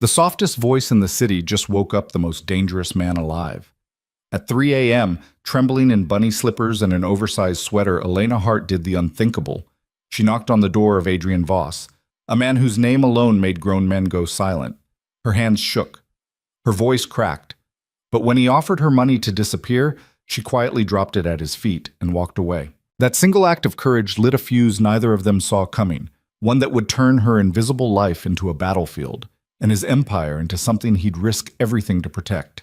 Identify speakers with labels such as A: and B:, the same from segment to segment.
A: The softest voice in the city just woke up the most dangerous man alive. At 3 a.m., trembling in bunny slippers and an oversized sweater, Elena Hart did the unthinkable. She knocked on the door of Adrian Voss, a man whose name alone made grown men go silent. Her hands shook. Her voice cracked. But when he offered her money to disappear, she quietly dropped it at his feet and walked away. That single act of courage lit a fuse neither of them saw coming, one that would turn her invisible life into a battlefield, and his empire into something he'd risk everything to protect.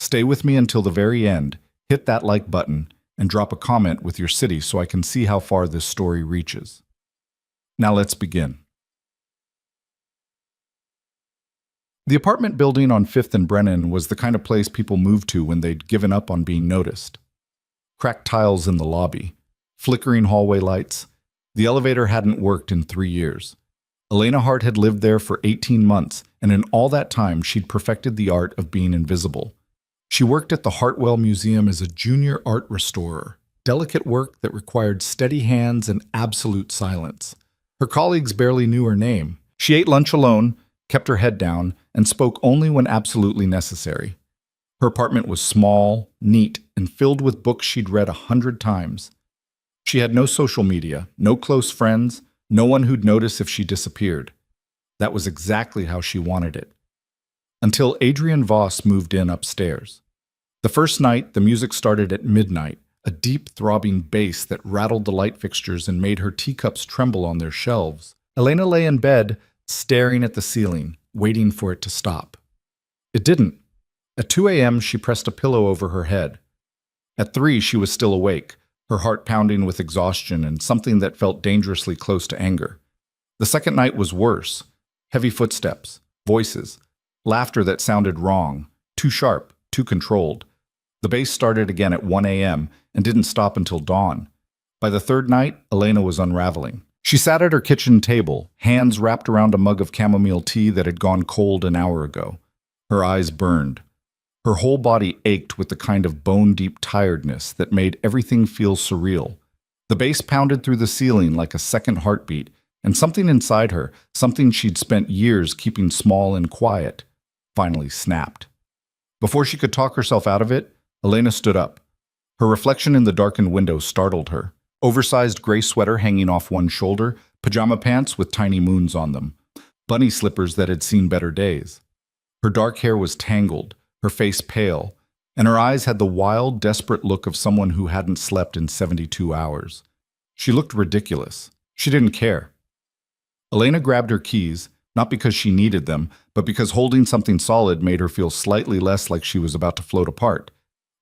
A: Stay with me until the very end, hit that like button, and drop a comment with your city so I can see how far this story reaches. Now let's begin. The apartment building on 5th and Brennan was the kind of place people moved to when they'd given up on being noticed. Cracked tiles in the lobby, flickering hallway lights. The elevator hadn't worked in 3 years. Elena Hart had lived there for 18 months, and in all that time she'd perfected the art of being invisible. She worked at the Hartwell Museum as a junior art restorer, delicate work that required steady hands and absolute silence. Her colleagues barely knew her name. She ate lunch alone, kept her head down, and spoke only when absolutely necessary. Her apartment was small, neat, and filled with books she'd read 100 times. She had no social media, no close friends, no one who'd notice if she disappeared. That was exactly how she wanted it. Until Adrian Voss moved in upstairs. The first night, the music started at midnight, a deep throbbing bass that rattled the light fixtures and made her teacups tremble on their shelves. Elena lay in bed, staring at the ceiling, waiting for it to stop. It didn't. At 2 a.m., she pressed a pillow over her head. At 3, she was still awake, her heart pounding with exhaustion and something that felt dangerously close to anger. The second night was worse. Heavy footsteps, voices, laughter that sounded wrong, too sharp, too controlled. The bass started again at 1 a.m. and didn't stop until dawn. By the third night, Elena was unraveling. She sat at her kitchen table, hands wrapped around a mug of chamomile tea that had gone cold an hour ago. Her eyes burned. Her whole body ached with the kind of bone-deep tiredness that made everything feel surreal. The bass pounded through the ceiling like a second heartbeat, and something inside her, something she'd spent years keeping small and quiet, finally snapped. Before she could talk herself out of it, Elena stood up. Her reflection in the darkened window startled her. Oversized gray sweater hanging off one shoulder, pajama pants with tiny moons on them, bunny slippers that had seen better days. Her dark hair was tangled, her face pale, and her eyes had the wild, desperate look of someone who hadn't slept in 72 hours. She looked ridiculous. She didn't care. Elena grabbed her keys, not because she needed them, but because holding something solid made her feel slightly less like she was about to float apart,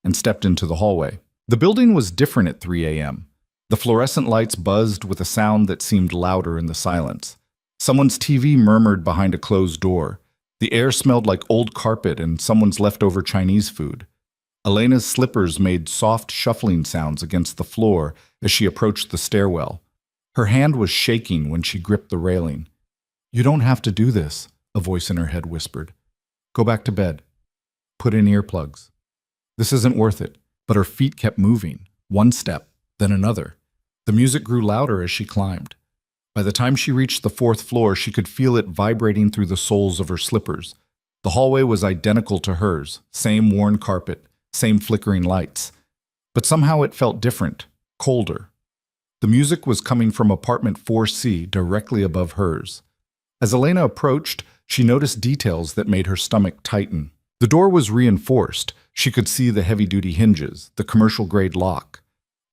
A: and stepped into the hallway. The building was different at 3 a.m. The fluorescent lights buzzed with a sound that seemed louder in the silence. Someone's TV murmured behind a closed door. The air smelled like old carpet and someone's leftover Chinese food. Elena's slippers made soft shuffling sounds against the floor as she approached the stairwell. Her hand was shaking when she gripped the railing. "You don't have to do this," a voice in her head whispered. "Go back to bed. Put in earplugs." This isn't worth it. But her feet kept moving, one step, then another. The music grew louder as she climbed. By the time she reached the 4th floor, she could feel it vibrating through the soles of her slippers. The hallway was identical to hers, same worn carpet, same flickering lights. But somehow it felt different, colder. The music was coming from apartment 4C, directly above hers. As Elena approached, she noticed details that made her stomach tighten. The door was reinforced. She could see the heavy-duty hinges, the commercial-grade lock.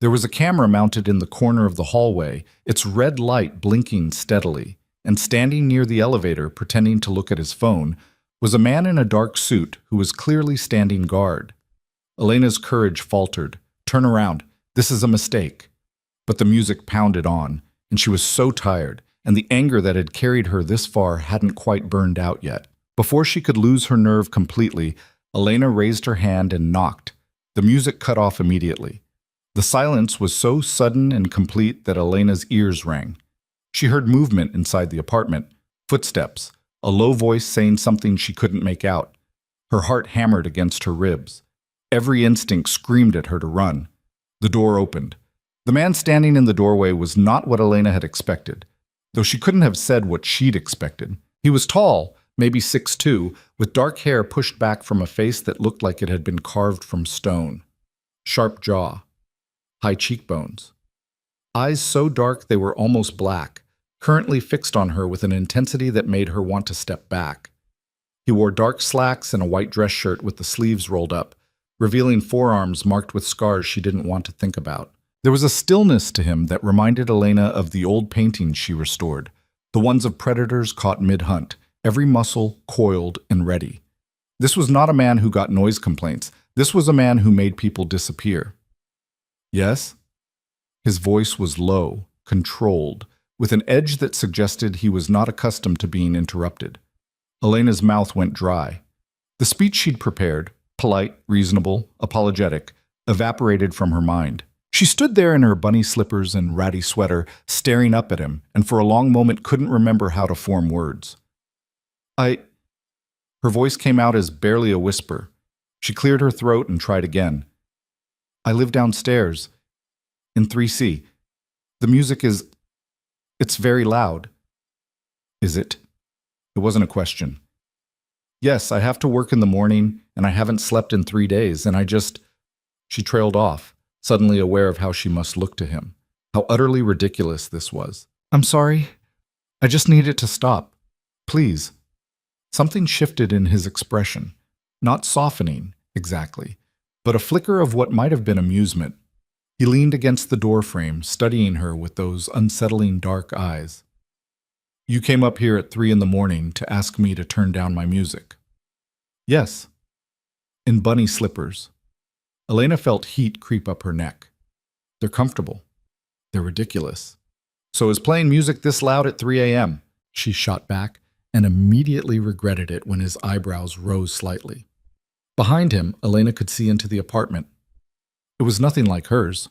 A: There was a camera mounted in the corner of the hallway, its red light blinking steadily, and standing near the elevator, pretending to look at his phone, was a man in a dark suit who was clearly standing guard. Elena's courage faltered. "Turn around. This is a mistake." But the music pounded on, and she was so tired, and the anger that had carried her this far hadn't quite burned out yet. Before she could lose her nerve completely, Elena raised her hand and knocked. The music cut off immediately. The silence was so sudden and complete that Elena's ears rang. She heard movement inside the apartment, footsteps, a low voice saying something she couldn't make out. Her heart hammered against her ribs. Every instinct screamed at her to run. The door opened. The man standing in the doorway was not what Elena had expected, though she couldn't have said what she'd expected. He was tall, maybe 6'2", with dark hair pushed back from a face that looked like it had been carved from stone. Sharp jaw, high cheekbones. Eyes so dark they were almost black, currently fixed on her with an intensity that made her want to step back. He wore dark slacks and a white dress shirt with the sleeves rolled up, revealing forearms marked with scars she didn't want to think about. There was a stillness to him that reminded Elena of the old paintings she restored, the ones of predators caught mid-hunt, every muscle coiled and ready. This was not a man who got noise complaints. This was a man who made people disappear. Yes? His voice was low, controlled, with an edge that suggested he was not accustomed to being interrupted. Elena's mouth went dry. The speech she'd prepared, polite, reasonable, apologetic, evaporated from her mind. She stood there in her bunny slippers and ratty sweater, staring up at him, and for a long moment couldn't remember how to form words. Her voice came out as barely a whisper. She cleared her throat and tried again. I live downstairs, in 3C. The music it's very loud. Is it? It wasn't a question. Yes, I have to work in the morning, and I haven't slept in 3 days, and She trailed off, suddenly aware of how she must look to him, how utterly ridiculous this was. I'm sorry. I just need it to stop. Please. Something shifted in his expression, not softening, exactly, but a flicker of what might have been amusement. He leaned against the doorframe, studying her with those unsettling dark eyes. You came up here at 3 in the morning to ask me to turn down my music. Yes. In bunny slippers. Elena felt heat creep up her neck. They're comfortable. They're ridiculous. So is playing music this loud at 3 a.m.? She shot back and immediately regretted it when his eyebrows rose slightly. Behind him, Elena could see into the apartment. It was nothing like hers.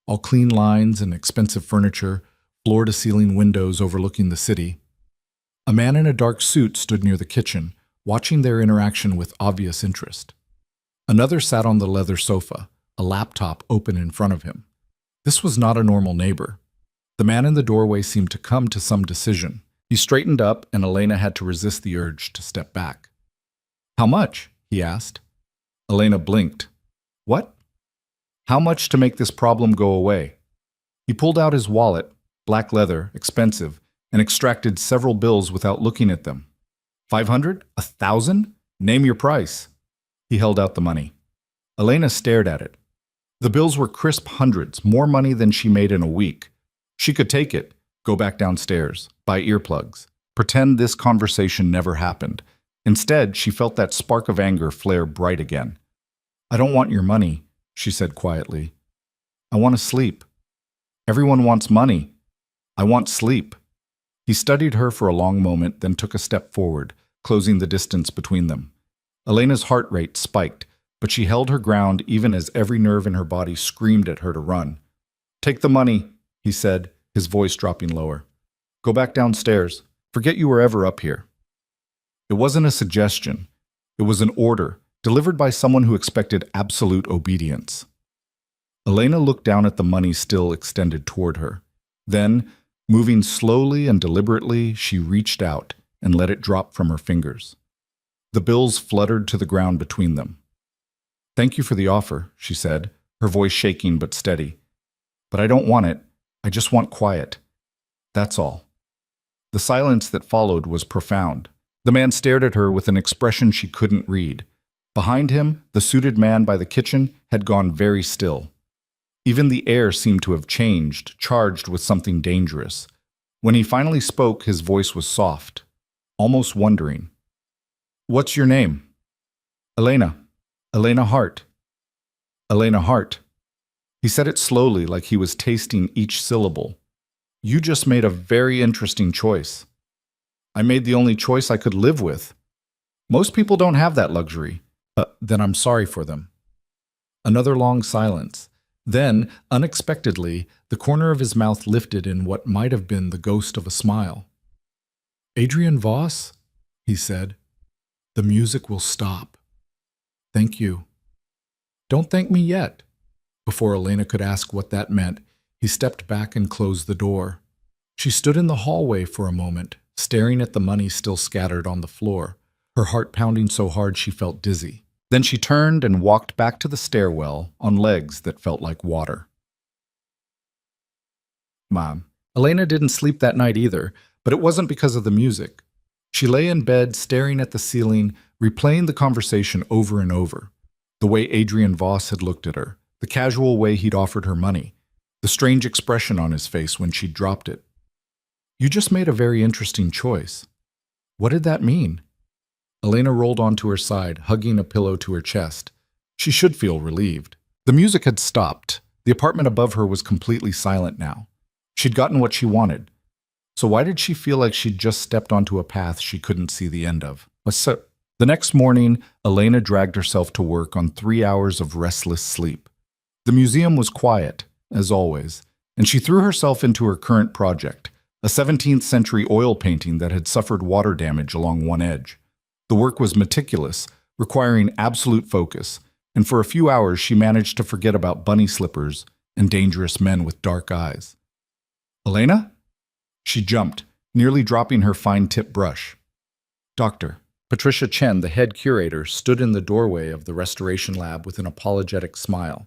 A: All clean lines and expensive furniture, floor-to-ceiling windows overlooking the city. A man in a dark suit stood near the kitchen, watching their interaction with obvious interest. Another sat on the leather sofa, a laptop open in front of him. This was not a normal neighbor. The man in the doorway seemed to come to some decision. He straightened up, and Elena had to resist the urge to step back. How much? He asked. Elena blinked. What? How much to make this problem go away? He pulled out his wallet, black leather, expensive, and extracted several bills without looking at them. 500? 1,000? Name your price. He held out the money. Elena stared at it. The bills were crisp hundreds, more money than she made in a week. She could take it, go back downstairs, buy earplugs, pretend this conversation never happened. Instead, she felt that spark of anger flare bright again. I don't want your money, she said quietly. I want to sleep. Everyone wants money. I want sleep. He studied her for a long moment, then took a step forward, closing the distance between them. Elena's heart rate spiked, but she held her ground even as every nerve in her body screamed at her to run. Take the money, he said, his voice dropping lower. Go back downstairs. Forget you were ever up here. It wasn't a suggestion. It was an order, delivered by someone who expected absolute obedience. Elena looked down at the money still extended toward her. Then, moving slowly and deliberately, she reached out and let it drop from her fingers. The bills fluttered to the ground between them. Thank you for the offer, she said, her voice shaking but steady. But I don't want it. I just want quiet. That's all. The silence that followed was profound. The man stared at her with an expression she couldn't read. Behind him, the suited man by the kitchen had gone very still. Even the air seemed to have changed, charged with something dangerous. When he finally spoke, his voice was soft, almost wondering. What's your name? Elena. Elena Hart. Elena Hart. He said it slowly, like he was tasting each syllable. You just made a very interesting choice. I made the only choice I could live with. Most people don't have that luxury. Then I'm sorry for them. Another long silence. Then, unexpectedly, the corner of his mouth lifted in what might have been the ghost of a smile. Adrian Voss, he said, the music will stop. Thank you. Don't thank me yet. Before Elena could ask what that meant, he stepped back and closed the door. She stood in the hallway for a moment, staring at the money still scattered on the floor, her heart pounding so hard she felt dizzy. Then she turned and walked back to the stairwell on legs that felt like water. Mom. Elena didn't sleep that night either, but it wasn't because of the music. She lay in bed staring at the ceiling, replaying the conversation over and over. The way Adrian Voss had looked at her, the casual way he'd offered her money, the strange expression on his face when she'd dropped it. You just made a very interesting choice. What did that mean? Elena rolled onto her side, hugging a pillow to her chest. She should feel relieved. The music had stopped. The apartment above her was completely silent now. She'd gotten what she wanted. So why did she feel like she'd just stepped onto a path she couldn't see the end of? The next morning, Elena dragged herself to work on 3 hours of restless sleep. The museum was quiet, as always, and she threw herself into her current project, a 17th century oil painting that had suffered water damage along one edge. The work was meticulous, requiring absolute focus, and for a few hours she managed to forget about bunny slippers and dangerous men with dark eyes. Elena? She jumped, nearly dropping her fine-tip brush. Doctor. Patricia Chen, the head curator, stood in the doorway of the restoration lab with an apologetic smile.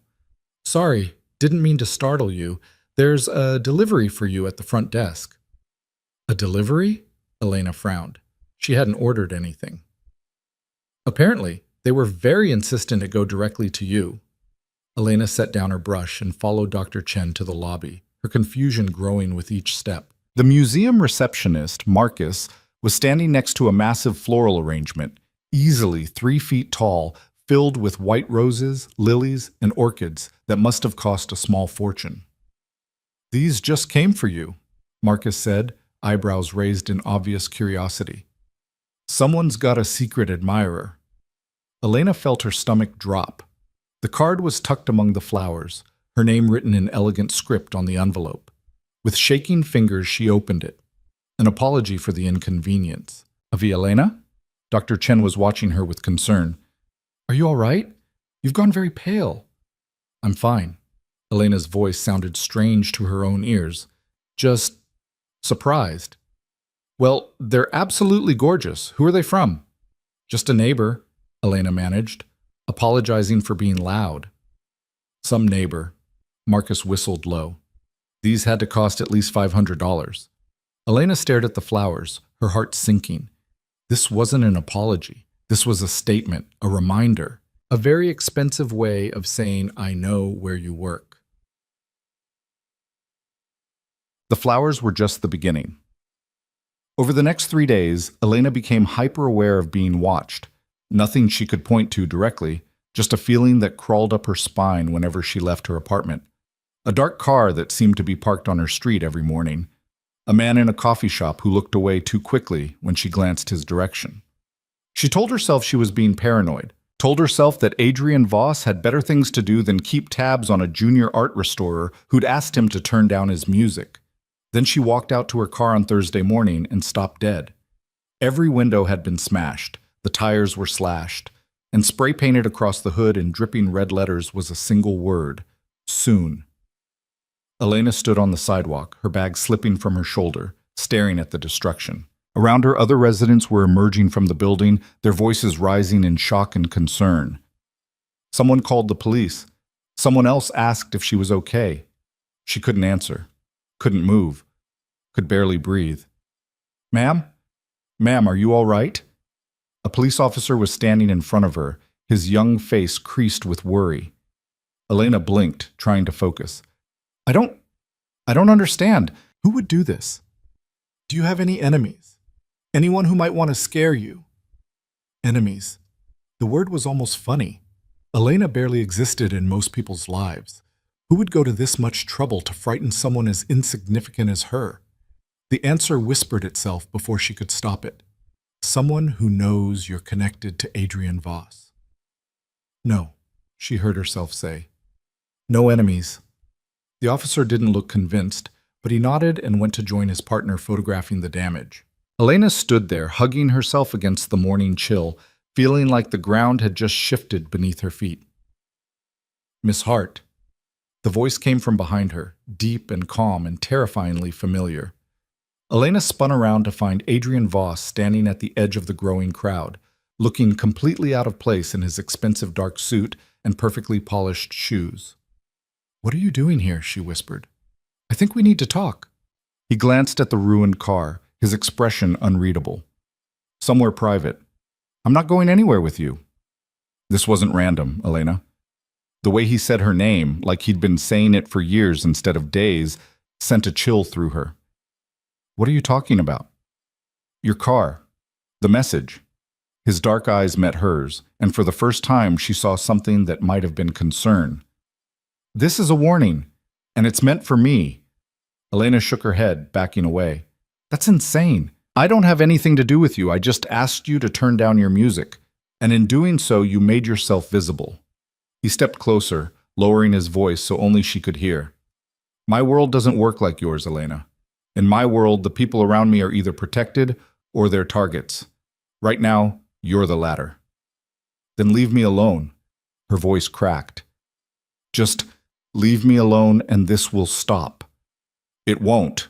A: Sorry, didn't mean to startle you. There's a delivery for you at the front desk. A delivery? Elena frowned. She hadn't ordered anything. Apparently, they were very insistent it go directly to you. Elena set down her brush and followed Dr. Chen to the lobby, her confusion growing with each step. The museum receptionist, Marcus, was standing next to a massive floral arrangement, easily 3 feet tall, filled with white roses, lilies, and orchids that must have cost a small fortune. These just came for you, Marcus said, eyebrows raised in obvious curiosity. Someone's got a secret admirer. Elena felt her stomach drop. The card was tucked among the flowers, her name written in elegant script on the envelope. With shaking fingers, she opened it. An apology for the inconvenience. Avi Elena? Dr. Chen was watching her with concern. Are you all right? You've gone very pale. I'm fine. Elena's voice sounded strange to her own ears. Just surprised. Well, they're absolutely gorgeous. Who are they from? Just a neighbor, Elena managed, apologizing for being loud. Some neighbor. Marcus whistled low. These had to cost at least $500. Elena stared at the flowers, her heart sinking. This wasn't an apology. This was a statement, a reminder, a very expensive way of saying, I know where you work. The flowers were just the beginning. Over the next 3 days, Elena became hyper-aware of being watched. Nothing she could point to directly, just a feeling that crawled up her spine whenever she left her apartment. A dark car that seemed to be parked on her street every morning. A man in a coffee shop who looked away too quickly when she glanced his direction. She told herself she was being paranoid, told herself that Adrian Voss had better things to do than keep tabs on a junior art restorer who'd asked him to turn down his music. Then she walked out to her car on Thursday morning and stopped dead. Every window had been smashed, the tires were slashed, and spray painted across the hood in dripping red letters was a single word: soon. Elena stood on the sidewalk, her bag slipping from her shoulder, staring at the destruction. Around her, other residents were emerging from the building, their voices rising in shock and concern. Someone called the police. Someone else asked if she was okay. She couldn't answer, couldn't move, could barely breathe. Ma'am? Ma'am, are you all right? A police officer was standing in front of her, his young face creased with worry. Elena blinked, trying to focus. I don't understand. Who would do this? Do you have any enemies? Anyone who might want to scare you? Enemies. The word was almost funny. Elena barely existed in most people's lives. Who would go to this much trouble to frighten someone as insignificant as her? The answer whispered itself before she could stop it. Someone who knows you're connected to Adrian Voss. No, she heard herself say. No enemies. The officer didn't look convinced, but he nodded and went to join his partner photographing the damage. Elena stood there, hugging herself against the morning chill, feeling like the ground had just shifted beneath her feet. Miss Hart. The voice came from behind her, deep and calm and terrifyingly familiar. Elena spun around to find Adrian Voss standing at the edge of the growing crowd, looking completely out of place in his expensive dark suit and perfectly polished shoes. "What are you doing here?" she whispered. "I think we need to talk." He glanced at the ruined car, his expression unreadable. "Somewhere private. I'm not going anywhere with you." This wasn't random, Elena. The way he said her name, like he'd been saying it for years instead of days, sent a chill through her. "What are you talking about?" "Your car. The message." His dark eyes met hers, and for the first time she saw something that might have been concern. "This is a warning, and it's meant for me." Elena shook her head, backing away. "That's insane. I don't have anything to do with you. I just asked you to turn down your music, and in doing so you made yourself visible." He stepped closer, lowering his voice so only she could hear. "My world doesn't work like yours, Elena. In my world, the people around me are either protected or they're targets. Right now, you're the latter." "Then leave me alone." Her voice cracked. "Just leave me alone and this will stop." "It won't."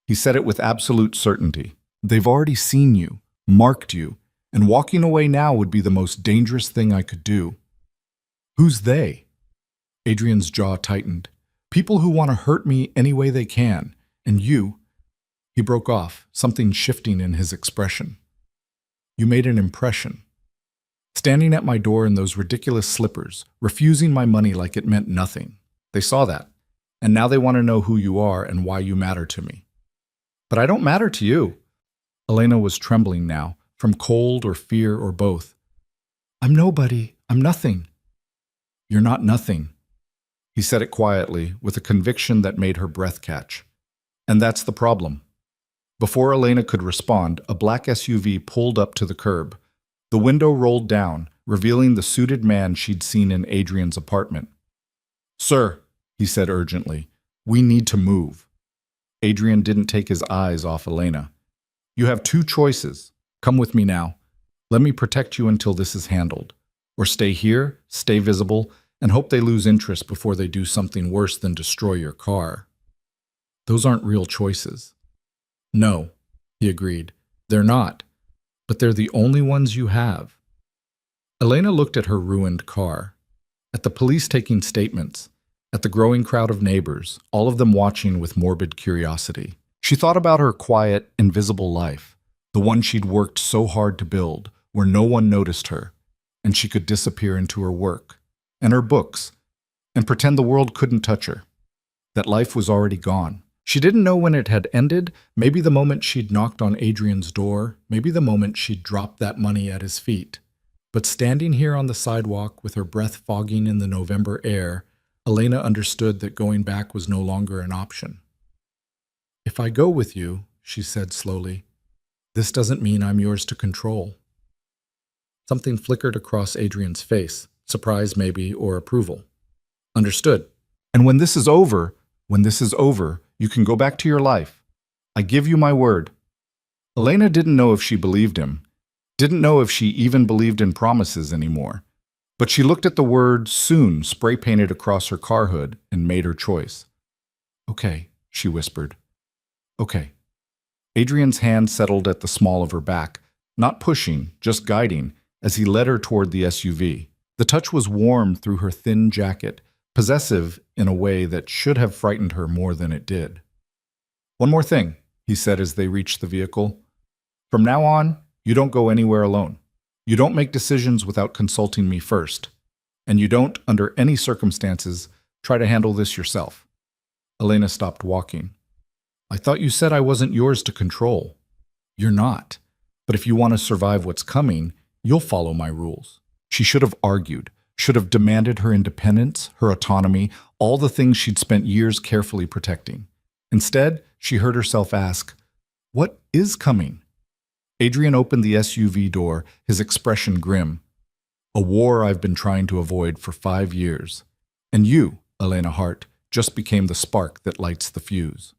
A: He said it with absolute certainty. "They've already seen you, marked you, and walking away now would be the most dangerous thing I could do." "Who's they?" Adrian's jaw tightened. "People who want to hurt me any way they can. And you—" He broke off, something shifting in his expression. "You made an impression. Standing at my door in those ridiculous slippers, refusing my money like it meant nothing. They saw that, and now they want to know who you are and why you matter to me." "But I don't matter to you." Elena was trembling now, from cold or fear or both. "I'm nobody. I'm nothing." "You're not nothing." He said it quietly, with a conviction that made her breath catch. "And that's the problem." Before Elena could respond, a black SUV pulled up to the curb. The window rolled down, revealing the suited man she'd seen in Adrian's apartment. "Sir," he said urgently, "we need to move." Adrian didn't take his eyes off Elena. "You have two choices. Come with me now. Let me protect you until this is handled. Or stay here, stay visible, and hope they lose interest before they do something worse than destroy your car." "Those aren't real choices." "No," he agreed. "They're not. But they're the only ones you have." Elena looked at her ruined car, at the police taking statements, at the growing crowd of neighbors, all of them watching with morbid curiosity. She thought about her quiet, invisible life, the one she'd worked so hard to build, where no one noticed her, and she could disappear into her work, and her books, and pretend the world couldn't touch her, that life was already gone. She didn't know when it had ended, maybe the moment she'd knocked on Adrian's door, maybe the moment she'd dropped that money at his feet. But standing here on the sidewalk with her breath fogging in the November air, Elena understood that going back was no longer an option. "If I go with you," she said slowly, "this doesn't mean I'm yours to control." Something flickered across Adrian's face, surprise maybe, or approval. "Understood. And when this is over, you can go back to your life. I give you my word." Elena didn't know if she believed him, didn't know if she even believed in promises anymore. But she looked at the word "soon" spray-painted across her car hood and made her choice. "Okay," she whispered. "Okay." Adrian's hand settled at the small of her back, not pushing, just guiding, as he led her toward the SUV. The touch was warm through her thin jacket, possessive in a way that should have frightened her more than it did. "One more thing," he said as they reached the vehicle. "From now on, you don't go anywhere alone. You don't make decisions without consulting me first. And you don't, under any circumstances, try to handle this yourself." Elena stopped walking. "I thought you said I wasn't yours to control." "You're not. But if you want to survive what's coming, you'll follow my rules." She should have argued, should have demanded her independence, her autonomy, all the things she'd spent years carefully protecting. Instead, she heard herself ask, "What is coming?" Adrian opened the SUV door, his expression grim. "A war I've been trying to avoid for 5 years. And you, Elena Hart, just became the spark that lights the fuse."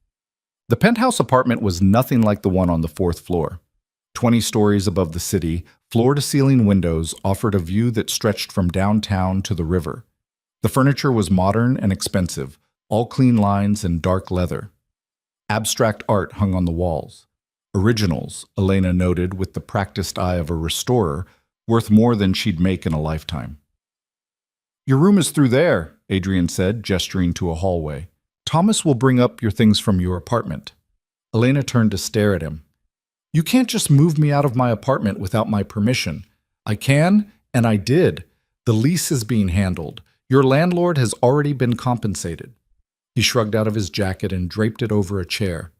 A: The penthouse apartment was nothing like the one on the 4th floor. 20 stories above the city, floor-to-ceiling windows offered a view that stretched from downtown to the river. The furniture was modern and expensive, all clean lines and dark leather. Abstract art hung on the walls. Originals, Elena noted with the practiced eye of a restorer, worth more than she'd make in a lifetime. Your room is through there, Adrian said, gesturing to a hallway. Thomas will bring up your things from your apartment. Elena turned to stare at him. You can't just move me out of my apartment without my permission. I can, and I did. The lease is being handled. Your landlord has already been compensated. He shrugged out of his jacket and draped it over a chair.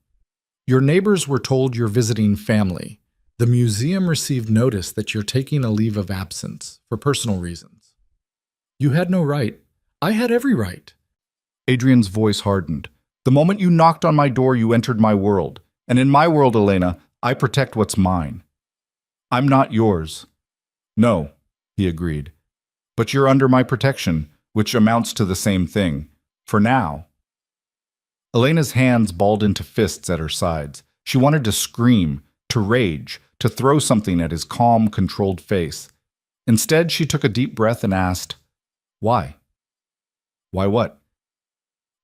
A: Your neighbors were told you're visiting family. The museum received notice that you're taking a leave of absence for personal reasons. You had no right. I had every right. Adrian's voice hardened. The moment you knocked on my door, you entered my world. And in my world, Elena, I protect what's mine. I'm not yours. No, he agreed. But you're under my protection, which amounts to the same thing. For now. Elena's hands balled into fists at her sides. She wanted to scream, to rage, to throw something at his calm, controlled face. Instead, she took a deep breath and asked, Why? Why what?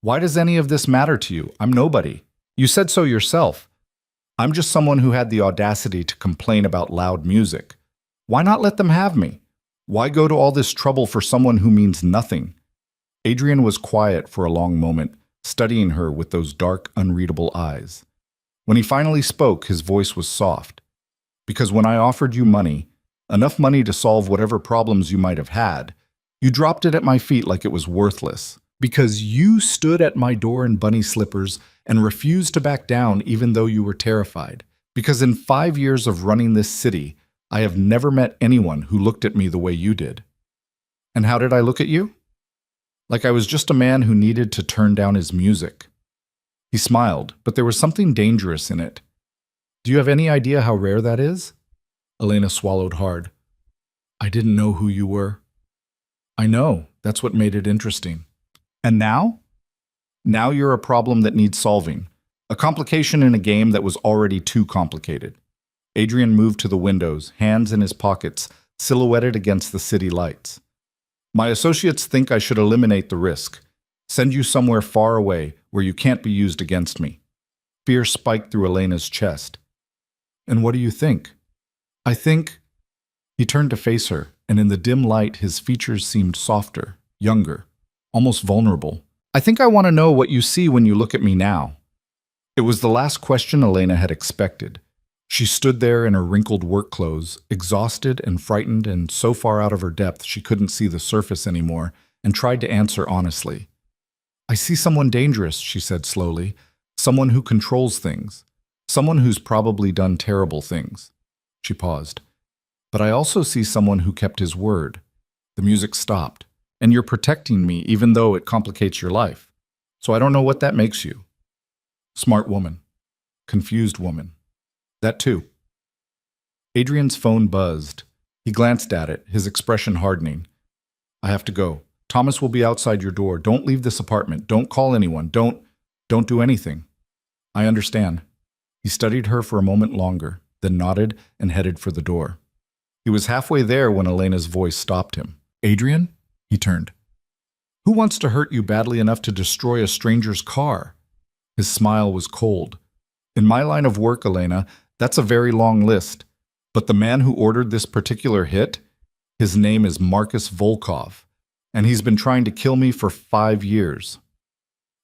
A: Why does any of this matter to you? I'm nobody. You said so yourself. I'm just someone who had the audacity to complain about loud music. Why not let them have me? Why go to all this trouble for someone who means nothing? Adrian was quiet for a long moment, studying her with those dark, unreadable eyes. When he finally spoke, his voice was soft. Because when I offered you money, enough money to solve whatever problems you might have had, you dropped it at my feet like it was worthless. Because you stood at my door in bunny slippers and refused to back down even though you were terrified. Because in 5 years of running this city, I have never met anyone who looked at me the way you did. And how did I look at you? Like I was just a man who needed to turn down his music. He smiled, but there was something dangerous in it. Do you have any idea how rare that is? Elena swallowed hard. I didn't know who you were. I know. That's what made it interesting. And now? Now you're a problem that needs solving. A complication in a game that was already too complicated. Adrian moved to the windows, hands in his pockets, silhouetted against the city lights. My associates think I should eliminate the risk. Send you somewhere far away where you can't be used against me. Fear spiked through Elena's chest. And what do you think? I think... He turned to face her, and in the dim light his features seemed softer, younger, almost vulnerable. I think I want to know what you see when you look at me now. It was the last question Elena had expected. She stood there in her wrinkled work clothes, exhausted and frightened and so far out of her depth she couldn't see the surface anymore, and tried to answer honestly. I see someone dangerous, she said slowly. Someone who controls things. Someone who's probably done terrible things. She paused. But I also see someone who kept his word. The music stopped. And you're protecting me even though it complicates your life. So I don't know what that makes you. Smart woman. Confused woman. That too. Adrian's phone buzzed. He glanced at it, his expression hardening. I have to go. Thomas will be outside your door. Don't leave this apartment. Don't call anyone. Don't do anything. I understand. He studied her for a moment longer, then nodded and headed for the door. He was halfway there when Elena's voice stopped him. Adrian? He turned. Who wants to hurt you badly enough to destroy a stranger's car? His smile was cold. In my line of work, Elena, that's a very long list. But the man who ordered this particular hit, his name is Marcus Volkov, and he's been trying to kill me for 5 years.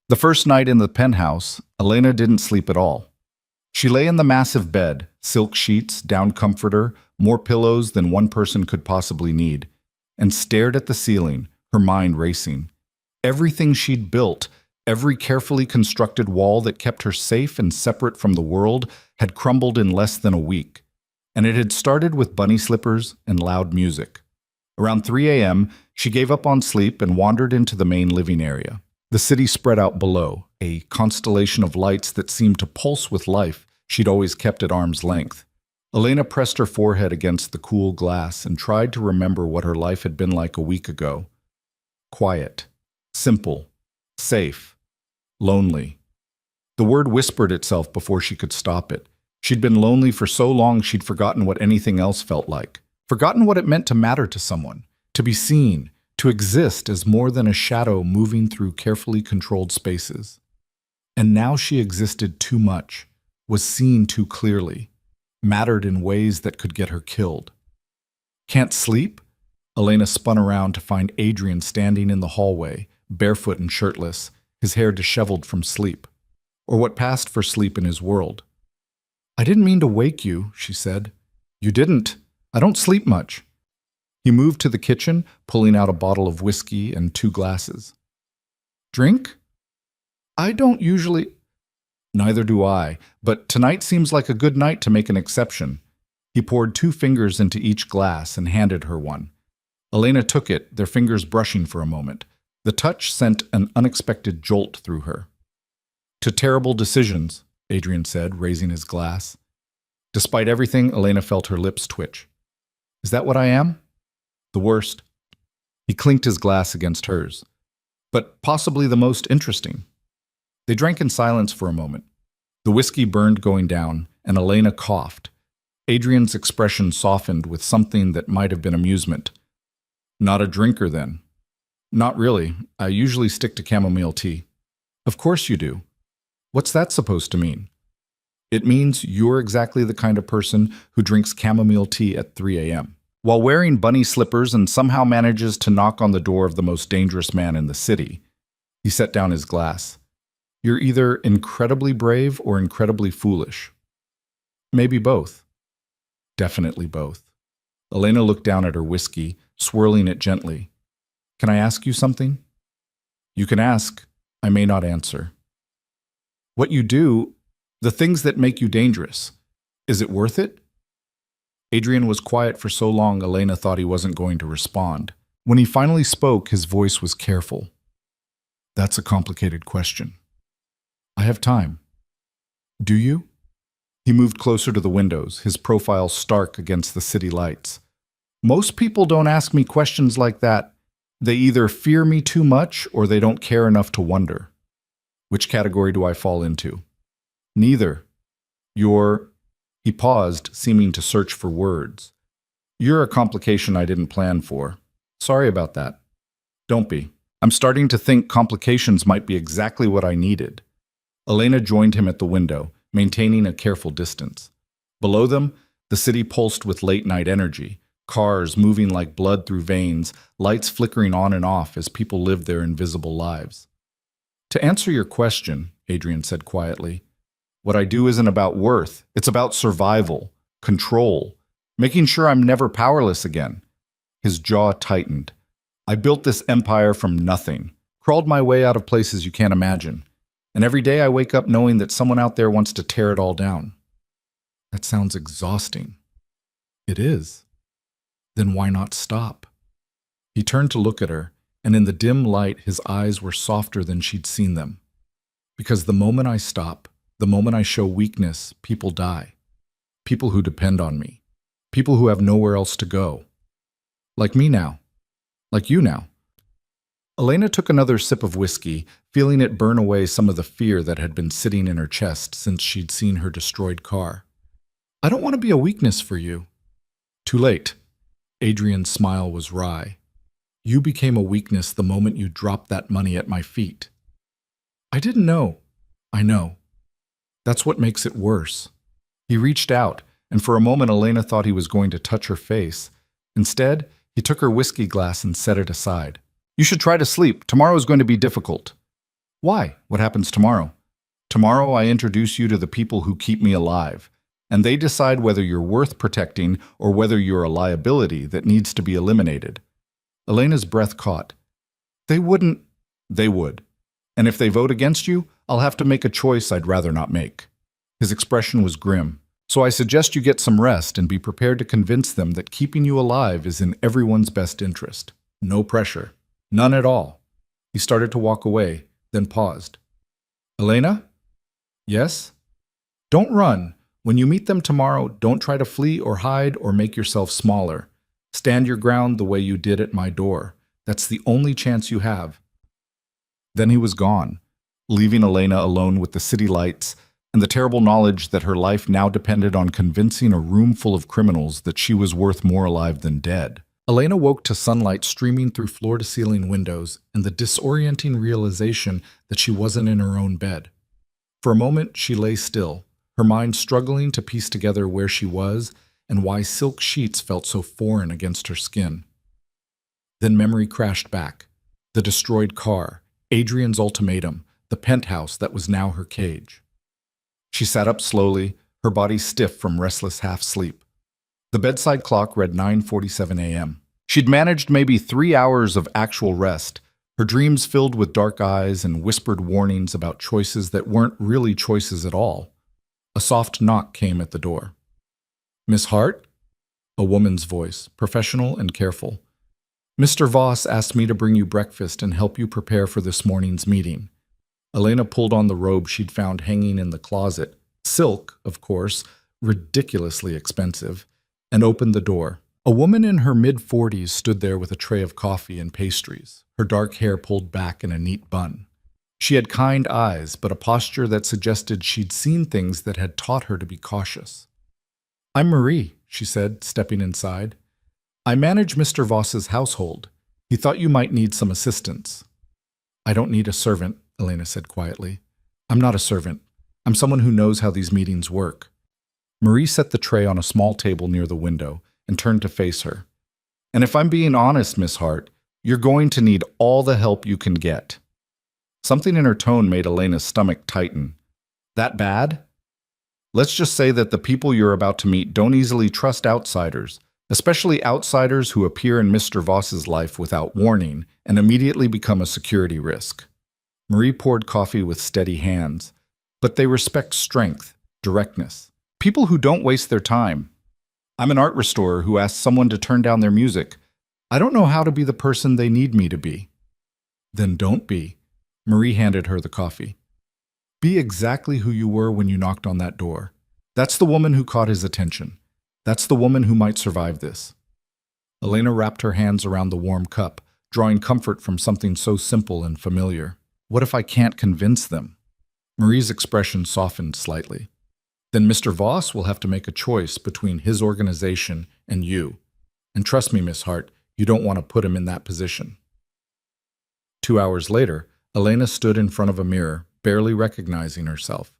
A: The first night in the penthouse, Elena didn't sleep at all. She lay in the massive bed, silk sheets, down comforter, more pillows than one person could possibly need, and stared at the ceiling, her mind racing. Everything she'd built, every carefully constructed wall that kept her safe and separate from the world, had crumbled in less than a week. And it had started with bunny slippers and loud music. Around 3 a.m., she gave up on sleep and wandered into the main living area. The city spread out below, a constellation of lights that seemed to pulse with life she'd always kept at arm's length. Elena pressed her forehead against the cool glass and tried to remember what her life had been like a week ago. Quiet, simple, safe, lonely. The word whispered itself before she could stop it. She'd been lonely for so long she'd forgotten what anything else felt like, forgotten what it meant to matter to someone, to be seen, to exist as more than a shadow moving through carefully controlled spaces. And now she existed too much, was seen too clearly, mattered in ways that could get her killed. Can't sleep? Elena spun around to find Adrian standing in the hallway, barefoot and shirtless, his hair disheveled from sleep, or what passed for sleep in his world. I didn't mean to wake you, she said. You didn't. I don't sleep much. He moved to the kitchen, pulling out a bottle of whiskey and 2 glasses. Drink? I don't usually. Neither do I, but tonight seems like a good night to make an exception. He poured 2 fingers into each glass and handed her one. Elena took it, their fingers brushing for a moment. The touch sent an unexpected jolt through her. To terrible decisions, Adrian said, raising his glass. Despite everything, Elena felt her lips twitch. Is that what I am? The worst. He clinked his glass against hers. But possibly the most interesting. They drank in silence for a moment. The whiskey burned going down, and Elena coughed. Adrian's expression softened with something that might have been amusement. Not a drinker, then? Not really. I usually stick to chamomile tea. Of course you do. What's that supposed to mean? It means you're exactly the kind of person who drinks chamomile tea at 3 a.m. while wearing bunny slippers and somehow manages to knock on the door of the most dangerous man in the city. He set down his glass. You're either incredibly brave or incredibly foolish. Maybe both. Definitely both. Elena looked down at her whiskey, swirling it gently. Can I ask you something? You can ask. I may not answer. What you do, the things that make you dangerous, is it worth it? Adrian was quiet for so long Elena thought he wasn't going to respond. When he finally spoke, his voice was careful. That's a complicated question. I have time. Do you? He moved closer to the windows, his profile stark against the city lights. Most people don't ask me questions like that. They either fear me too much or they don't care enough to wonder. Which category do I fall into? Neither. He paused, seeming to search for words. You're a complication I didn't plan for. Sorry about that. Don't be. I'm starting to think complications might be exactly what I needed. Elena joined him at the window, maintaining a careful distance. Below them, the city pulsed with late-night energy, cars moving like blood through veins, lights flickering on and off as people lived their invisible lives. To answer your question, Adrian said quietly, what I do isn't about worth, it's about survival, control, making sure I'm never powerless again. His jaw tightened. I built this empire from nothing, crawled my way out of places you can't imagine. And every day I wake up knowing that someone out there wants to tear it all down. That sounds exhausting. It is. Then why not stop? He turned to look at her, and in the dim light his eyes were softer than she'd seen them. Because the moment I stop, the moment I show weakness, people die. People who depend on me. People who have nowhere else to go. Like me now. Like you now. Elena took another sip of whiskey, feeling it burn away some of the fear that had been sitting in her chest since she'd seen her destroyed car. I don't want to be a weakness for you. Too late. Adrian's smile was wry. You became a weakness the moment you dropped that money at my feet. I didn't know. I know. That's what makes it worse. He reached out, and for a moment Elena thought he was going to touch her face. Instead, he took her whiskey glass and set it aside. You should try to sleep. Tomorrow is going to be difficult. Why? What happens tomorrow? Tomorrow I introduce you to the people who keep me alive, and they decide whether you're worth protecting or whether you're a liability that needs to be eliminated. Elena's breath caught. They wouldn't. They would. And if they vote against you, I'll have to make a choice I'd rather not make. His expression was grim. So I suggest you get some rest and be prepared to convince them that keeping you alive is in everyone's best interest. No pressure. None at all. He started to walk away, then paused. Elena? Yes? Don't run. When you meet them tomorrow, don't try to flee or hide or make yourself smaller. Stand your ground the way you did at my door. That's the only chance you have. Then he was gone, leaving Elena alone with the city lights and the terrible knowledge that her life now depended on convincing a room full of criminals that she was worth more alive than dead. Elena woke to sunlight streaming through floor-to-ceiling windows and the disorienting realization that she wasn't in her own bed. For a moment, she lay still, her mind struggling to piece together where she was and why silk sheets felt so foreign against her skin. Then memory crashed back. The destroyed car, Adrian's ultimatum, the penthouse that was now her cage. She sat up slowly, her body stiff from restless half-sleep. The bedside clock read 9:47 a.m. She'd managed maybe 3 hours of actual rest, her dreams filled with dark eyes and whispered warnings about choices that weren't really choices at all. A soft knock came at the door. "Miss Hart?" A woman's voice, professional and careful. "Mr. Voss asked me to bring you breakfast and help you prepare for this morning's meeting." Elena pulled on the robe she'd found hanging in the closet, silk, of course, ridiculously expensive, and opened the door. A woman in her mid-40s stood there with a tray of coffee and pastries, her dark hair pulled back in a neat bun. She had kind eyes, but a posture that suggested she'd seen things that had taught her to be cautious. "I'm Marie," she said, stepping inside. "I manage Mr. Voss's household. He thought you might need some assistance." "I don't need a servant," Elena said quietly. "I'm not a servant. I'm someone who knows how these meetings work." Marie set the tray on a small table near the window and turned to face her. "And if I'm being honest, Miss Hart, you're going to need all the help you can get." Something in her tone made Elena's stomach tighten. "That bad?" "Let's just say that the people you're about to meet don't easily trust outsiders, especially outsiders who appear in Mr. Voss's life without warning and immediately become a security risk." Marie poured coffee with steady hands, but they respect strength, directness. People who don't waste their time. I'm an art restorer who asks someone to turn down their music. I don't know how to be the person they need me to be. "Then don't be." Marie handed her the coffee. "Be exactly who you were when you knocked on that door. That's the woman who caught his attention. That's the woman who might survive this." Elena wrapped her hands around the warm cup, drawing comfort from something so simple and familiar. "What if I can't convince them?" Marie's expression softened slightly. "Then Mr. Voss will have to make a choice between his organization and you. And trust me, Miss Hart, you don't want to put him in that position." 2 hours later, Elena stood in front of a mirror, barely recognizing herself.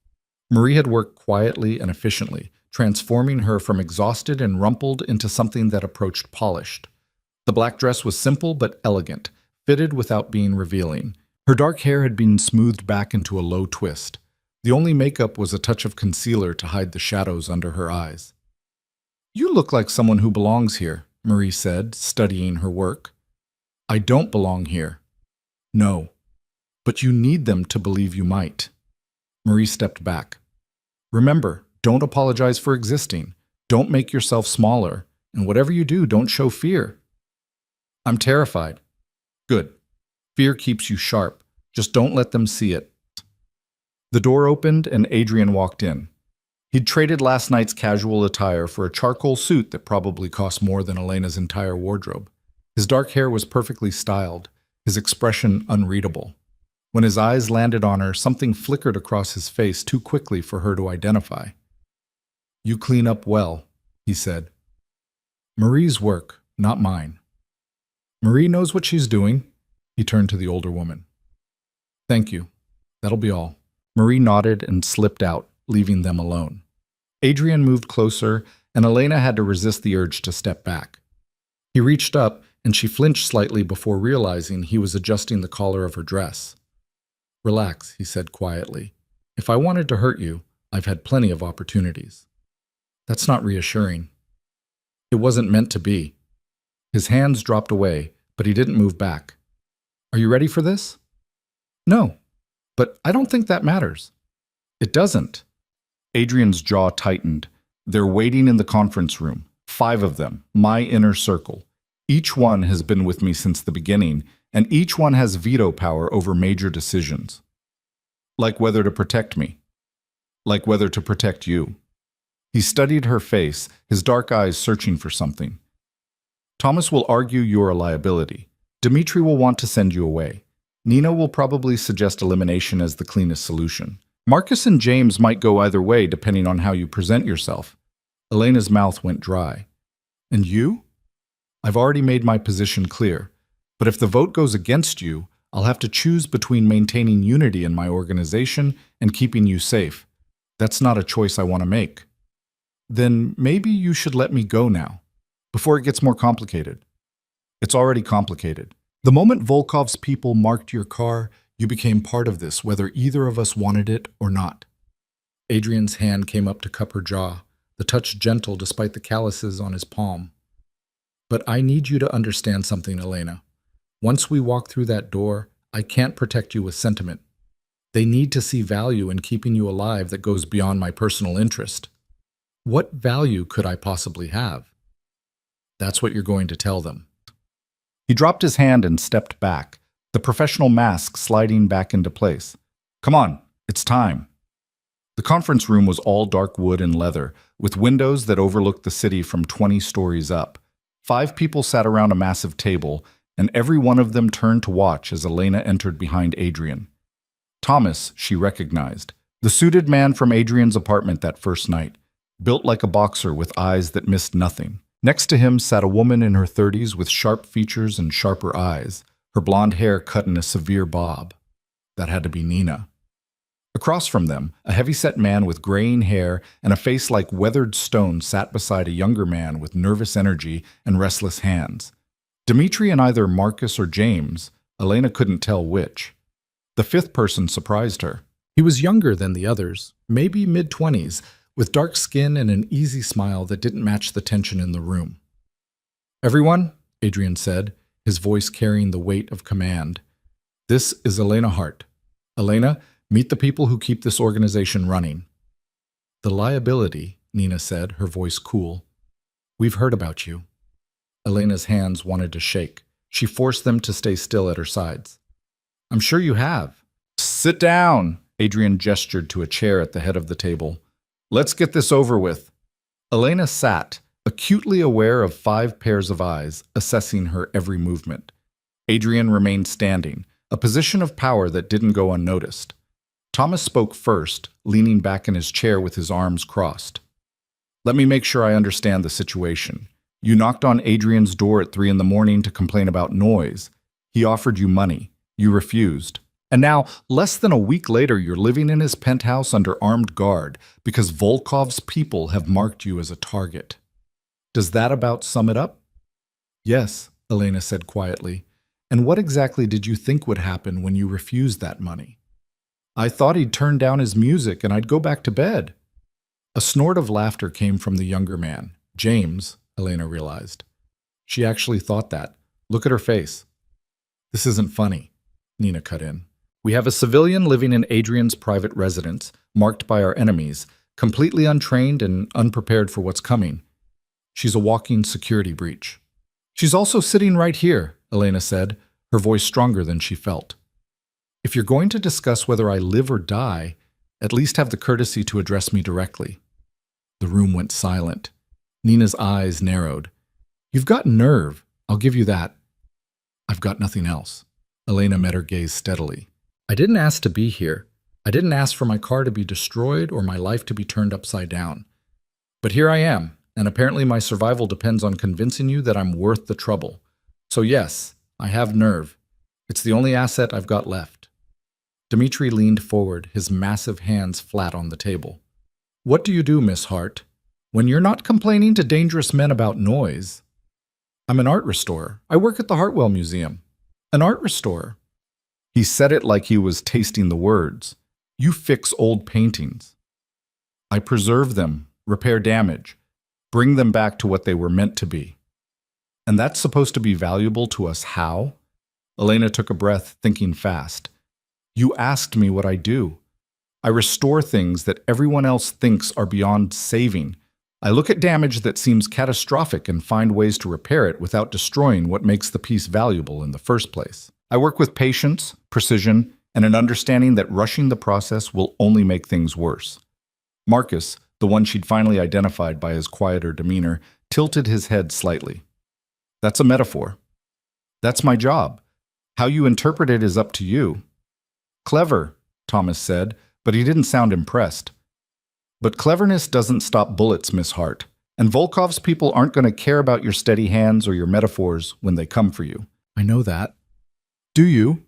A: Marie had worked quietly and efficiently, transforming her from exhausted and rumpled into something that approached polished. The black dress was simple but elegant, fitted without being revealing. Her dark hair had been smoothed back into a low twist. The only makeup was a touch of concealer to hide the shadows under her eyes. "You look like someone who belongs here," Marie said, studying her work. "I don't belong here." "No, but you need them to believe you might." Marie stepped back. "Remember, don't apologize for existing. Don't make yourself smaller. And whatever you do, don't show fear." "I'm terrified." "Good. Fear keeps you sharp. Just don't let them see it." The door opened and Adrian walked in. He'd traded last night's casual attire for a charcoal suit that probably cost more than Elena's entire wardrobe. His dark hair was perfectly styled, his expression unreadable. When his eyes landed on her, something flickered across his face too quickly for her to identify. "You clean up well," he said. "Marie's work, not mine." "Marie knows what she's doing." He turned to the older woman. "Thank you. That'll be all." Marie nodded and slipped out, leaving them alone. Adrian moved closer, and Elena had to resist the urge to step back. He reached up, and she flinched slightly before realizing he was adjusting the collar of her dress. "Relax," he said quietly. "If I wanted to hurt you, I've had plenty of opportunities." "That's not reassuring." "It wasn't meant to be." His hands dropped away, but he didn't move back. "Are you ready for this?" "No, but I don't think that matters." "It doesn't." Adrian's jaw tightened. "They're waiting in the conference room. 5 of them, my inner circle. Each one has been with me since the beginning, and each one has veto power over major decisions. Like whether to protect me. Like whether to protect you." He studied her face, his dark eyes searching for something. "Thomas will argue you're a liability. Dmitri will want to send you away. Nina will probably suggest elimination as the cleanest solution. Marcus and James might go either way depending on how you present yourself." Elena's mouth went dry. "And you?" "I've already made my position clear. But if the vote goes against you, I'll have to choose between maintaining unity in my organization and keeping you safe. That's not a choice I want to make. Then maybe you should let me go now, before it gets more complicated. It's already complicated. The moment Volkov's people marked your car, you became part of this, whether either of us wanted it or not. Adrian's hand came up to cup her jaw, the touch gentle despite the calluses on his palm. But I need you to understand something, Elena. Once we walk through that door, I can't protect you with sentiment. They need to see value in keeping you alive that goes beyond my personal interest. What value could I possibly have? That's what you're going to tell them. He dropped his hand and stepped back, the professional mask sliding back into place. Come on, it's time. The conference room was all dark wood and leather, with windows that overlooked the city from 20 stories up. 5 people sat around a massive table, and every one of them turned to watch as Elena entered behind Adrian. Thomas, she recognized, the suited man from Adrian's apartment that first night, built like a boxer with eyes that missed nothing. Next to him sat a woman in her 30s with sharp features and sharper eyes, her blonde hair cut in a severe bob. That had to be Nina. Across from them, a heavy-set man with graying hair and a face like weathered stone sat beside a younger man with nervous energy and restless hands. Dmitri and either Marcus or James, Elena couldn't tell which. The 5th person surprised her. He was younger than the others, maybe mid-20s, with dark skin and an easy smile that didn't match the tension in the room. Everyone, Adrian said, his voice carrying the weight of command. This is Elena Hart. Elena, meet the people who keep this organization running. The liability, Nina said, her voice cool. We've heard about you. Elena's hands wanted to shake. She forced them to stay still at her sides. I'm sure you have. Sit down, Adrian gestured to a chair at the head of the table. Let's get this over with. Elena sat, acutely aware of 5 pairs of eyes, assessing her every movement. Adrian remained standing, a position of power that didn't go unnoticed. Thomas spoke first, leaning back in his chair with his arms crossed. Let me make sure I understand the situation. You knocked on Adrian's door at 3 in the morning to complain about noise. He offered you money. You refused. And now, less than a week later, you're living in his penthouse under armed guard because Volkov's people have marked you as a target. Does that about sum it up? Yes, Elena said quietly. And what exactly did you think would happen when you refused that money? I thought he'd turn down his music and I'd go back to bed. A snort of laughter came from the younger man. James, Elena realized. She actually thought that. Look at her face. This isn't funny, Nina cut in. We have a civilian living in Adrian's private residence, marked by our enemies, completely untrained and unprepared for what's coming. She's a walking security breach. She's also sitting right here, Elena said, her voice stronger than she felt. If you're going to discuss whether I live or die, at least have the courtesy to address me directly. The room went silent. Nina's eyes narrowed. You've got nerve, I'll give you that. I've got nothing else. Elena met her gaze steadily. I didn't ask to be here. I didn't ask for my car to be destroyed or my life to be turned upside down. But here I am, and apparently my survival depends on convincing you that I'm worth the trouble. So yes, I have nerve. It's the only asset I've got left. Dmitri leaned forward, his massive hands flat on the table. What do you do, Miss Hart? When you're not complaining to dangerous men about noise. I'm an art restorer. I work at the Hartwell Museum. An art restorer. He said it like he was tasting the words. You fix old paintings. I preserve them, repair damage, bring them back to what they were meant to be. And that's supposed to be valuable to us how? Elena took a breath, thinking fast. You asked me what I do. I restore things that everyone else thinks are beyond saving. I look at damage that seems catastrophic and find ways to repair it without destroying what makes the piece valuable in the first place. I work with patience, precision, and an understanding that rushing the process will only make things worse. Marcus, the one she'd finally identified by his quieter demeanor, tilted his head slightly. That's a metaphor. That's my job. How you interpret it is up to you. Clever, Thomas said, but he didn't sound impressed. But cleverness doesn't stop bullets, Miss Hart, and Volkov's people aren't going to care about your steady hands or your metaphors when they come for you. I know that. Do you?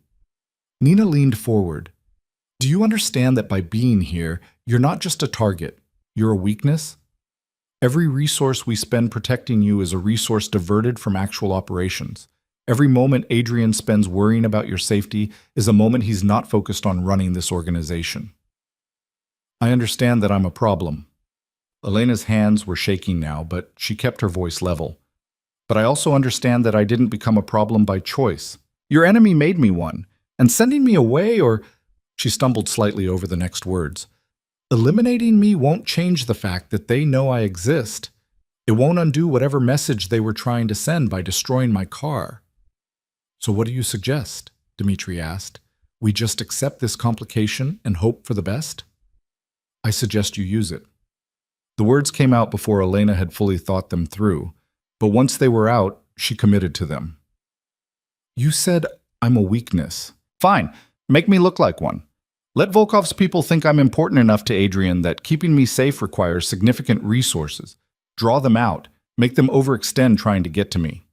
A: Nina leaned forward. Do you understand that by being here, you're not just a target, you're a weakness? Every resource we spend protecting you is a resource diverted from actual operations. Every moment Adrian spends worrying about your safety is a moment he's not focused on running this organization. I understand that I'm a problem. Elena's hands were shaking now, but she kept her voice level. But I also understand that I didn't become a problem by choice. Your enemy made me one, and sending me away or... She stumbled slightly over the next words. Eliminating me won't change the fact that they know I exist. It won't undo whatever message they were trying to send by destroying my car. So what do you suggest? Dmitri asked. We just accept this complication and hope for the best? I suggest you use it. The words came out before Elena had fully thought them through, but once they were out, she committed to them. You said I'm a weakness. Fine, make me look like one. Let Volkov's people think I'm important enough to Adrian that keeping me safe requires significant resources. Draw them out, make them overextend trying to get to me.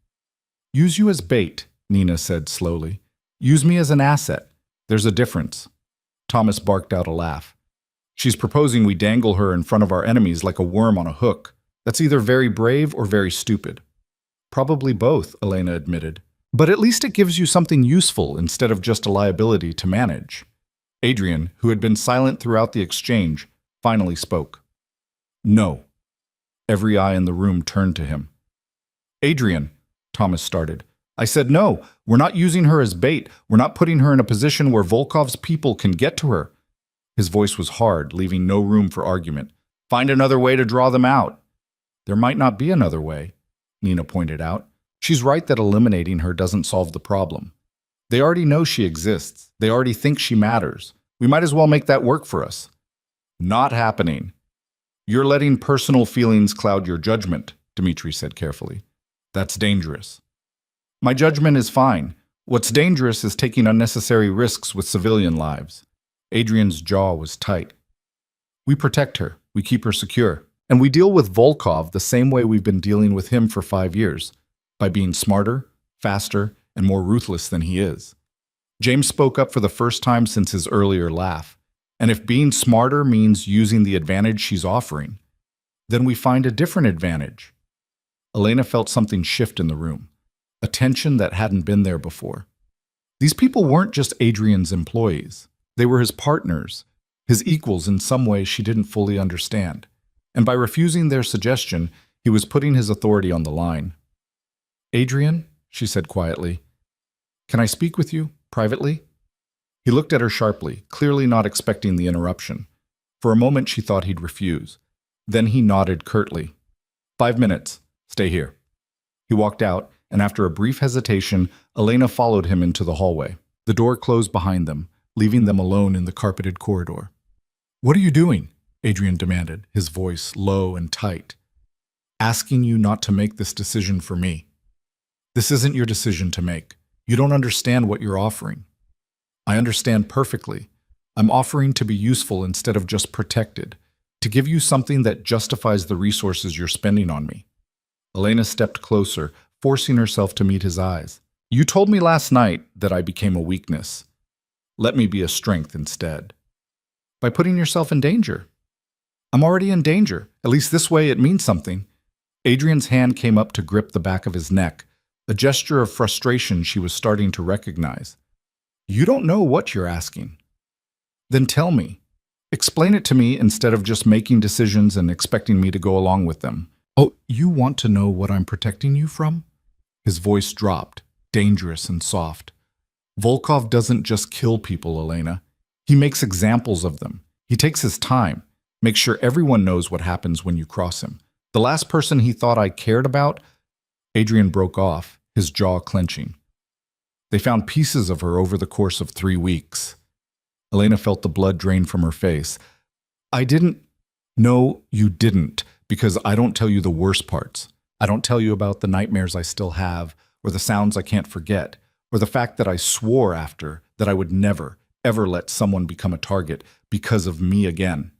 A: Use you as bait, Nina said slowly. Use me as an asset. There's a difference. Thomas barked out a laugh. She's proposing we dangle her in front of our enemies like a worm on a hook. That's either very brave or very stupid. Probably both, Elena admitted. But at least it gives you something useful instead of just a liability to manage. Adrian, who had been silent throughout the exchange, finally spoke. No. Every eye in the room turned to him. Adrian, Thomas started. I said no. We're not using her as bait. We're not putting her in a position where Volkov's people can get to her. His voice was hard, leaving no room for argument. Find another way to draw them out. There might not be another way, Nina pointed out. She's right that eliminating her doesn't solve the problem. They already know she exists. They already think she matters. We might as well make that work for us. Not happening. You're letting personal feelings cloud your judgment, Dmitri said carefully. That's dangerous. My judgment is fine. What's dangerous is taking unnecessary risks with civilian lives. Adrian's jaw was tight. We protect her. We keep her secure. And we deal with Volkov the same way we've been dealing with him for 5 years, by being smarter, faster, and more ruthless than he is. James spoke up for the first time since his earlier laugh. And if being smarter means using the advantage she's offering, then we find a different advantage. Elena felt something shift in the room, a tension that hadn't been there before. These people weren't just Adrian's employees. They were his partners, his equals in some way she didn't fully understand. And by refusing their suggestion, he was putting his authority on the line. Adrian, she said quietly, can I speak with you, privately? He looked at her sharply, clearly not expecting the interruption. For a moment she thought he'd refuse. Then he nodded curtly. 5 minutes. Stay here. He walked out, and after a brief hesitation, Elena followed him into the hallway. The door closed behind them, leaving them alone in the carpeted corridor. What are you doing? Adrian demanded, his voice low and tight. Asking you not to make this decision for me. This isn't your decision to make. You don't understand what you're offering. I understand perfectly. I'm offering to be useful instead of just protected, to give you something that justifies the resources you're spending on me. Elena stepped closer, forcing herself to meet his eyes. You told me last night that I became a weakness. Let me be a strength instead. By putting yourself in danger. I'm already in danger. At least this way it means something. Adrian's hand came up to grip the back of his neck, a gesture of frustration she was starting to recognize. You don't know what you're asking. Then tell me. Explain it to me instead of just making decisions and expecting me to go along with them. Oh, you want to know what I'm protecting you from? His voice dropped, dangerous and soft. Volkov doesn't just kill people, Elena. He makes examples of them. He takes his time, makes sure everyone knows what happens when you cross him. The last person he thought I cared about, Adrian broke off, his jaw clenching. They found pieces of her over the course of 3 weeks. Elena felt the blood drain from her face. I didn't. No, you didn't, because I don't tell you the worst parts. I don't tell you about the nightmares I still have, or the sounds I can't forget, or the fact that I swore after that I would never, ever let someone become a target because of me again.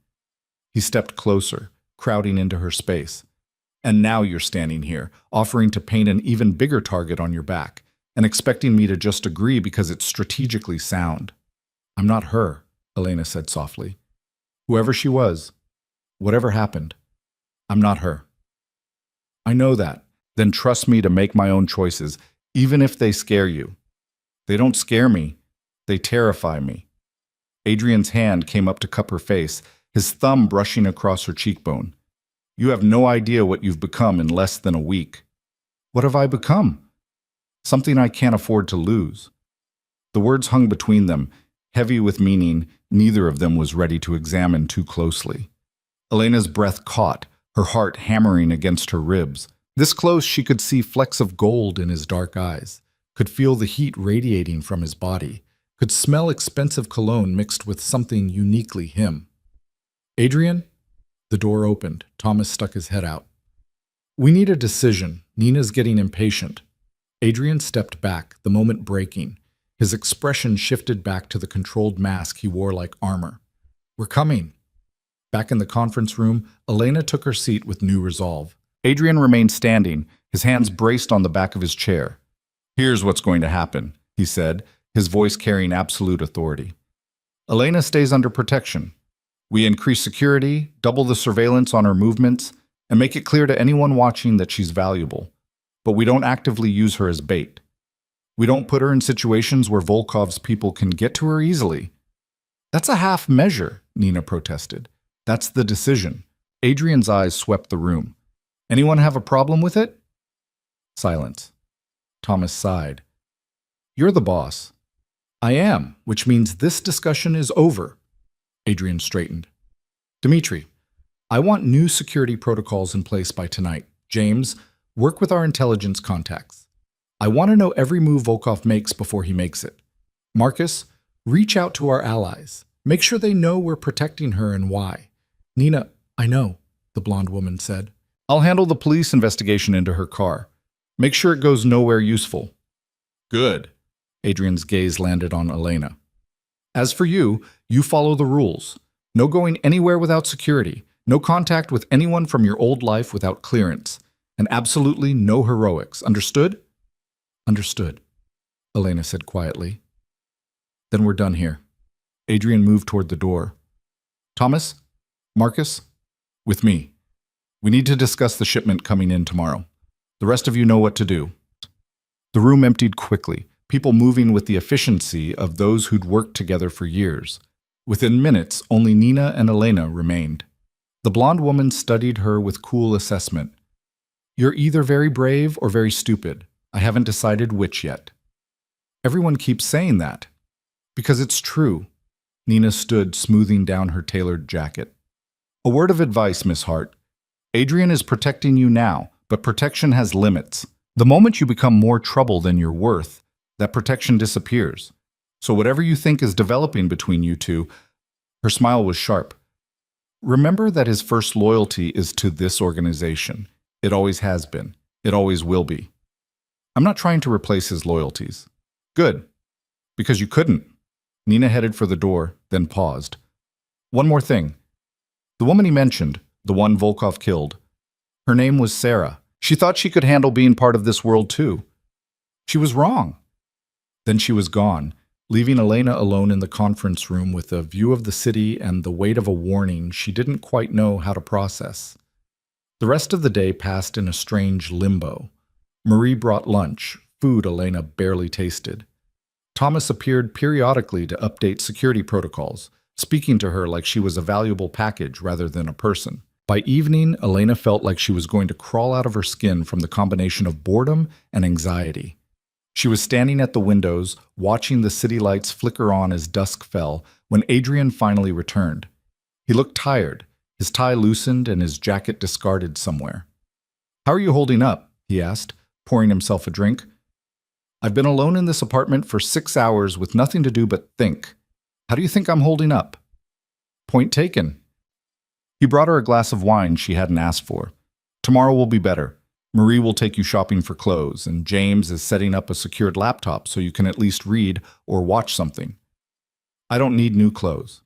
A: He stepped closer, crowding into her space. And now you're standing here, offering to paint an even bigger target on your back, and expecting me to just agree because it's strategically sound. I'm not her, Elena said softly. Whoever she was, whatever happened, I'm not her. I know that. Then trust me to make my own choices, even if they scare you. They don't scare me. They terrify me. Adrian's hand came up to cup her face, his thumb brushing across her cheekbone. You have no idea what you've become in less than a week. What have I become? Something I can't afford to lose. The words hung between them, heavy with meaning neither of them was ready to examine too closely. Elena's breath caught, her heart hammering against her ribs. This close she could see flecks of gold in his dark eyes, could feel the heat radiating from his body, could smell expensive cologne mixed with something uniquely him. Adrian? The door opened. Thomas stuck his head out. We need a decision. Nina's getting impatient. Adrian stepped back, the moment breaking. His expression shifted back to the controlled mask he wore like armor. We're coming. Back in the conference room, Elena took her seat with new resolve. Adrian remained standing, his hands braced on the back of his chair. Here's what's going to happen, he said, his voice carrying absolute authority. Elena stays under protection. We increase security, double the surveillance on her movements, and make it clear to anyone watching that she's valuable. But we don't actively use her as bait. We don't put her in situations where Volkov's people can get to her easily. That's a half measure, Nina protested. That's the decision. Adrian's eyes swept the room. Anyone have a problem with it? Silence. Thomas sighed. You're the boss. I am, which means this discussion is over. Adrian straightened. Dmitri, I want new security protocols in place by tonight. James, work with our intelligence contacts. I want to know every move Volkov makes before he makes it. Marcus, reach out to our allies. Make sure they know we're protecting her and why. Nina, I know, the blonde woman said. I'll handle the police investigation into her car. Make sure it goes nowhere useful. Good. Adrian's gaze landed on Elena. As for you, you follow the rules. No going anywhere without security. No contact with anyone from your old life without clearance. And absolutely no heroics. Understood? Understood, Elena said quietly. Then we're done here. Adrian moved toward the door. Thomas? Marcus? With me. We need to discuss the shipment coming in tomorrow. The rest of you know what to do. The room emptied quickly, people moving with the efficiency of those who'd worked together for years. Within minutes, only Nina and Elena remained. The blonde woman studied her with cool assessment. You're either very brave or very stupid. I haven't decided which yet. Everyone keeps saying that. Because it's true. Nina stood, smoothing down her tailored jacket. A word of advice, Miss Hart. Adrian is protecting you now, but protection has limits. The moment you become more trouble than you're worth, that protection disappears. So whatever you think is developing between you two, her smile was sharp. Remember that his first loyalty is to this organization. It always has been. It always will be. I'm not trying to replace his loyalties. Good. Because you couldn't. Nina headed for the door, then paused. One more thing. The woman he mentioned, the one Volkov killed, her name was Sarah. She thought she could handle being part of this world too. She was wrong. Then she was gone, leaving Elena alone in the conference room with a view of the city and the weight of a warning she didn't quite know how to process. The rest of the day passed in a strange limbo. Marie brought lunch, food Elena barely tasted. Thomas appeared periodically to update security protocols, speaking to her like she was a valuable package rather than a person. By evening, Elena felt like she was going to crawl out of her skin from the combination of boredom and anxiety. She was standing at the windows, watching the city lights flicker on as dusk fell, when Adrian finally returned. He looked tired, his tie loosened and his jacket discarded somewhere. How are you holding up? He asked, pouring himself a drink. I've been alone in this apartment for 6 hours with nothing to do but think. How do you think I'm holding up? Point taken. He brought her a glass of wine she hadn't asked for. Tomorrow will be better. Marie will take you shopping for clothes, and James is setting up a secured laptop so you can at least read or watch something. I don't need new clothes.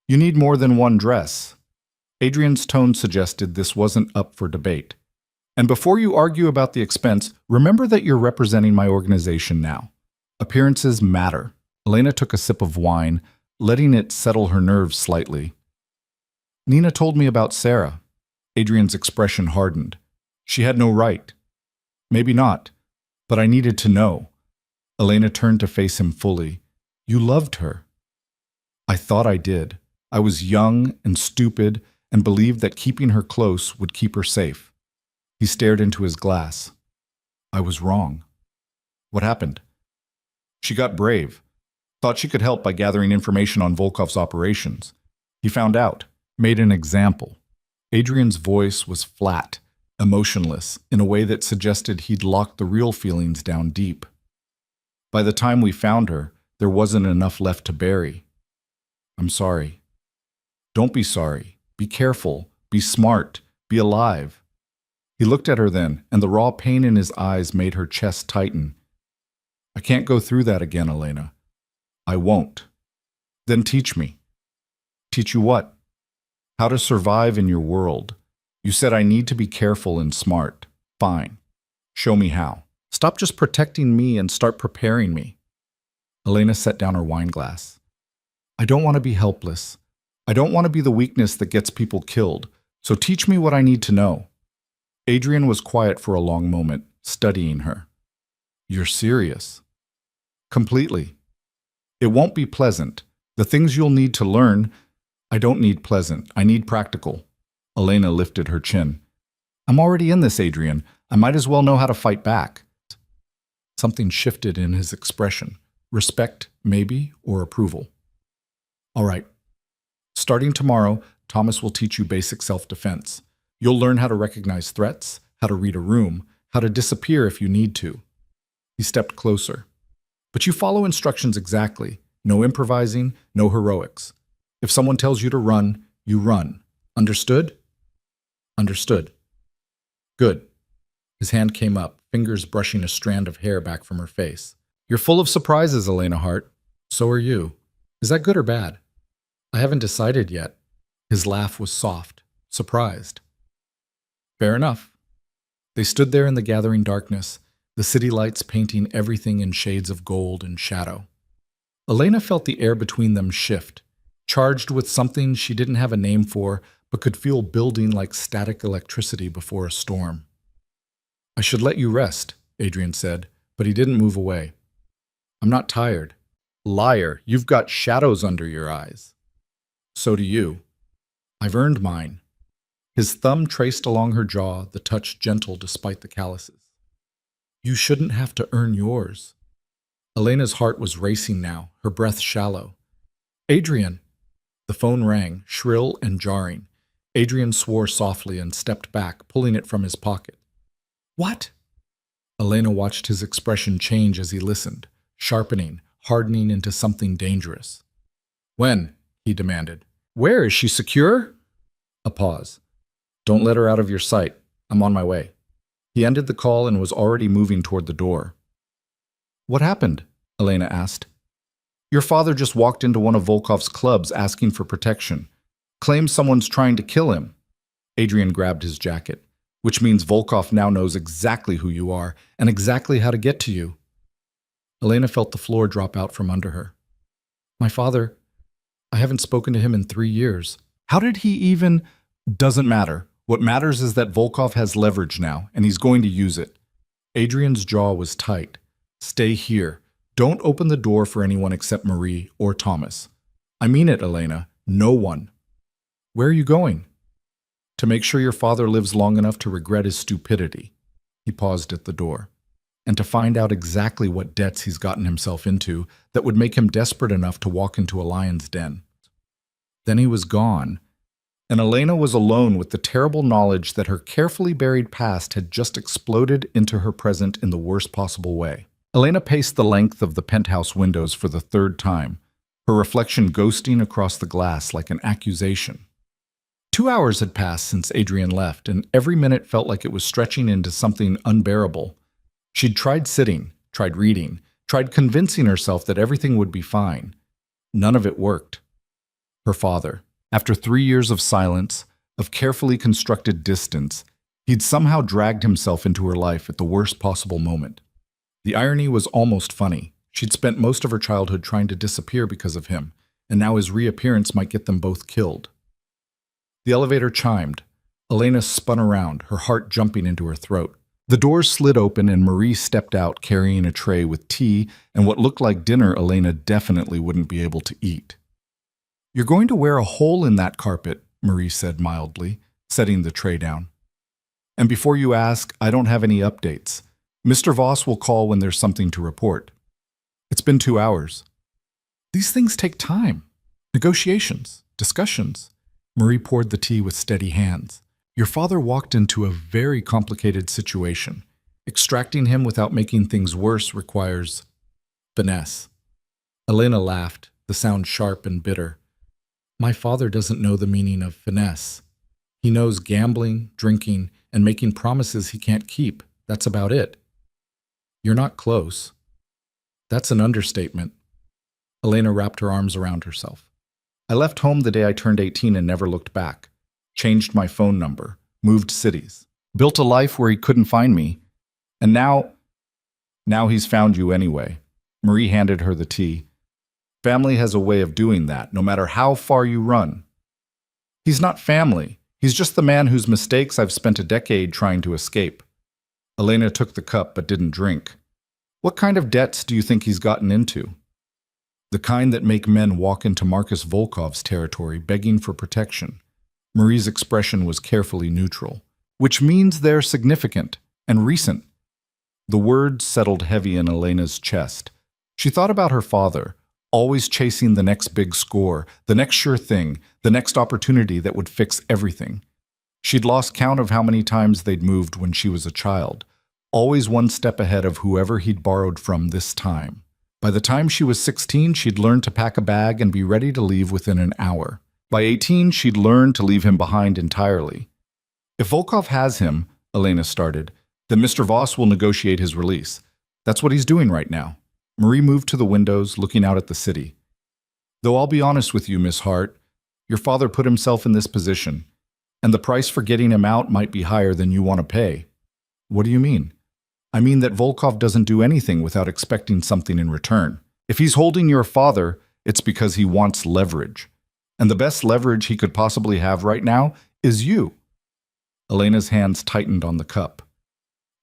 A: You need more than one dress. Adrian's tone suggested this wasn't up for debate. And before you argue about the expense, remember that you're representing my organization now. Appearances matter, Elena took a sip of wine, letting it settle her nerves slightly. Nina told me about Sarah. Adrian's expression hardened. She had no right. Maybe not, but I needed to know. Elena turned to face him fully. You loved her. I thought I did. I was young and stupid and believed that keeping her close would keep her safe. He stared into his glass. I was wrong. What happened? She got brave. Thought she could help by gathering information on Volkov's operations. He found out, made an example. Adrian's voice was flat, emotionless, in a way that suggested he'd locked the real feelings down deep. By the time we found her, there wasn't enough left to bury. I'm sorry. Don't be sorry. Be careful. Be smart. Be alive. He looked at her then, and the raw pain in his eyes made her chest tighten. I can't go through that again, Elena. I won't. Then teach me. Teach you what? How to survive in your world. You said I need to be careful and smart. Fine. Show me how. Stop just protecting me and start preparing me. Elena set down her wine glass. I don't want to be helpless. I don't want to be the weakness that gets people killed, so teach me what I need to know. Adrian was quiet for a long moment, studying her. You're serious. Completely. It won't be pleasant. The things you'll need to learn, I don't need pleasant. I need practical. Elena lifted her chin. I'm already in this, Adrian. I might as well know how to fight back. Something shifted in his expression. Respect, maybe, or approval. All right. Starting tomorrow, Thomas will teach you basic self-defense. You'll learn how to recognize threats, how to read a room, how to disappear if you need to. He stepped closer. But you follow instructions exactly. No improvising, no heroics. If someone tells you to run, you run. Understood? Understood. Good. His hand came up, fingers brushing a strand of hair back from her face. You're full of surprises, Elena Hart. So are you. Is that good or bad? I haven't decided yet. His laugh was soft, surprised. Fair enough. They stood there in the gathering darkness, the city lights painting everything in shades of gold and shadow. Elena felt the air between them shift, charged with something she didn't have a name for, but could feel building like static electricity before a storm. I should let you rest, Adrian said, but he didn't move away. I'm not tired. Liar, you've got shadows under your eyes. So do you. I've earned mine. His thumb traced along her jaw, the touch gentle despite the calluses. You shouldn't have to earn yours. Elena's heart was racing now, her breath shallow. Adrian! The phone rang, shrill and jarring. Adrian swore softly and stepped back, pulling it from his pocket. What? Elena watched his expression change as he listened, sharpening, hardening into something dangerous. When? He demanded. Where? Is she secure? A pause. Don't let her out of your sight. I'm on my way. He ended the call and was already moving toward the door. What happened? Elena asked. Your father just walked into one of Volkov's clubs asking for protection. Claims someone's trying to kill him. Adrian grabbed his jacket, which means Volkov now knows exactly who you are and exactly how to get to you. Elena felt the floor drop out from under her. My father, I haven't spoken to him in 3 years. How did he even? Doesn't matter. What matters is that Volkov has leverage now, and he's going to use it. Adrian's jaw was tight. Stay here. Don't open the door for anyone except Marie or Thomas. I mean it, Elena. No one. Where are you going? To make sure your father lives long enough to regret his stupidity. He paused at the door. And to find out exactly what debts he's gotten himself into that would make him desperate enough to walk into a lion's den. Then he was gone, and Elena was alone with the terrible knowledge that her carefully buried past had just exploded into her present in the worst possible way. Elena paced the length of the penthouse windows for the 3rd time, her reflection ghosting across the glass like an accusation. 2 hours had passed since Adrian left, and every minute felt like it was stretching into something unbearable. She'd tried sitting, tried reading, tried convincing herself that everything would be fine. None of it worked. Her father, after 3 years of silence, of carefully constructed distance, he'd somehow dragged himself into her life at the worst possible moment. The irony was almost funny. She'd spent most of her childhood trying to disappear because of him, and now his reappearance might get them both killed. The elevator chimed. Elena spun around, her heart jumping into her throat. The doors slid open and Marie stepped out carrying a tray with tea and what looked like dinner Elena definitely wouldn't be able to eat. "You're going to wear a hole in that carpet," Marie said mildly, setting the tray down. "And before you ask, I don't have any updates. Mr. Voss will call when there's something to report. It's been 2 hours. These things take time. Negotiations, discussions." Marie poured the tea with steady hands. "Your father walked into a very complicated situation. Extracting him without making things worse requires finesse." Elena laughed, the sound sharp and bitter. "My father doesn't know the meaning of finesse. He knows gambling, drinking, and making promises he can't keep. That's about it." "You're not close." "That's an understatement." Elena wrapped her arms around herself. "I left home the day I turned 18 and never looked back. Changed my phone number, moved cities, built a life where he couldn't find me. And now he's found you anyway." Marie handed her the tea. "Family has a way of doing that, no matter how far you run." "He's not family. He's just the man whose mistakes I've spent a decade trying to escape." Elena took the cup but didn't drink. "What kind of debts do you think he's gotten into?" "The kind that make men walk into Marcus Volkov's territory begging for protection." Marie's expression was carefully neutral. "Which means they're significant and recent." The words settled heavy in Elena's chest. She thought about her father, always chasing the next big score, the next sure thing, the next opportunity that would fix everything. She'd lost count of how many times they'd moved when she was a child, always one step ahead of whoever he'd borrowed from this time. By the time she was 16, she'd learned to pack a bag and be ready to leave within an hour. By 18, she'd learned to leave him behind entirely. "If Volkov has him," Elena started, "then Mr. Voss will negotiate his release. That's what he's doing right now." Marie moved to the windows, looking out at the city. "Though I'll be honest with you, Miss Hart, your father put himself in this position, and the price for getting him out might be higher than you want to pay." "What do you mean?" "I mean that Volkov doesn't do anything without expecting something in return. If he's holding your father, it's because he wants leverage. And the best leverage he could possibly have right now is you." Elena's hands tightened on the cup.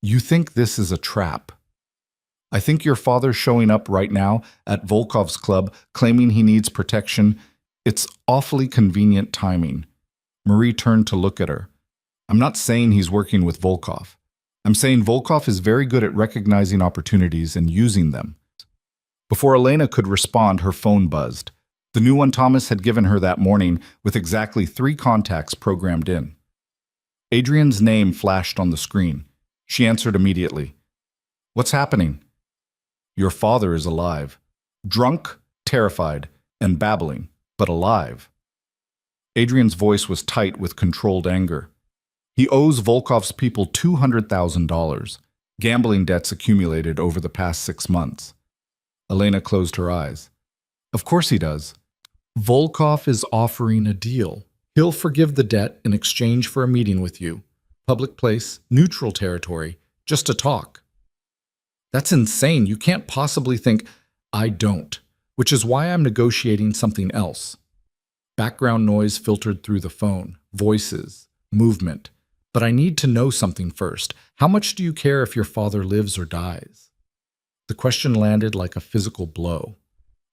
A: "You think this is a trap?" "I think your father showing up right now at Volkov's club claiming he needs protection, it's awfully convenient timing." Marie turned to look at her. "I'm not saying he's working with Volkov. I'm saying Volkov is very good at recognizing opportunities and using them." Before Elena could respond, her phone buzzed. The new one Thomas had given her that morning with exactly 3 contacts programmed in. Adrian's name flashed on the screen. She answered immediately. "What's happening?" "Your father is alive. Drunk, terrified, and babbling, but alive." Adrian's voice was tight with controlled anger. "He owes Volkov's people $200,000, gambling debts accumulated over the past 6 months." Elena closed her eyes. "Of course he does. Volkov is offering a deal. He'll forgive the debt in exchange for a meeting with you. Public place, neutral territory, just a talk." "That's insane. You can't possibly think—" "I don't, which is why I'm negotiating something else." Background noise filtered through the phone, voices, movement. "But I need to know something first. How much do you care if your father lives or dies?" The question landed like a physical blow.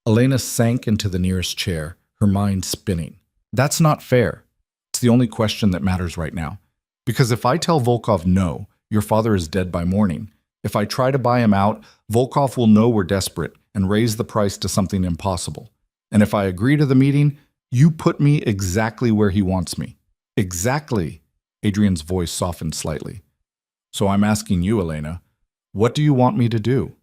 A: Elena sank into the nearest chair, her mind spinning. "That's not fair. It's the only question that matters right now. Because if I tell Volkov no, your father is dead by morning. If I try to buy him out, Volkov will know we're desperate and raise the price to something impossible. And if I agree to the meeting, you put me exactly where he wants me." "Exactly." Adrian's voice softened slightly. "So I'm asking you, Elena, what do you want me to do?"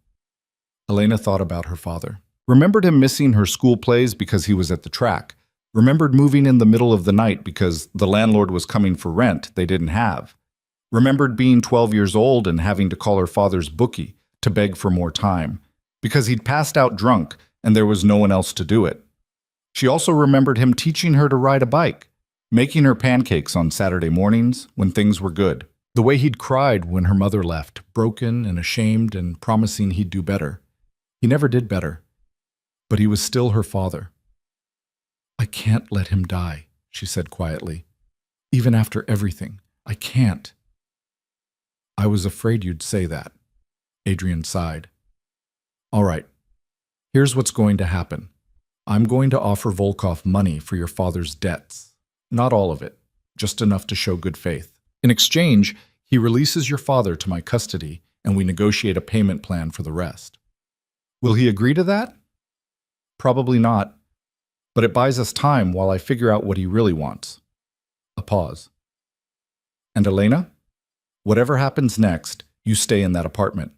A: Elena thought about her father. Remembered him missing her school plays because he was at the track. Remembered moving in the middle of the night because the landlord was coming for rent they didn't have. Remembered being 12 years old and having to call her father's bookie to beg for more time because he'd passed out drunk and there was no one else to do it. She also remembered him teaching her to ride a bike, making her pancakes on Saturday mornings when things were good. The way he'd cried when her mother left, broken and ashamed and promising he'd do better. He never did better, but he was still her father. I can't let him die, she said quietly. Even after everything, I can't. I was afraid you'd say that, Adrian sighed. All right, here's what's going to happen. I'm going to offer Volkov money for your father's debts. Not all of it, just enough to show good faith. In exchange, he releases your father to my custody, and we negotiate a payment plan for the rest. Will he agree to that? Probably not, but it buys us time while I figure out what he really wants. A pause. And Elena? Whatever happens next, you stay in that apartment.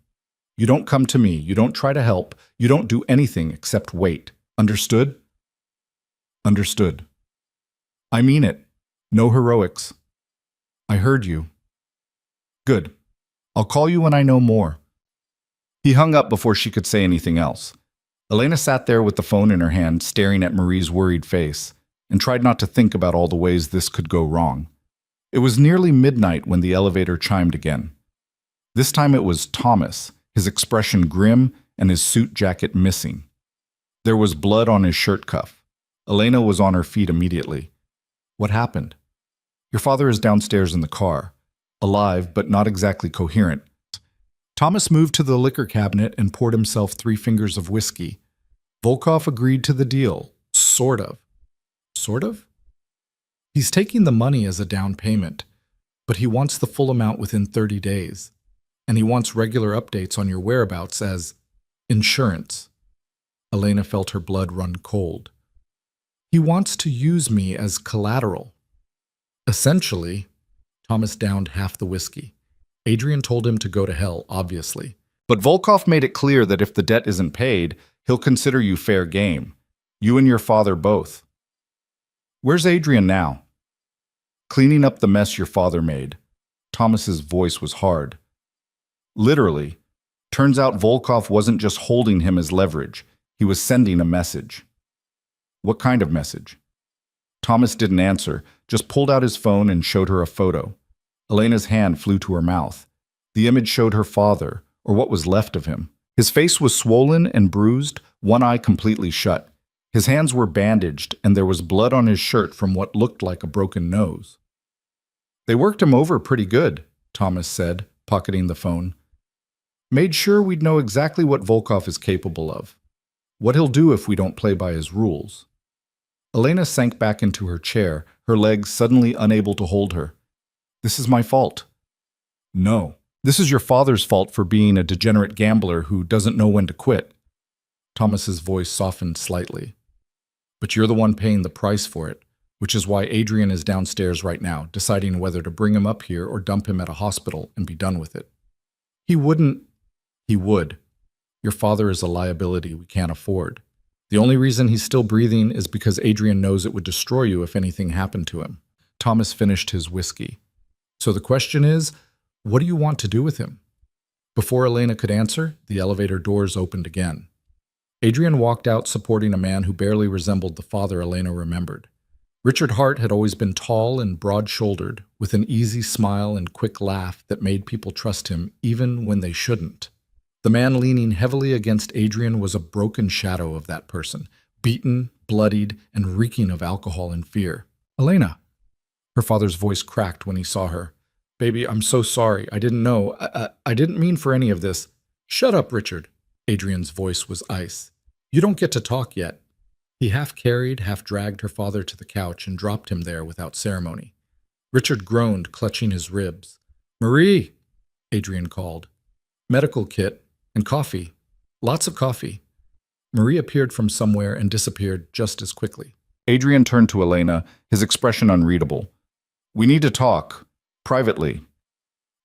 A: You don't come to me, you don't try to help, you don't do anything except wait. Understood? Understood. I mean it. No heroics. I heard you. Good. I'll call you when I know more. He hung up before she could say anything else. Elena sat there with the phone in her hand, staring at Marie's worried face, and tried not to think about all the ways this could go wrong. It was nearly midnight when the elevator chimed again. This time it was Thomas, his expression grim and his suit jacket missing. There was blood on his shirt cuff. Elena was on her feet immediately. What happened? Your father is downstairs in the car, alive but not exactly coherent. Thomas moved to the liquor cabinet and poured himself 3 fingers of whiskey. Volkov agreed to the deal. Sort of. Sort of? He's taking the money as a down payment, but he wants the full amount within 30 days. And he wants regular updates on your whereabouts as insurance. Elena felt her blood run cold. He wants to use me as collateral. Essentially, Thomas downed half the whiskey. Adrian told him to go to hell, obviously. But Volkov made it clear that if the debt isn't paid, he'll consider you fair game. You and your father both. Where's Adrian now? Cleaning up the mess your father made. Thomas's voice was hard. Literally. Turns out Volkov wasn't just holding him as leverage. He was sending a message. What kind of message? Thomas didn't answer, just pulled out his phone and showed her a photo. Elena's hand flew to her mouth. The image showed her father, or what was left of him. His face was swollen and bruised, one eye completely shut. His hands were bandaged, and there was blood on his shirt from what looked like a broken nose. They worked him over pretty good, Thomas said, pocketing the phone. Made sure we'd know exactly what Volkov is capable of. What he'll do if we don't play by his rules. Elena sank back into her chair, her legs suddenly unable to hold her. This is my fault. No, this is your father's fault for being a degenerate gambler who doesn't know when to quit. Thomas's voice softened slightly. But you're the one paying the price for it, which is why Adrian is downstairs right now, deciding whether to bring him up here or dump him at a hospital and be done with it. He wouldn't. He would. Your father is a liability we can't afford. The only reason he's still breathing is because Adrian knows it would destroy you if anything happened to him. Thomas finished his whiskey. So the question is, what do you want to do with him? Before Elena could answer, the elevator doors opened again. Adrian walked out supporting a man who barely resembled the father Elena remembered. Richard Hart had always been tall and broad-shouldered, with an easy smile and quick laugh that made people trust him even when they shouldn't. The man leaning heavily against Adrian was a broken shadow of that person, beaten, bloodied, and reeking of alcohol and fear. Elena. Her father's voice cracked when he saw her. Baby, I'm so sorry. I didn't know. I didn't mean for any of this. Shut up, Richard. Adrian's voice was ice. You don't get to talk yet. He half carried, half dragged her father to the couch and dropped him there without ceremony. Richard groaned, clutching his ribs. Marie, Adrian called. Medical kit. And coffee. Lots of coffee. Marie appeared from somewhere and disappeared just as quickly. Adrian turned to Elena, his expression unreadable. We need to talk. Privately.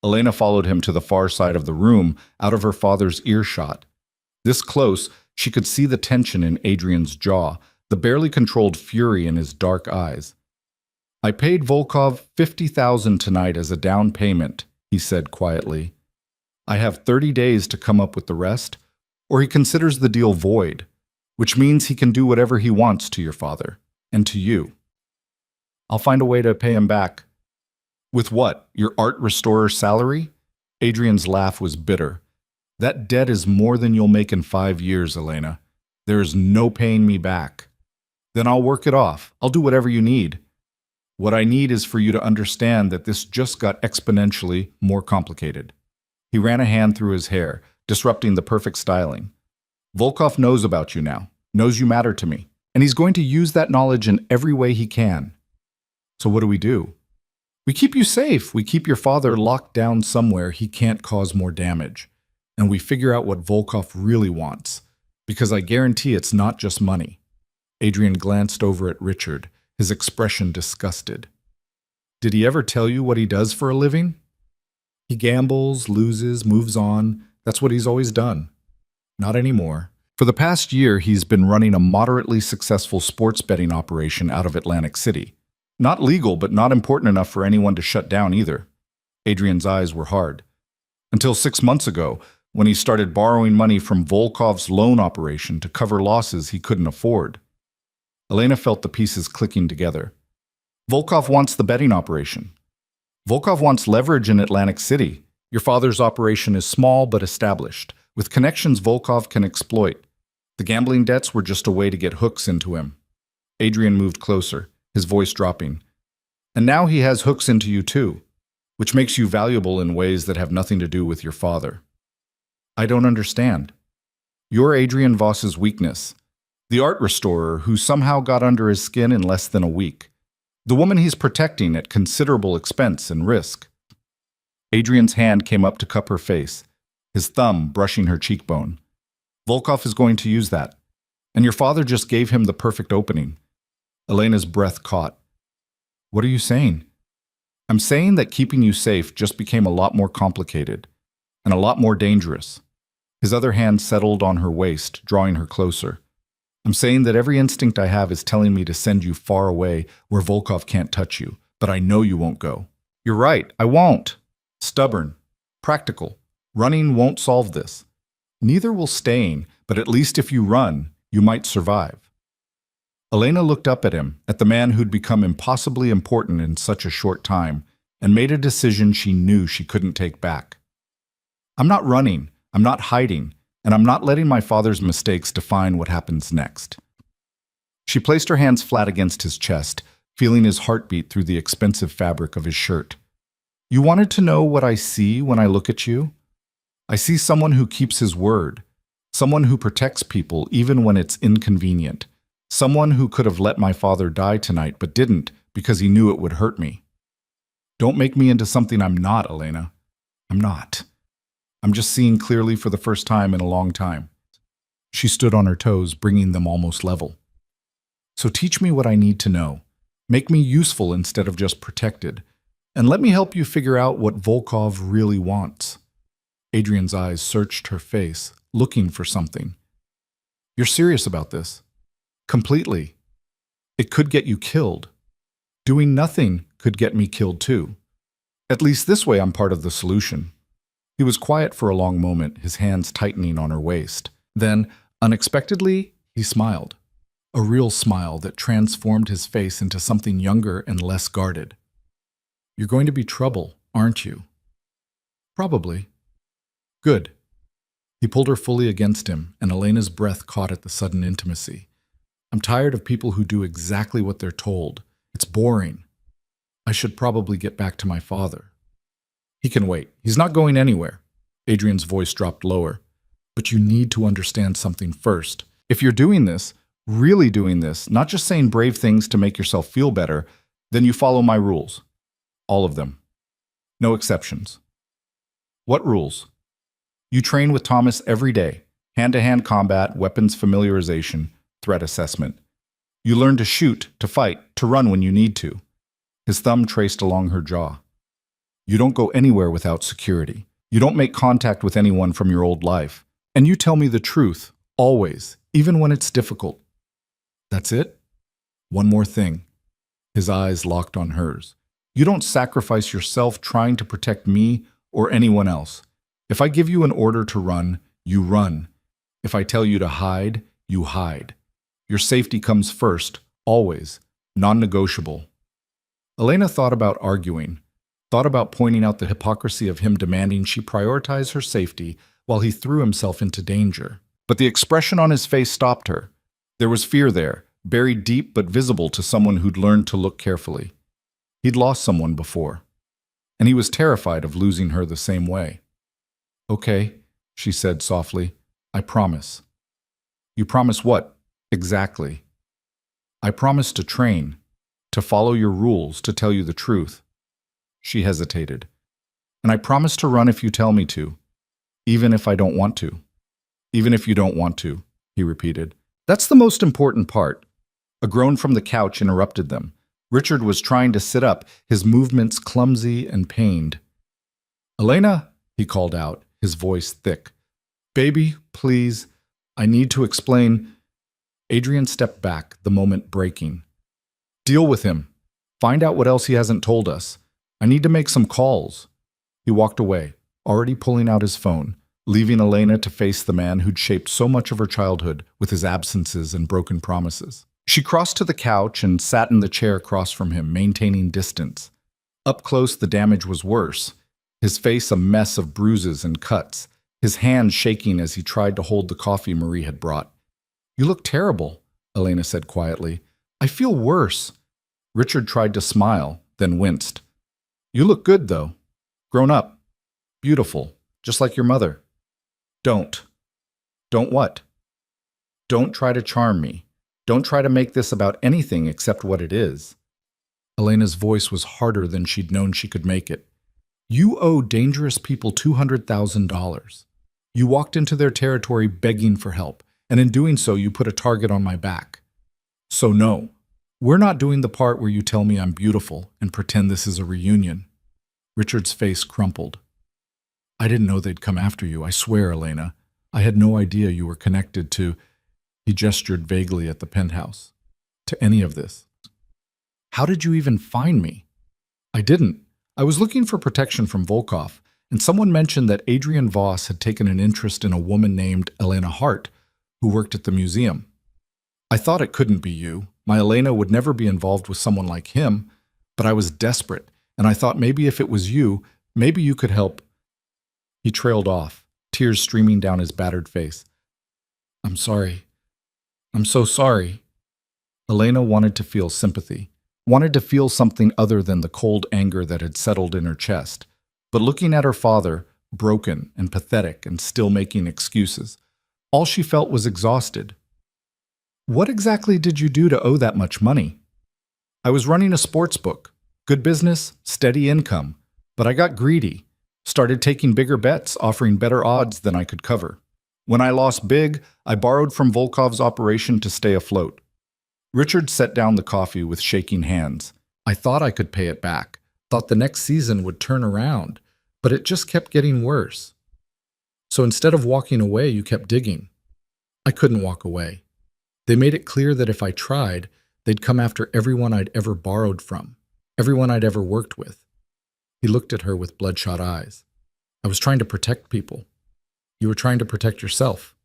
A: Elena followed him to the far side of the room, out of her father's earshot. This close, she could see the tension in Adrian's jaw, the barely controlled fury in his dark eyes. I paid Volkov $50,000 tonight as a down payment, he said quietly. I have 30 days to come up with the rest, or he considers the deal void, which means he can do whatever he wants to your father, and to you. I'll find a way to pay him back. With what? Your art restorer salary? Adrian's laugh was bitter. That debt is more than you'll make in 5 years, Elena. There is no paying me back. Then I'll work it off. I'll do whatever you need. What I need is for you to understand that this just got exponentially more complicated. He ran a hand through his hair, disrupting the perfect styling. Volkov knows about you now, knows you matter to me, and he's going to use that knowledge in every way he can. So what do? We keep you safe. We keep your father locked down somewhere he can't cause more damage. And we figure out what Volkov really wants. Because I guarantee it's not just money. Adrian glanced over at Richard, his expression disgusted. Did he ever tell you what he does for a living? He gambles, loses, moves on. That's what he's always done. Not anymore. For the past year, he's been running a moderately successful sports betting operation out of Atlantic City. Not legal, but not important enough for anyone to shut down either. Adrian's eyes were hard. Until 6 months ago, when he started borrowing money from Volkov's loan operation to cover losses he couldn't afford. Elena felt the pieces clicking together. Volkov wants the betting operation. Volkov wants leverage in Atlantic City. Your father's operation is small but established, with connections Volkov can exploit. The gambling debts were just a way to get hooks into him. Adrian moved closer, his voice dropping. And now he has hooks into you too, which makes you valuable in ways that have nothing to do with your father. I don't understand. You're Adrian Voss's weakness. The art restorer who somehow got under his skin in less than a week. The woman he's protecting at considerable expense and risk. Adrian's hand came up to cup her face, his thumb brushing her cheekbone. Volkov is going to use that. And your father just gave him the perfect opening. Elena's breath caught. What are you saying? I'm saying that keeping you safe just became a lot more complicated and a lot more dangerous. His other hand settled on her waist, drawing her closer. I'm saying that every instinct I have is telling me to send you far away where Volkov can't touch you, but I know you won't go. You're right, I won't. Stubborn. Practical. Running won't solve this. Neither will staying, but at least if you run, you might survive. Elena looked up at him, at the man who'd become impossibly important in such a short time, and made a decision she knew she couldn't take back. I'm not running, I'm not hiding, and I'm not letting my father's mistakes define what happens next. She placed her hands flat against his chest, feeling his heartbeat through the expensive fabric of his shirt. You wanted to know what I see when I look at you? I see someone who keeps his word, someone who protects people even when it's inconvenient, someone who could have let my father die tonight but didn't because he knew it would hurt me. Don't make me into something I'm not, Elena. I'm not. I'm just seeing clearly for the first time in a long time. She stood on her toes, bringing them almost level. So teach me what I need to know. Make me useful instead of just protected. And let me help you figure out what Volkov really wants. Adrian's eyes searched her face, looking for something. You're serious about this? Completely. It could get you killed. Doing nothing could get me killed too. At least this way I'm part of the solution. He was quiet for a long moment, his hands tightening on her waist. Then, unexpectedly, he smiled. A real smile that transformed his face into something younger and less guarded. You're going to be trouble, aren't you? Probably. Good. He pulled her fully against him, and Elena's breath caught at the sudden intimacy. I'm tired of people who do exactly what they're told. It's boring. I should probably get back to my father. He can wait. He's not going anywhere. Adrian's voice dropped lower. But you need to understand something first. If you're doing this, really doing this, not just saying brave things to make yourself feel better, then you follow my rules. All of them. No exceptions. What rules? You train with Thomas every day. Hand-to-hand combat, weapons familiarization, threat assessment. You learn to shoot, to fight, to run when you need to. His thumb traced along her jaw. You don't go anywhere without security. You don't make contact with anyone from your old life. And you tell me the truth, always, even when it's difficult. That's it? One more thing. His eyes locked on hers. You don't sacrifice yourself trying to protect me or anyone else. If I give you an order to run, you run. If I tell you to hide, you hide. Your safety comes first, always, non-negotiable. Elena thought about arguing, thought about pointing out the hypocrisy of him demanding she prioritize her safety while he threw himself into danger. But the expression on his face stopped her. There was fear there, buried deep but visible to someone who'd learned to look carefully. He'd lost someone before, and he was terrified of losing her the same way. "Okay," she said softly. "I promise." "You promise what, exactly?" "I promise to train, to follow your rules, to tell you the truth." She hesitated. "And I promise to run if you tell me to, even if I don't want to." "Even if you don't want to," he repeated. "That's the most important part." A groan from the couch interrupted them. Richard was trying to sit up, his movements clumsy and pained. "Elena," he called out, his voice thick. "Baby, please, I need to explain." Adrian stepped back, the moment breaking. "Deal with him. Find out what else he hasn't told us. I need to make some calls." He walked away, already pulling out his phone, leaving Elena to face the man who'd shaped so much of her childhood with his absences and broken promises. She crossed to the couch and sat in the chair across from him, maintaining distance. Up close, the damage was worse. His face a mess of bruises and cuts, his hand shaking as he tried to hold the coffee Marie had brought. "You look terrible," Elena said quietly. "I feel worse." Richard tried to smile, then winced. "You look good, though. Grown up. Beautiful. Just like your mother." Don't what?" "Don't try to charm me. Don't try to make this about anything except what it is." Elena's voice was harder than she'd known she could make it. "You owe dangerous people $200,000. You walked into their territory begging for help, and in doing so you put a target on my back. So no, we're not doing the part where you tell me I'm beautiful and pretend this is a reunion." Richard's face crumpled. "I didn't know they'd come after you, I swear, Elena. I had no idea you were connected to—" He gestured vaguely at the penthouse. "To any of this. How did you even find me?" "I didn't. I was looking for protection from Volkov, and someone mentioned that Adrian Voss had taken an interest in a woman named Elena Hart, who worked at the museum. I thought it couldn't be you. My Elena would never be involved with someone like him, but I was desperate, and I thought maybe if it was you, maybe you could help." He trailed off, tears streaming down his battered face. "I'm sorry. I'm so sorry." Elena wanted to feel sympathy, wanted to feel something other than the cold anger that had settled in her chest. But looking at her father, broken and pathetic and still making excuses, all she felt was exhausted. "What exactly did you do to owe that much money?" "I was running a sports book. Good business, steady income. But I got greedy. Started taking bigger bets, offering better odds than I could cover. When I lost big, I borrowed from Volkov's operation to stay afloat." Richard set down the coffee with shaking hands. "I thought I could pay it back, thought the next season would turn around, but it just kept getting worse. So instead of walking away, you kept digging." "I couldn't walk away. They made it clear that if I tried, they'd come after everyone I'd ever borrowed from, everyone I'd ever worked with." He looked at her with bloodshot eyes. "I was trying to protect people. You were trying to protect yourself.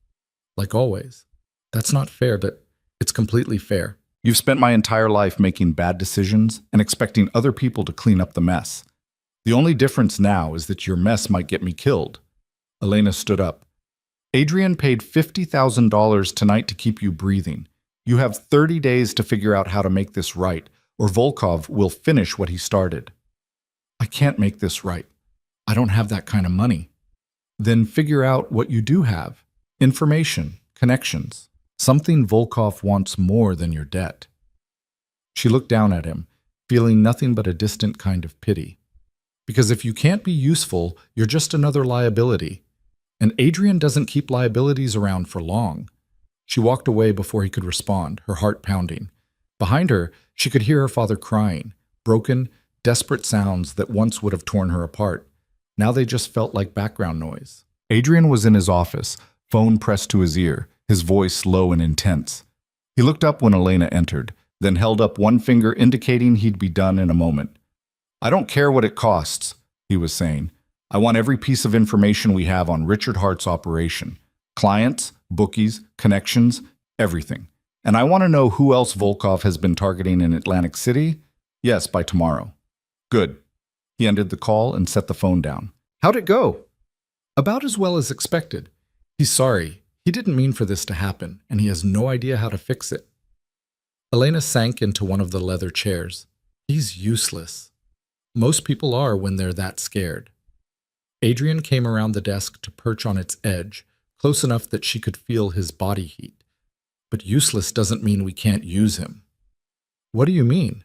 A: Like always. That's not fair, but it's completely fair. You've spent my entire life making bad decisions and expecting other people to clean up the mess. The only difference now is that your mess might get me killed." Elena stood up. "Adrian paid $50,000 tonight to keep you breathing. You have 30 days to figure out how to make this right, or Volkov will finish what he started." "I can't make this right. I don't have that kind of money." "Then figure out what you do have. Information, connections. Something Volkov wants more than your debt." She looked down at him, feeling nothing but a distant kind of pity. "Because if you can't be useful, you're just another liability. And Adrian doesn't keep liabilities around for long." She walked away before he could respond, her heart pounding. Behind her, she could hear her father crying, broken, desperate sounds that once would have torn her apart. Now they just felt like background noise. Adrian was in his office, phone pressed to his ear, his voice low and intense. He looked up when Elena entered, then held up one finger indicating he'd be done in a moment. "I don't care what it costs," he was saying. "I want every piece of information we have on Richard Hart's operation. Clients, bookies, connections, everything. And I want to know who else Volkov has been targeting in Atlantic City. Yes, by tomorrow." "Good." He ended the call and set the phone down. "How'd it go?" About as well as expected. He's sorry. He didn't mean for this to happen, and he has no idea how to fix it. Elena sank into one of the leather chairs. He's useless. Most people are when they're that scared. Adrian came around the desk to perch on its edge, close enough that she could feel his body heat. But useless doesn't mean we can't use him. What do you mean?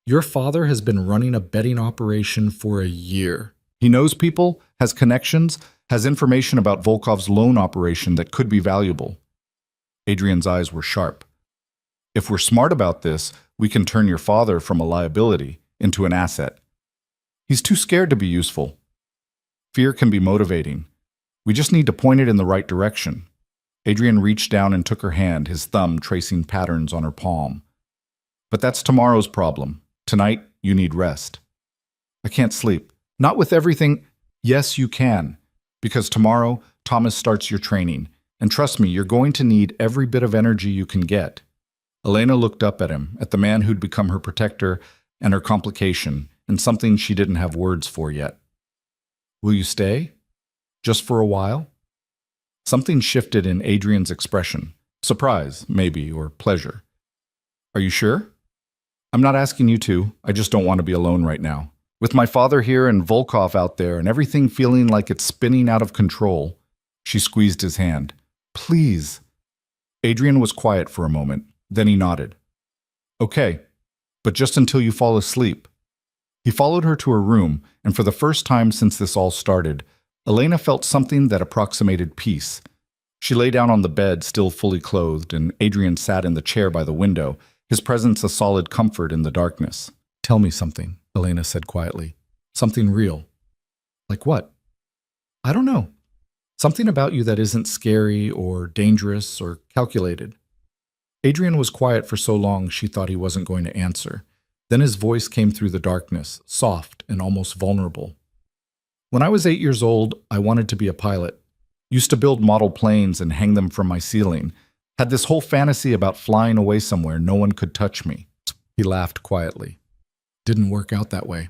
A: Your father has been running a betting operation for a year. He knows people, has connections, has information about Volkov's loan operation that could be valuable. Adrian's eyes were sharp. If we're smart about this, we can turn your father from a liability into an asset. He's too scared to be useful. Fear can be motivating. We just need to point it in the right direction. Adrian reached down and took her hand, his thumb tracing patterns on her palm. But that's tomorrow's problem. Tonight, you need rest. I can't sleep. Not with everything. Yes, you can. Because tomorrow, Thomas starts your training. And trust me, you're going to need every bit of energy you can get. Elena looked up at him, at the man who'd become her protector and her complication, and something she didn't have words for yet. Will you stay? Just for a while? Something shifted in Adrian's expression. Surprise, maybe, or pleasure. Are you sure? I'm not asking you to. I just don't want to be alone right now. With my father here and Volkov out there and everything feeling like it's spinning out of control. She squeezed his hand. Please. Adrian was quiet for a moment. Then he nodded. Okay, but just until you fall asleep. He followed her to her room, and for the first time since this all started, Elena felt something that approximated peace. She lay down on the bed, still fully clothed, and Adrian sat in the chair by the window, his presence a solid comfort in the darkness. Tell me something, Elena said quietly. Something real. Like what? I don't know. Something about you that isn't scary or dangerous or calculated. Adrian was quiet for so long she thought he wasn't going to answer. Then his voice came through the darkness, soft and almost vulnerable. When I was 8 years old, I wanted to be a pilot. Used to build model planes and hang them from my ceiling. Had this whole fantasy about flying away somewhere no one could touch me. He laughed quietly. Didn't work out that way.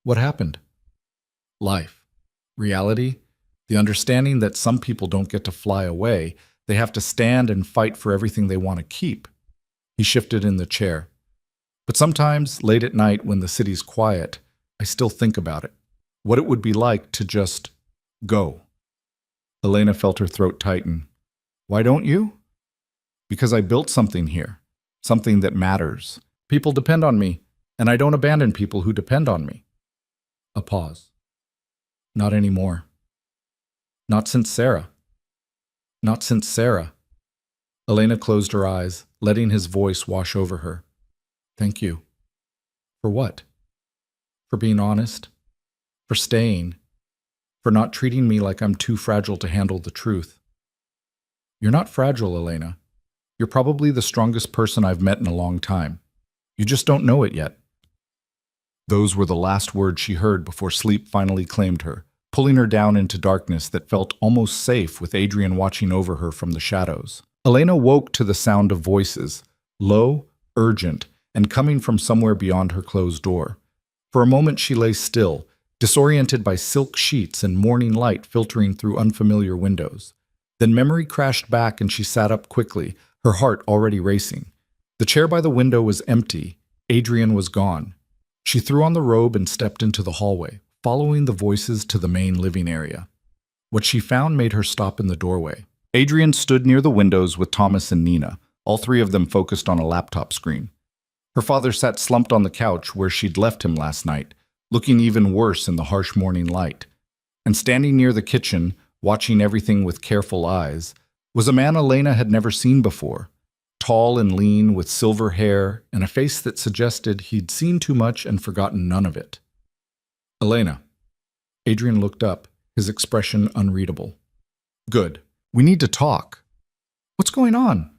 A: What happened? Life. Reality. The understanding that some people don't get to fly away. They have to stand and fight for everything they want to keep. He shifted in the chair. But sometimes, late at night when the city's quiet, I still think about it. What it would be like to just go. Elena felt her throat tighten. Why don't you? Because I built something here. Something that matters. People depend on me, and I don't abandon people who depend on me. A pause. Not anymore. Not since Sarah. Not since Sarah. Elena closed her eyes, letting his voice wash over her. Thank you. For what? For being honest? For staying? For not treating me like I'm too fragile to handle the truth? You're not fragile, Elena. You're probably the strongest person I've met in a long time. You just don't know it yet. Those were the last words she heard before sleep finally claimed her, pulling her down into darkness that felt almost safe with Adrian watching over her from the shadows. Elena woke to the sound of voices, low, urgent, and coming from somewhere beyond her closed door. For a moment she lay still, disoriented by silk sheets and morning light filtering through unfamiliar windows. Then memory crashed back and she sat up quickly, her heart already racing. The chair by the window was empty. Adrian was gone. She threw on the robe and stepped into the hallway, following the voices to the main living area. What she found made her stop in the doorway. Adrian stood near the windows with Thomas and Nina, all three of them focused on a laptop screen. Her father sat slumped on the couch where she'd left him last night, looking even worse in the harsh morning light. And standing near the kitchen, watching everything with careful eyes, was a man Elena had never seen before. Tall and lean, with silver hair and a face that suggested he'd seen too much and forgotten none of it. Elena. Adrian looked up, his expression unreadable. Good. We need to talk. What's going on?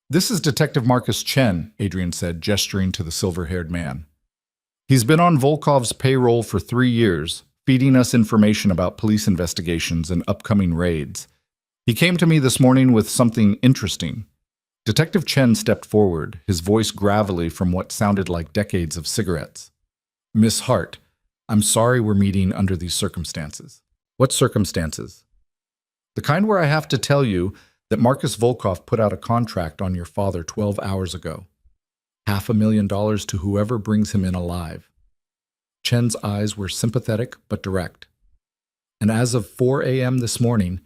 A: This is Detective Marcus Chen, Adrian said, gesturing to the silver-haired man. He's been on Volkov's payroll for 3 years, feeding us information about police investigations and upcoming raids. He came to me this morning with something interesting. Detective Chen stepped forward, his voice gravelly from what sounded like decades of cigarettes. Miss Hart, I'm sorry we're meeting under these circumstances. What circumstances? The kind where I have to tell you that Marcus Volkov put out a contract on your father 12 hours ago. $500,000 to whoever brings him in alive. Chen's eyes were sympathetic but direct. And as of 4 a.m. this morning,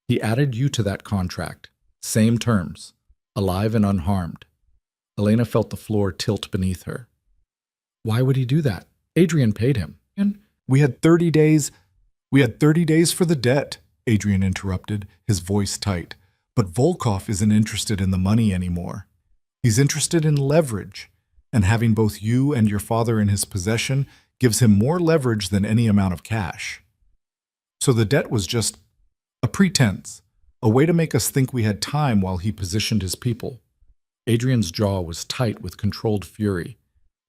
A: he added you to that contract. Same terms. Alive and unharmed. Elena felt the floor tilt beneath her. Why would he do that? Adrian paid him. And
B: We had 30 days for the debt, Adrian interrupted, his voice tight. But Volkov isn't interested in the money anymore. He's interested in leverage, and having both you and your father in his possession gives him more leverage than any amount of cash. So the debt was just a pretense, a way to make us think we had time while he positioned his people. Adrian's jaw was tight with controlled fury.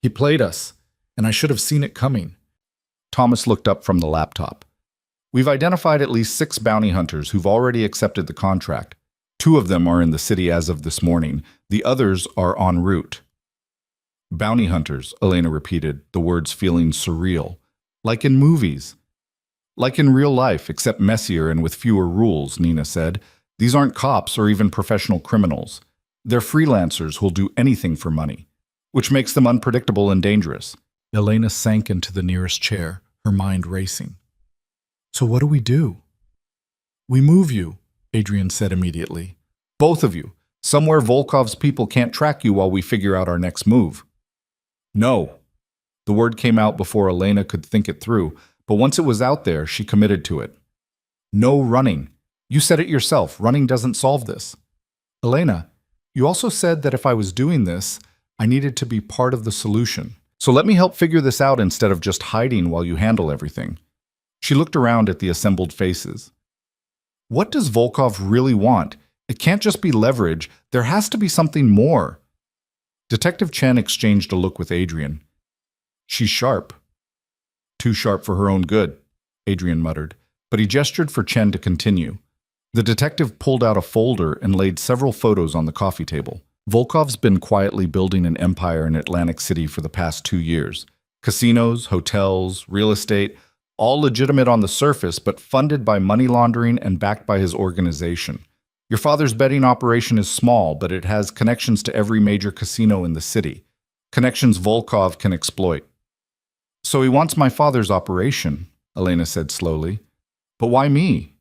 B: He played us, and I should have seen it coming.
A: Thomas looked up from the laptop. We've identified at least 6 bounty hunters who've already accepted the contract. 2 of them are in the city as of this morning. The others are en route. Bounty hunters, Elena repeated, the words feeling surreal. Like in movies. Like in real life, except messier and with fewer rules, Nina said. These aren't cops or even professional criminals. They're freelancers who'll do anything for money, which makes them unpredictable and dangerous.
B: Elena sank into the nearest chair, her mind racing. So what do we do? We move you, Adrian said immediately.
A: Both of you. Somewhere Volkov's people can't track you while we figure out our next move. No. The word came out before Elena could think it through, but once it was out there, she committed to it. No running. You said it yourself. Running doesn't solve this. Elena, you also said that if I was doing this, I needed to be part of the solution. So let me help figure this out instead of just hiding while you handle everything. She looked around at the assembled faces. What does Volkov really want? It can't just be leverage. There has to be something more. Detective Chen exchanged a look with Adrian. She's sharp. Too sharp for her own good, Adrian muttered, but he gestured for Chen to continue. The detective pulled out a folder and laid several photos on the coffee table. Volkov's been quietly building an empire in Atlantic City for the past 2 years. Casinos, hotels, real estate, all legitimate on the surface, but funded by money laundering and backed by his organization. Your father's betting operation is small, but it has connections to every major casino in the city. Connections Volkov can exploit. So he wants my father's operation, Elena said slowly. But why me?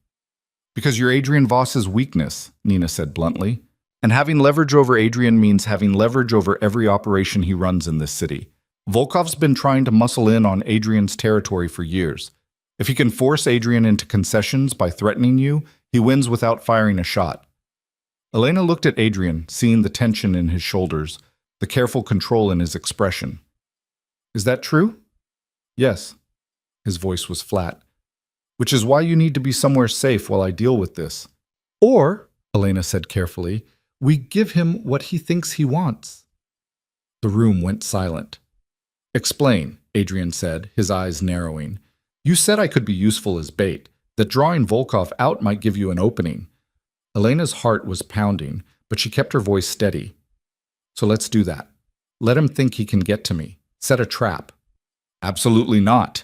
A: Because you're Adrian Voss's weakness, Nina said bluntly. And having leverage over Adrian means having leverage over every operation he runs in this city. Volkov's been trying to muscle in on Adrian's territory for years. If he can force Adrian into concessions by threatening you, he wins without firing a shot. Elena looked at Adrian, seeing the tension in his shoulders, the careful control in his expression. Is that true? Yes. His voice was flat. Which is why you need to be somewhere safe while I deal with this. Or, Elena said carefully, we give him what he thinks he wants. The room went silent. Explain, Adrian said, his eyes narrowing. You said I could be useful as bait, that drawing Volkov out might give you an opening. Elena's heart was pounding, but she kept her voice steady. So let's do that. Let him think he can get to me. Set a trap. Absolutely not,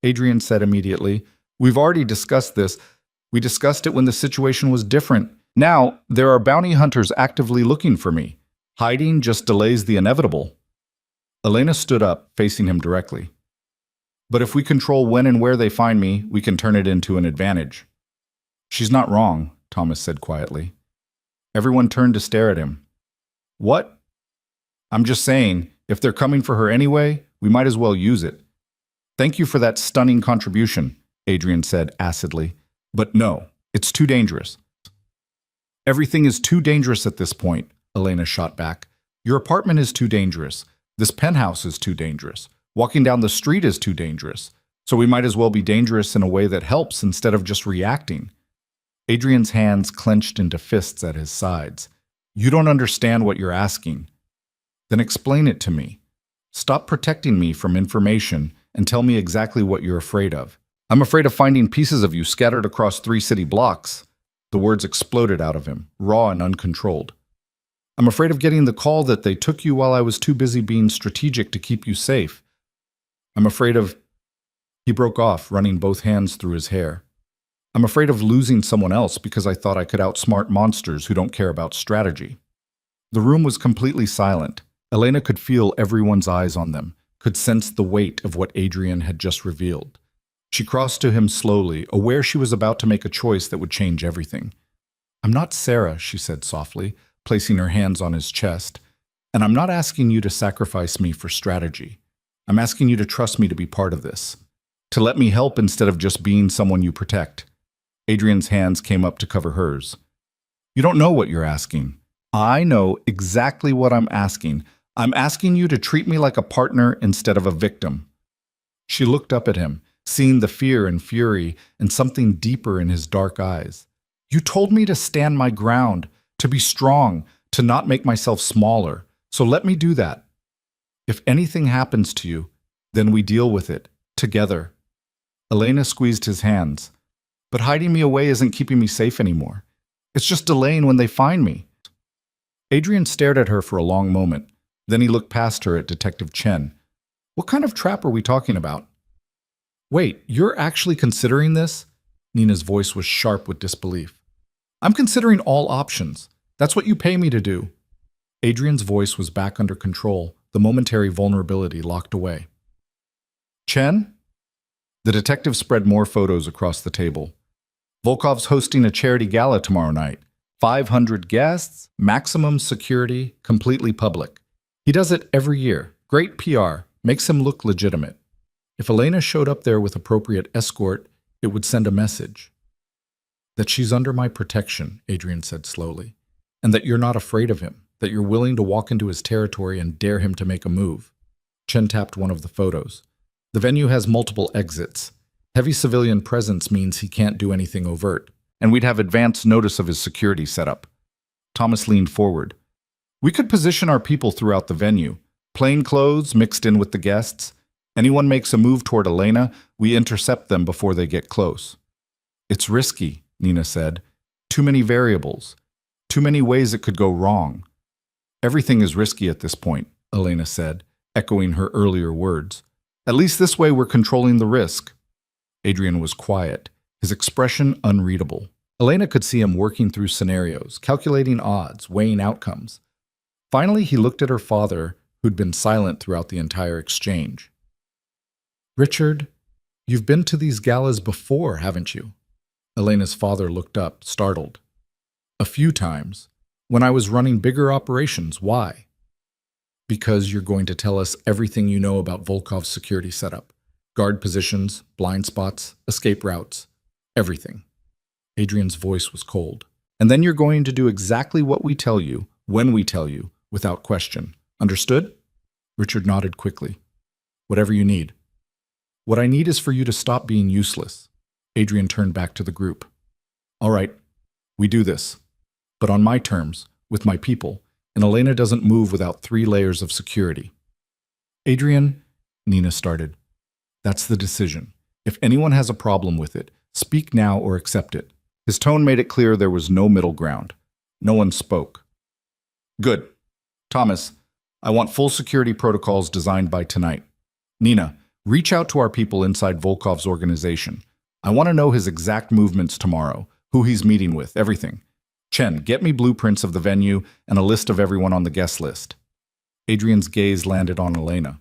A: Adrian said immediately. We've already discussed this. We discussed it when the situation was different. Now, there are bounty hunters actively looking for me. Hiding just delays the inevitable. Elena stood up, facing him directly. But if we control when and where they find me, we can turn it into an advantage. She's not wrong, Thomas said quietly. Everyone turned to stare at him. What? I'm just saying, if they're coming for her anyway, we might as well use it. Thank you for that stunning contribution, Adrian said acidly. But no, it's too dangerous. Everything is too dangerous at this point, Elena shot back. Your apartment is too dangerous. This penthouse is too dangerous. Walking down the street is too dangerous. So we might as well be dangerous in a way that helps instead of just reacting. Adrian's hands clenched into fists at his sides. You don't understand what you're asking. Then explain it to me. Stop protecting me from information and tell me exactly what you're afraid of. I'm afraid of finding pieces of you scattered across 3 city blocks. The words exploded out of him, raw and uncontrolled. I'm afraid of getting the call that they took you while I was too busy being strategic to keep you safe. I'm afraid of... He broke off, running both hands through his hair. I'm afraid of losing someone else because I thought I could outsmart monsters who don't care about strategy. The room was completely silent. Elena could feel everyone's eyes on them, could sense the weight of what Adrian had just revealed. She crossed to him slowly, aware she was about to make a choice that would change everything. "I'm not Sarah," she said softly, placing her hands on his chest. "And I'm not asking you to sacrifice me for strategy. I'm asking you to trust me to be part of this. To let me help instead of just being someone you protect." Adrian's hands came up to cover hers. "You don't know what you're asking. I know exactly what I'm asking. I'm asking you to treat me like a partner instead of a victim." She looked up at him, seeing the fear and fury and something deeper in his dark eyes. "You told me to stand my ground, to be strong, to not make myself smaller. So let me do that. If anything happens to you, then we deal with it, together." Elena squeezed his hands. "But hiding me away isn't keeping me safe anymore. It's just delaying when they find me." Adrian stared at her for a long moment. Then he looked past her at Detective Chen. "What kind of trap are we talking about?" "Wait, you're actually considering this?" Nina's voice was sharp with disbelief. "I'm considering all options. That's what you pay me to do." Adrian's voice was back under control, the momentary vulnerability locked away. "Chen?" The detective spread more photos across the table. "Volkov's hosting a charity gala tomorrow night. 500 guests, maximum security, completely public. He does it every year. Great PR, makes him look legitimate. If Elena showed up there with appropriate escort, it would send a message. That she's under my protection," Adrian said slowly, "and that you're not afraid of him, that you're willing to walk into his territory and dare him to make a move." Chen tapped one of the photos. "The venue has multiple exits. Heavy civilian presence means he can't do anything overt, and we'd have advance notice of his security setup." Thomas leaned forward. "We could position our people throughout the venue, plain clothes mixed in with the guests. Anyone makes a move toward Elena, we intercept them before they get close." "It's risky," Nina said. "Too many variables. Too many ways it could go wrong." "Everything is risky at this point," Elena said, echoing her earlier words. "At least this way we're controlling the risk." Adrian was quiet, his expression unreadable. Elena could see him working through scenarios, calculating odds, weighing outcomes. Finally, he looked at her father, who'd been silent throughout the entire exchange. "Richard, you've been to these galas before, haven't you?" Elena's father looked up, startled. "A few times. When I was running bigger operations. Why?" "Because you're going to tell us everything you know about Volkov's security setup. Guard positions, blind spots, escape routes, everything." Adrian's voice was cold. "And then you're going to do exactly what we tell you, when we tell you, without question. Understood?" Richard nodded quickly. "Whatever you need." "What I need is for you to stop being useless." Adrian turned back to the group. "All right, we do this. But on my terms, with my people, and Elena doesn't move without 3 layers of security." "Adrian," Nina started. "That's the decision. If anyone has a problem with it, speak now or accept it." His tone made it clear there was no middle ground. No one spoke. "Good. Thomas, I want full security protocols designed by tonight. Nina, reach out to our people inside Volkov's organization. I want to know his exact movements tomorrow, who he's meeting with, everything. Chen, get me blueprints of the venue and a list of everyone on the guest list." Adrian's gaze landed on Elena.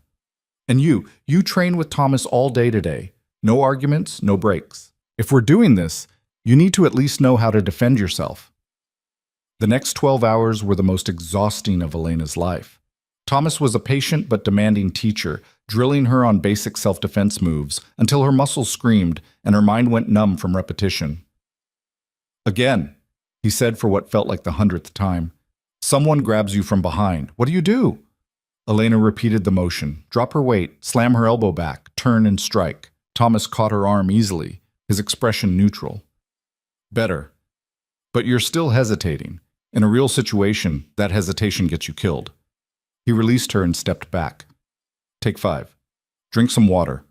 A: "And you train with Thomas all day today. No arguments, no breaks. If we're doing this, you need to at least know how to defend yourself." The next 12 hours were the most exhausting of Elena's life. Thomas was a patient but demanding teacher, drilling her on basic self-defense moves until her muscles screamed and her mind went numb from repetition. "Again," he said for what felt like the 100th time. "Someone grabs you from behind. What do you do?" Elena repeated the motion. Drop her weight, slam her elbow back, turn and strike. Thomas caught her arm easily, his expression neutral. "Better. But you're still hesitating. In a real situation, that hesitation gets you killed." He released her and stepped back. "Take 5. Drink some water."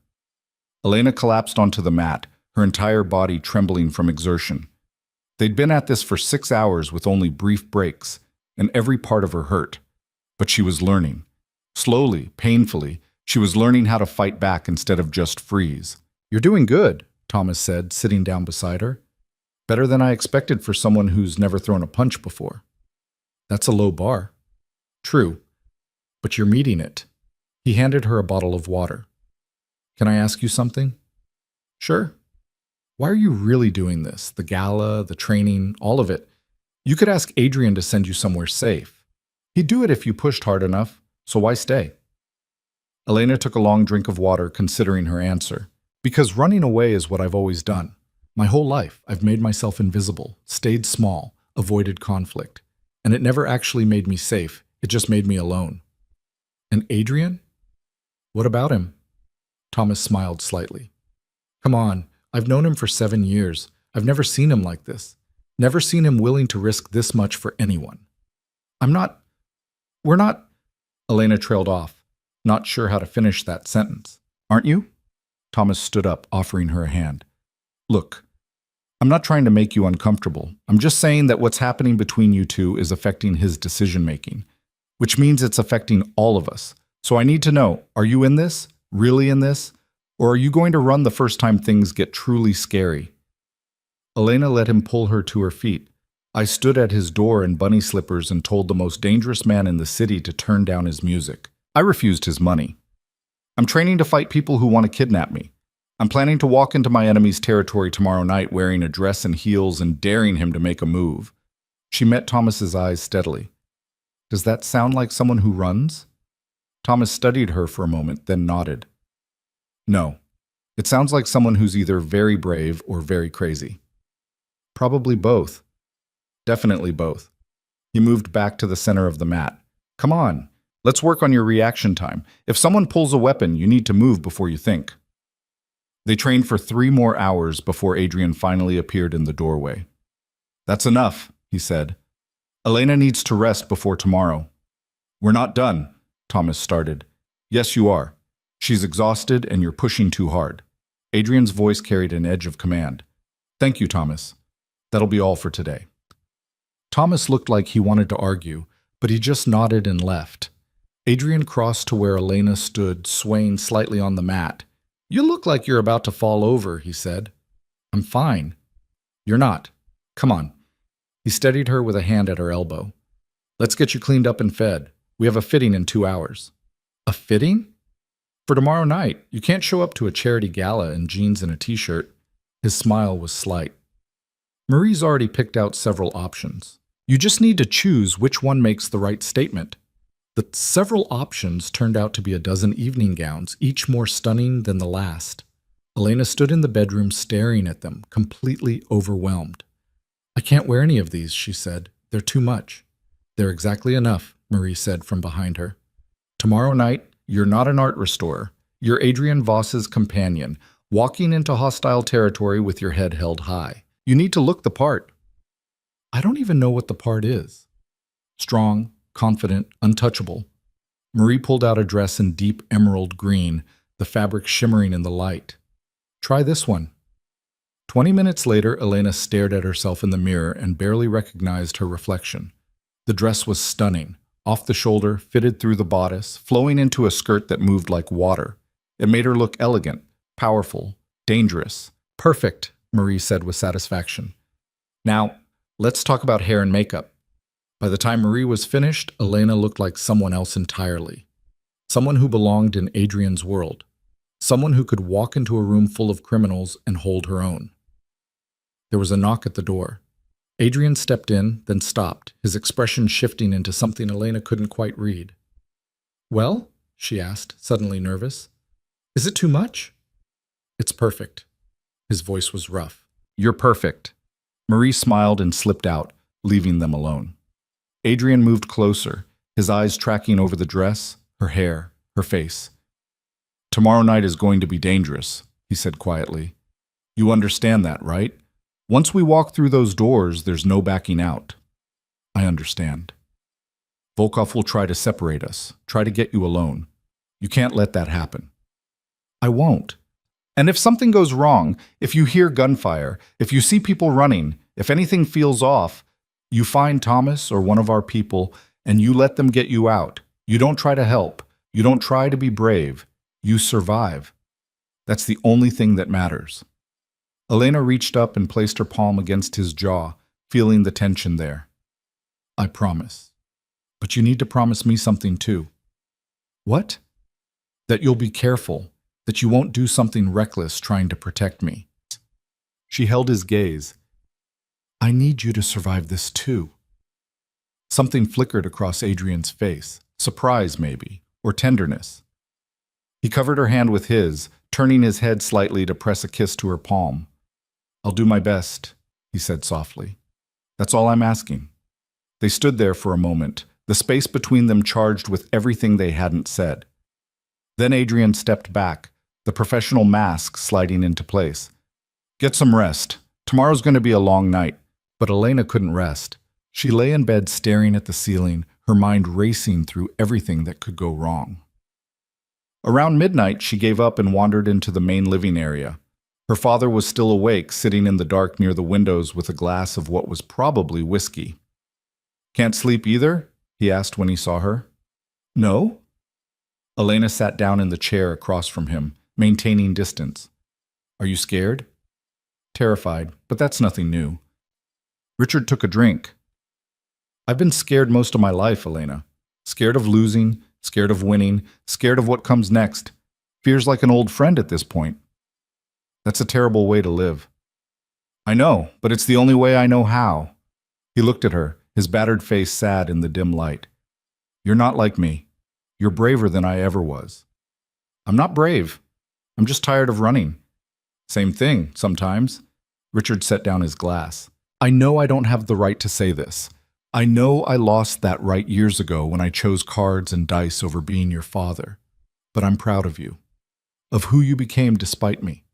A: Elena collapsed onto the mat, her entire body trembling from exertion. They'd been at this for 6 hours with only brief breaks, and every part of her hurt. But she was learning. Slowly, painfully, she was learning how to fight back instead of just freeze. "You're doing good," Thomas said, sitting down beside her. Better than I expected for someone who's never thrown a punch before. That's a low bar. True, but you're meeting it. He handed her a bottle of water. Can I ask you something? Sure. Why are you really doing this? The gala, the training, all of it. You could ask Adrian to send you somewhere safe. He'd do it if you pushed hard enough, so why stay? Elena took a long drink of water, considering her answer. Because running away is what I've always done. My whole life, I've made myself invisible, stayed small, avoided conflict. And it never actually made me safe. It just made me alone. And Adrian? What about him? Thomas smiled slightly. Come on, I've known him for 7 years. I've never seen him like this. Never seen him willing to risk this much for anyone. We're not, Elena trailed off, not sure how to finish that sentence. Aren't you? Thomas stood up, offering her a hand. Look, I'm not trying to make you uncomfortable. I'm just saying that what's happening between you two is affecting his decision-making, which means it's affecting all of us. So I need to know, are you in this? Really in this? Or are you going to run the first time things get truly scary? Elena let him pull her to her feet. I stood at his door in bunny slippers and told the most dangerous man in the city to turn down his music. I refused his money. I'm training to fight people who want to kidnap me. I'm planning to walk into my enemy's territory tomorrow night wearing a dress and heels and daring him to make a move. She met Thomas's eyes steadily. Does that sound like someone who runs? Thomas studied her for a moment, then nodded. No. It sounds like someone who's either very brave or very crazy. Probably both. Definitely both. He moved back to the center of the mat. Come on, let's work on your reaction time. If someone pulls a weapon, you need to move before you think. They trained for 3 more hours before Adrian finally appeared in the doorway. That's enough, he said. Elena needs to rest before tomorrow. We're not done, Thomas started. Yes, you are. She's exhausted and you're pushing too hard. Adrian's voice carried an edge of command. Thank you, Thomas. That'll be all for today. Thomas looked like he wanted to argue, but he just nodded and left. Adrian crossed to where Elena stood, swaying slightly on the mat. You look like you're about to fall over, he said. I'm fine. You're not. Come on. He steadied her with a hand at her elbow. Let's get you cleaned up and fed. We have a fitting in 2 hours. A fitting? For tomorrow night. You can't show up to a charity gala in jeans and a t-shirt. His smile was slight. Marie's already picked out several options. You just need to choose which one makes the right statement. The several options turned out to be a dozen evening gowns, each more stunning than the last. Elena stood in the bedroom staring at them, completely overwhelmed. I can't wear any of these, she said. They're too much. They're exactly enough, Marie said from behind her. Tomorrow night, you're not an art restorer. You're Adrian Voss's companion, walking into hostile territory with your head held high. You need to look the part. I don't even know what the part is. Strong, confident, untouchable. Marie pulled out a dress in deep emerald green, the fabric shimmering in the light. Try this one. 20 minutes later, Elena stared at herself in the mirror and barely recognized her reflection. The dress was stunning, off the shoulder, fitted through the bodice, flowing into a skirt that moved like water. It made her look elegant, powerful, dangerous. Perfect, Marie said with satisfaction. Now, let's talk about hair and makeup. By the time Marie was finished, Elena looked like someone else entirely. Someone who belonged in Adrian's world. Someone who could walk into a room full of criminals and hold her own. There was a knock at the door. Adrian stepped in, then stopped, his expression shifting into something Elena couldn't quite read. Well? She asked, suddenly nervous. Is it too much? It's perfect. His voice was rough. You're perfect. Marie smiled and slipped out, leaving them alone. Adrian moved closer, his eyes tracking over the dress, her hair, her face. Tomorrow night is going to be dangerous, he said quietly. You understand that, right? Once we walk through those doors, there's no backing out. I understand. Volkov will try to separate us, try to get you alone. You can't let that happen. I won't. And if something goes wrong, if you hear gunfire, if you see people running, if anything feels off, you find Thomas or one of our people and you let them get you out. You don't try to help. You don't try to be brave. You survive. That's the only thing that matters. Elena reached up and placed her palm against his jaw, feeling the tension there. I promise. But you need to promise me something too. What? That you'll be careful, that you won't do something reckless trying to protect me. She held his gaze. I need you to survive this too. Something flickered across Adrian's face, surprise maybe, or tenderness. He covered her hand with his, turning his head slightly to press a kiss to her palm. I'll do my best, he said softly. That's all I'm asking. They stood there for a moment, the space between them charged with everything they hadn't said. Then Adrian stepped back, the professional mask sliding into place. Get some rest. Tomorrow's going to be a long night. But Elena couldn't rest. She lay in bed staring at the ceiling, her mind racing through everything that could go wrong. Around midnight, she gave up and wandered into the main living area. Her father was still awake, sitting in the dark near the windows with a glass of what was probably whiskey. Can't sleep either? He asked when he saw her. No? Elena sat down in the chair across from him, maintaining distance. Are you scared? Terrified, but that's nothing new. Richard took a drink. I've been scared most of my life, Elena. Scared of losing, scared of winning, scared of what comes next. Fear's like an old friend at this point. That's a terrible way to live. I know, but it's the only way I know how. He looked at her, his battered face sad in the dim light. You're not like me. You're braver than I ever was. I'm not brave. I'm just tired of running. Same thing, sometimes. Richard set down his glass. I know I don't have the right to say this. I know I lost that right years ago when I chose cards and dice over being your father. But I'm proud of you. Of who you became despite me.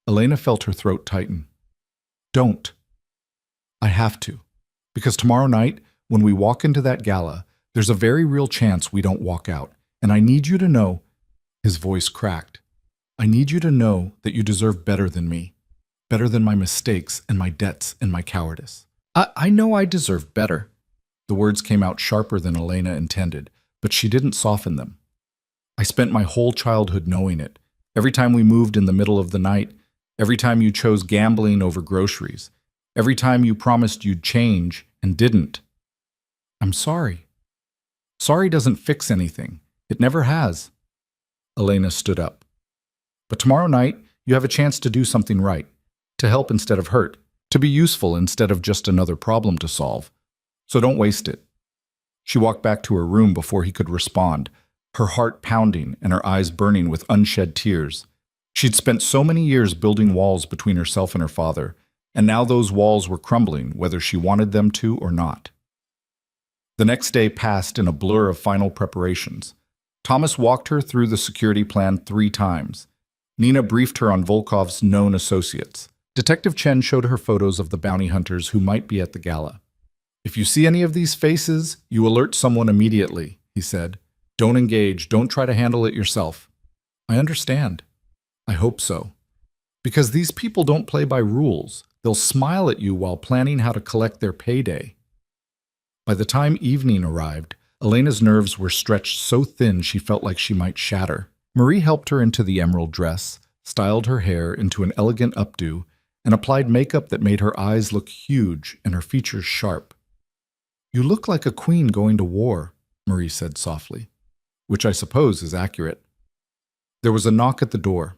A: Elena felt her throat tighten. Don't. I have to. Because tomorrow night, when we walk into that gala, there's a very real chance we don't walk out. And I need you to know, his voice cracked, I need you to know that you deserve better than me. Better than my mistakes and my debts and my cowardice. I know I deserve better. The words came out sharper than Elena intended, but she didn't soften them. I spent my whole childhood knowing it. Every time we moved in the middle of the night, every time you chose gambling over groceries, every time you promised you'd change and didn't. I'm sorry. Sorry doesn't fix anything. It never has. Elena stood up. But tomorrow night, you have a chance to do something right. To help instead of hurt, to be useful instead of just another problem to solve. So don't waste it. She walked back to her room before he could respond, her heart pounding and her eyes burning with unshed tears. She'd spent so many years building walls between herself and her father, and now those walls were crumbling whether she wanted them to or not. The next day passed in a blur of final preparations. Thomas walked her through the security plan 3 times. Nina briefed her on Volkov's known associates. Detective Chen showed her photos of the bounty hunters who might be at the gala. If you see any of these faces, you alert someone immediately, he said. Don't engage, don't try to handle it yourself. I understand. I hope so. Because these people don't play by rules. They'll smile at you while planning how to collect their payday. By the time evening arrived, Elena's nerves were stretched so thin she felt like she might shatter. Marie helped her into the emerald dress, styled her hair into an elegant updo, and applied makeup that made her eyes look huge and her features sharp. You look like a queen going to war, Marie said softly, which I suppose is accurate. There was a knock at the door.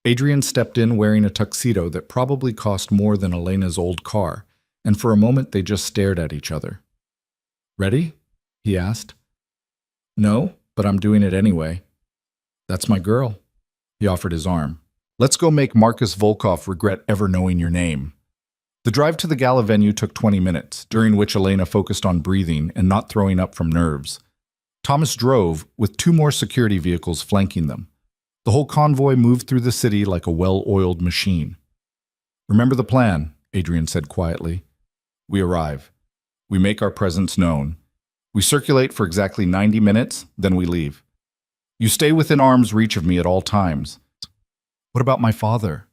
A: Adrian stepped in wearing a tuxedo that probably cost more than Elena's old car, and for a moment they just stared at each other. Ready? He asked. No, but I'm doing it anyway. That's my girl. He offered his arm. Let's go make Marcus Volkov regret ever knowing your name. The drive to the gala venue took 20 minutes, during which Elena focused on breathing and not throwing up from nerves. Thomas drove, with 2 more security vehicles flanking them. The whole convoy moved through the city like a well-oiled machine. Remember the plan, Adrian said quietly. We arrive. We make our presence known. We circulate for exactly 90 minutes, then we leave. You stay within arm's reach of me at all times. What about my father?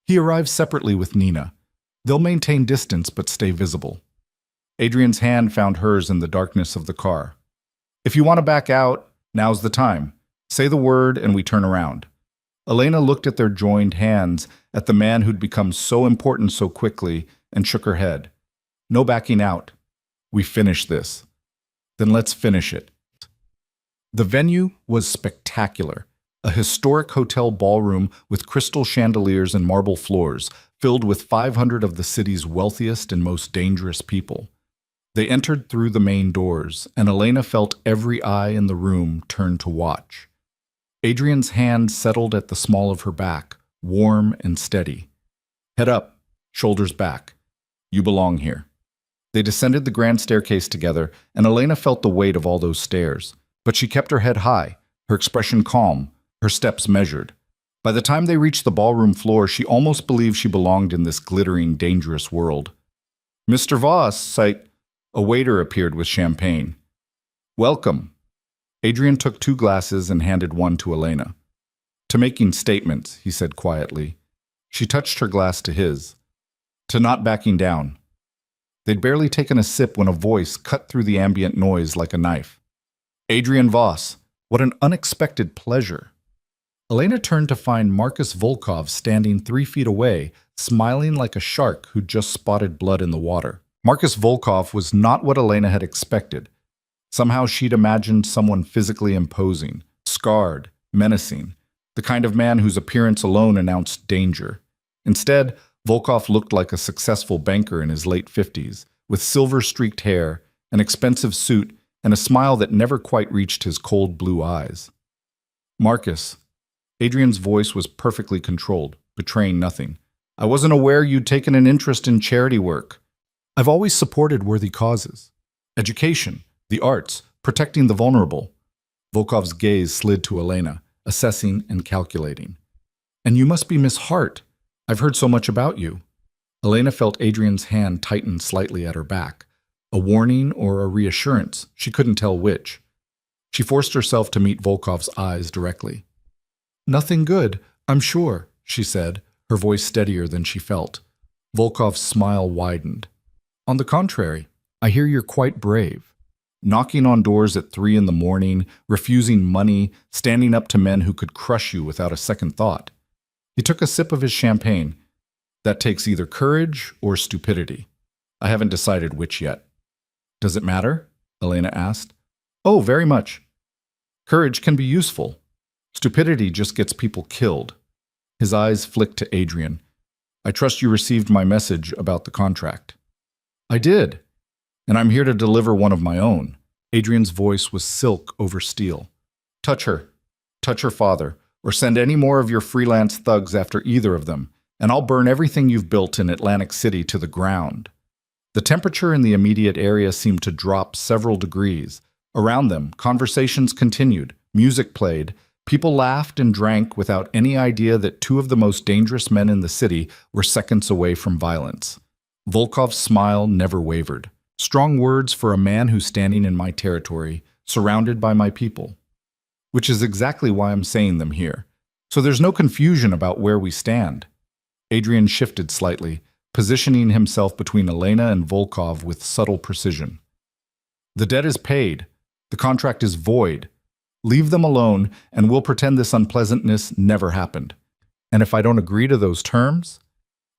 A: He arrives separately with Nina. They'll maintain distance but stay visible. Adrian's hand found hers in the darkness of the car. If you want to back out, now's the time. Say the word and we turn around. Elena looked at their joined hands, at the man who'd become so important so quickly, and shook her head. No backing out. We finished this. Then let's finish it. The venue was spectacular. A historic hotel ballroom with crystal chandeliers and marble floors, filled with 500 of the city's wealthiest and most dangerous people. They entered through the main doors, and Elena felt every eye in the room turn to watch. Adrian's hand settled at the small of her back, warm and steady. Head up, shoulders back. You belong here. They descended the grand staircase together, and Elena felt the weight of all those stairs. But she kept her head high, her expression calm, her steps measured. By the time they reached the ballroom floor, she almost believed she belonged in this glittering, dangerous world. Mr. Voss, a waiter appeared with champagne. Welcome. Adrian took 2 glasses and handed one to Elena. To making statements, he said quietly. She touched her glass to his. To not backing down. They'd barely taken a sip when a voice cut through the ambient noise like a knife. Adrian Voss, what an unexpected pleasure. Elena turned to find Marcus Volkov standing 3 feet away, smiling like a shark who'd just spotted blood in the water. Marcus Volkov was not what Elena had expected. Somehow she'd imagined someone physically imposing, scarred, menacing, the kind of man whose appearance alone announced danger. Instead, Volkov looked like a successful banker in his late 50s, with silver-streaked hair, an expensive suit, and a smile that never quite reached his cold blue eyes. Marcus. Adrian's voice was perfectly controlled, betraying nothing. I wasn't aware you'd taken an interest in charity work. I've always supported worthy causes. Education, the arts, protecting the vulnerable. Volkov's gaze slid to Elena, assessing and calculating. And you must be Miss Hart. I've heard so much about you. Elena felt Adrian's hand tighten slightly at her back. A warning or a reassurance, she couldn't tell which. She forced herself to meet Volkov's eyes directly. Nothing good, I'm sure, she said, her voice steadier than she felt. Volkov's smile widened. On the contrary, I hear you're quite brave. Knocking on doors at 3 in the morning, refusing money, standing up to men who could crush you without a second thought. He took a sip of his champagne. That takes either courage or stupidity. I haven't decided which yet. Does it matter? Elena asked. Oh, very much. Courage can be useful. Stupidity just gets people killed. His eyes flicked to Adrian. I trust you received my message about the contract. I did. And I'm here to deliver one of my own. Adrian's voice was silk over steel. Touch her. Touch her father. Or send any more of your freelance thugs after either of them, and I'll burn everything you've built in Atlantic City to the ground. The temperature in the immediate area seemed to drop several degrees. Around them, conversations continued, music played, people laughed and drank without any idea that 2 of the most dangerous men in the city were seconds away from violence. Volkov's smile never wavered. Strong words for a man who's standing in my territory, surrounded by my people. Which is exactly why I'm saying them here. So there's no confusion about where we stand. Adrian shifted slightly, positioning himself between Elena and Volkov with subtle precision. The debt is paid. The contract is void. Leave them alone, and we'll pretend this unpleasantness never happened. And if I don't agree to those terms,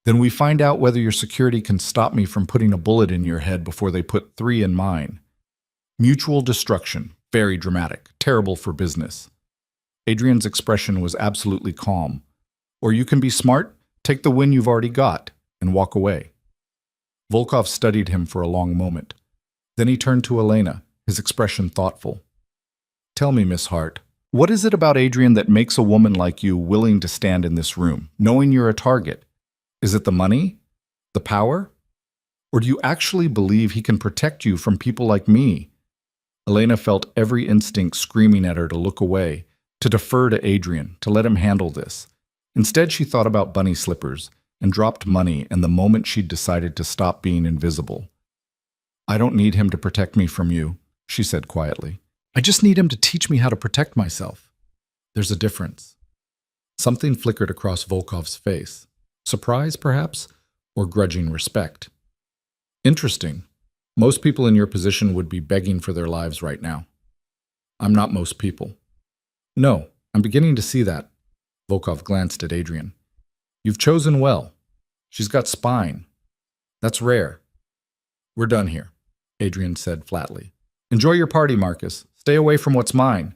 A: then we find out whether your security can stop me from putting a bullet in your head before they put 3 in mine. Mutual destruction. Very dramatic, terrible for business. Adrian's expression was absolutely calm. Or you can be smart, take the win you've already got, and walk away. Volkov studied him for a long moment. Then he turned to Elena, his expression thoughtful. Tell me, Miss Hart, what is it about Adrian that makes a woman like you willing to stand in this room, knowing you're a target? Is it the money? The power? Or do you actually believe he can protect you from people like me? Elena felt every instinct screaming at her to look away, to defer to Adrian, to let him handle this. Instead, she thought about bunny slippers and dropped money and the moment she'd decided to stop being invisible. I don't need him to protect me from you, she said quietly. I just need him to teach me how to protect myself. There's a difference. Something flickered across Volkov's face. Surprise, perhaps, or grudging respect. Interesting. Most people in your position would be begging for their lives right now. I'm not most people. No, I'm beginning to see that. Volkov glanced at Adrian. You've chosen well. She's got spine. That's rare. We're done here, Adrian said flatly. Enjoy your party, Marcus. Stay away from what's mine.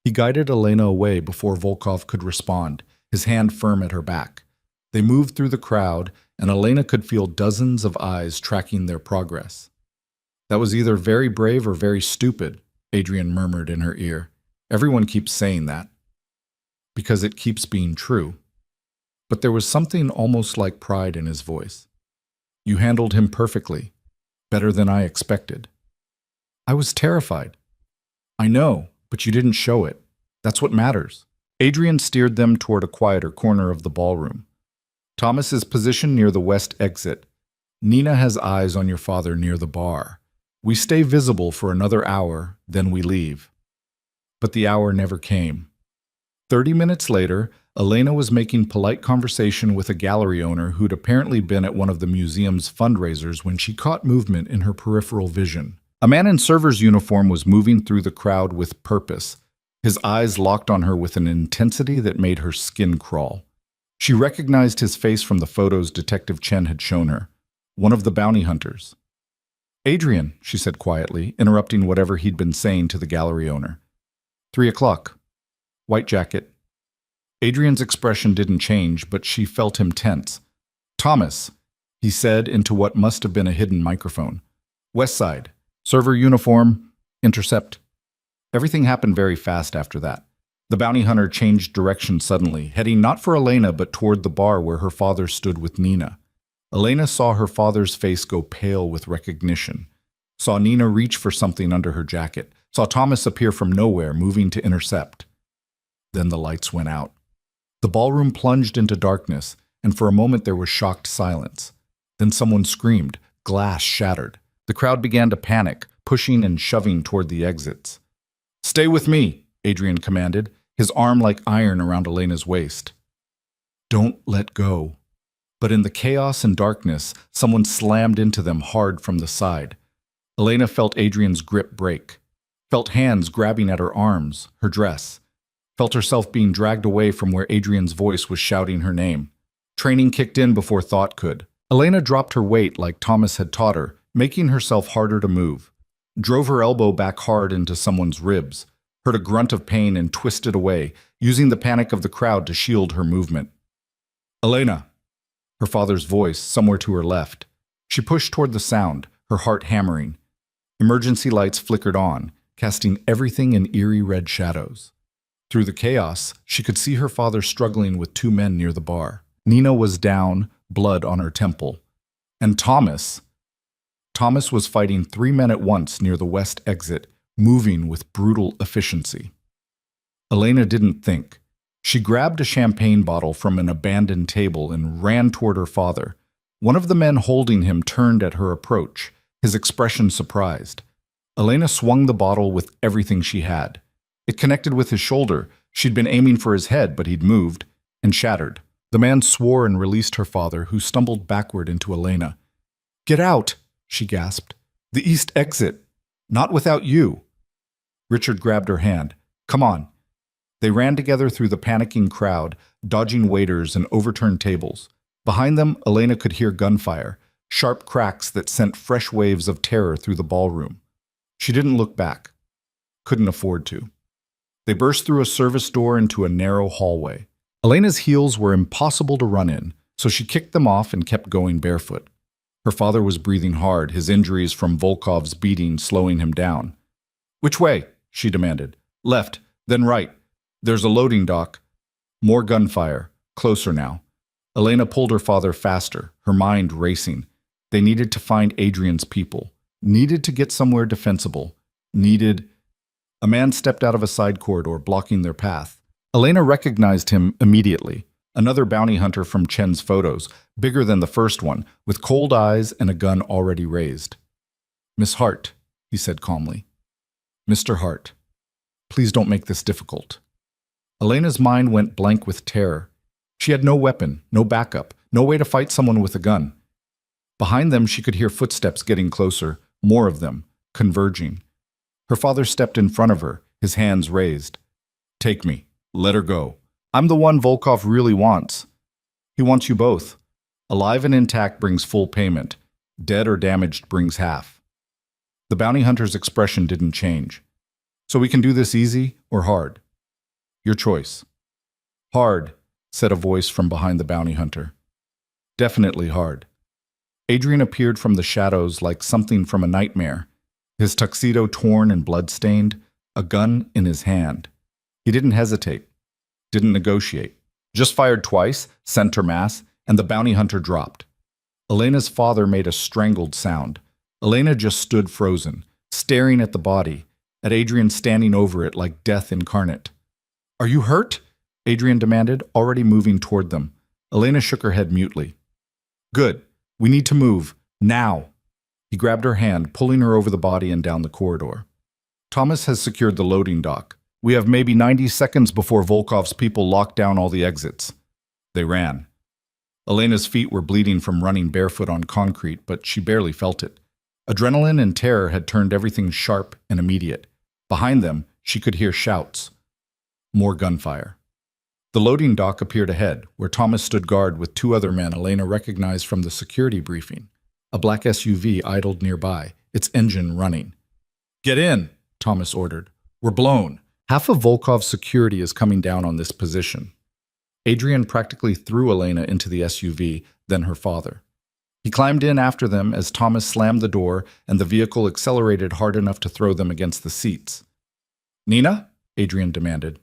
A: He guided Elena away before Volkov could respond, his hand firm at her back. They moved through the crowd, and Elena could feel dozens of eyes tracking their progress. That was either very brave or very stupid, Adrian murmured in her ear. Everyone keeps saying that, because it keeps being true. But there was something almost like pride in his voice. You handled him perfectly, better than I expected. I was terrified. I know, but you didn't show it. That's what matters. Adrian steered them toward a quieter corner of the ballroom. Thomas is positioned near the west exit. Nina has eyes on your father near the bar. We stay visible for another hour, then we leave. But the hour never came. 30 minutes later, Elena was making polite conversation with a gallery owner who'd apparently been at one of the museum's fundraisers when she caught movement in her peripheral vision. A man in server's uniform was moving through the crowd with purpose, his eyes locked on her with an intensity that made her skin crawl. She recognized his face from the photos Detective Chen had shown her, one of the bounty hunters. Adrian, she said quietly, interrupting whatever he'd been saying to the gallery owner. 3 o'clock. White jacket. Adrian's expression didn't change, but she felt him tense. Thomas, he said into what must have been a hidden microphone. West side. Server uniform. Intercept. Everything happened very fast after that. The bounty hunter changed direction suddenly, heading not for Elena but toward the bar where her father stood with Nina. Elena saw her father's face go pale with recognition, saw Nina reach for something under her jacket, saw Thomas appear from nowhere, moving to intercept. Then the lights went out. The ballroom plunged into darkness, and for a moment there was shocked silence. Then someone screamed, glass shattered. The crowd began to panic, pushing and shoving toward the exits. Stay with me, Adrian commanded, his arm like iron around Elena's waist. Don't let go. But in the chaos and darkness, someone slammed into them hard from the side. Elena felt Adrian's grip break, felt hands grabbing at her arms, her dress, felt herself being dragged away from where Adrian's voice was shouting her name. Training kicked in before thought could. Elena dropped her weight like Thomas had taught her, making herself harder to move, drove her elbow back hard into someone's ribs, heard a grunt of pain and twisted away, using the panic of the crowd to shield her movement. Elena! Her father's voice, somewhere to her left. She pushed toward the sound, her heart hammering. Emergency lights flickered on, casting everything in eerie red shadows. Through the chaos, she could see her father struggling with 2 men near the bar. Nina was down, blood on her temple. And Thomas was fighting 3 men at once near the west exit, moving with brutal efficiency. Elena didn't think. She grabbed a champagne bottle from an abandoned table and ran toward her father. One of the men holding him turned at her approach, his expression surprised. Elena swung the bottle with everything she had. It connected with his shoulder. She'd been aiming for his head, but he'd moved, and shattered. The man swore and released her father, who stumbled backward into Elena. Get out! She gasped. The east exit. Not without you. Richard grabbed her hand. Come on. They ran together through the panicking crowd, dodging waiters and overturned tables. Behind them, Elena could hear gunfire, sharp cracks that sent fresh waves of terror through the ballroom. She didn't look back. Couldn't afford to. They burst through a service door into a narrow hallway. Elena's heels were impossible to run in, so she kicked them off and kept going barefoot. Her father was breathing hard, his injuries from Volkov's beating slowing him down. Which way? She demanded. Left, then right. There's a loading dock. More gunfire. Closer now. Elena pulled her father faster, her mind racing. They needed to find Adrian's people. Needed to get somewhere defensible. A man stepped out of a side corridor, blocking their path. Elena recognized him immediately. Another bounty hunter from Chen's photos, bigger than the first one, with cold eyes and a gun already raised. Miss Hart, he said calmly. Mr. Hart, please don't make this difficult. Elena's mind went blank with terror. She had no weapon, no backup, no way to fight someone with a gun. Behind them, she could hear footsteps getting closer, more of them, converging. Her father stepped in front of her, his hands raised. Take me. Let her go. I'm the one Volkov really wants. He wants you both. Alive and intact brings full payment. Dead or damaged brings half. The bounty hunter's expression didn't change. So we can do this easy or hard. Your choice. Hard, said a voice from behind the bounty hunter. Definitely hard. Adrian appeared from the shadows like something from a nightmare, his tuxedo torn and blood-stained, a gun in his hand. He didn't hesitate, didn't negotiate. Just fired twice, center mass, and the bounty hunter dropped. Elena's father made a strangled sound. Elena just stood frozen, staring at the body, at Adrian standing over it like death incarnate. Are you hurt? Adrian demanded, already moving toward them. Elena shook her head mutely. Good. We need to move. Now. He grabbed her hand, pulling her over the body and down the corridor. Thomas has secured the loading dock. We have maybe 90 seconds before Volkov's people lock down all the exits. They ran. Elena's feet were bleeding from running barefoot on concrete, but she barely felt it. Adrenaline and terror had turned everything sharp and immediate. Behind them, she could hear shouts. More gunfire. The loading dock appeared ahead, where Thomas stood guard with two other men Elena recognized from the security briefing. A black SUV idled nearby, its engine running. Get in, Thomas ordered. We're blown. Half of Volkov's security is coming down on this position. Adrian practically threw Elena into the SUV, then her father. He climbed in after them as Thomas slammed the door and the vehicle accelerated hard enough to throw them against the seats. Nina? Adrian demanded.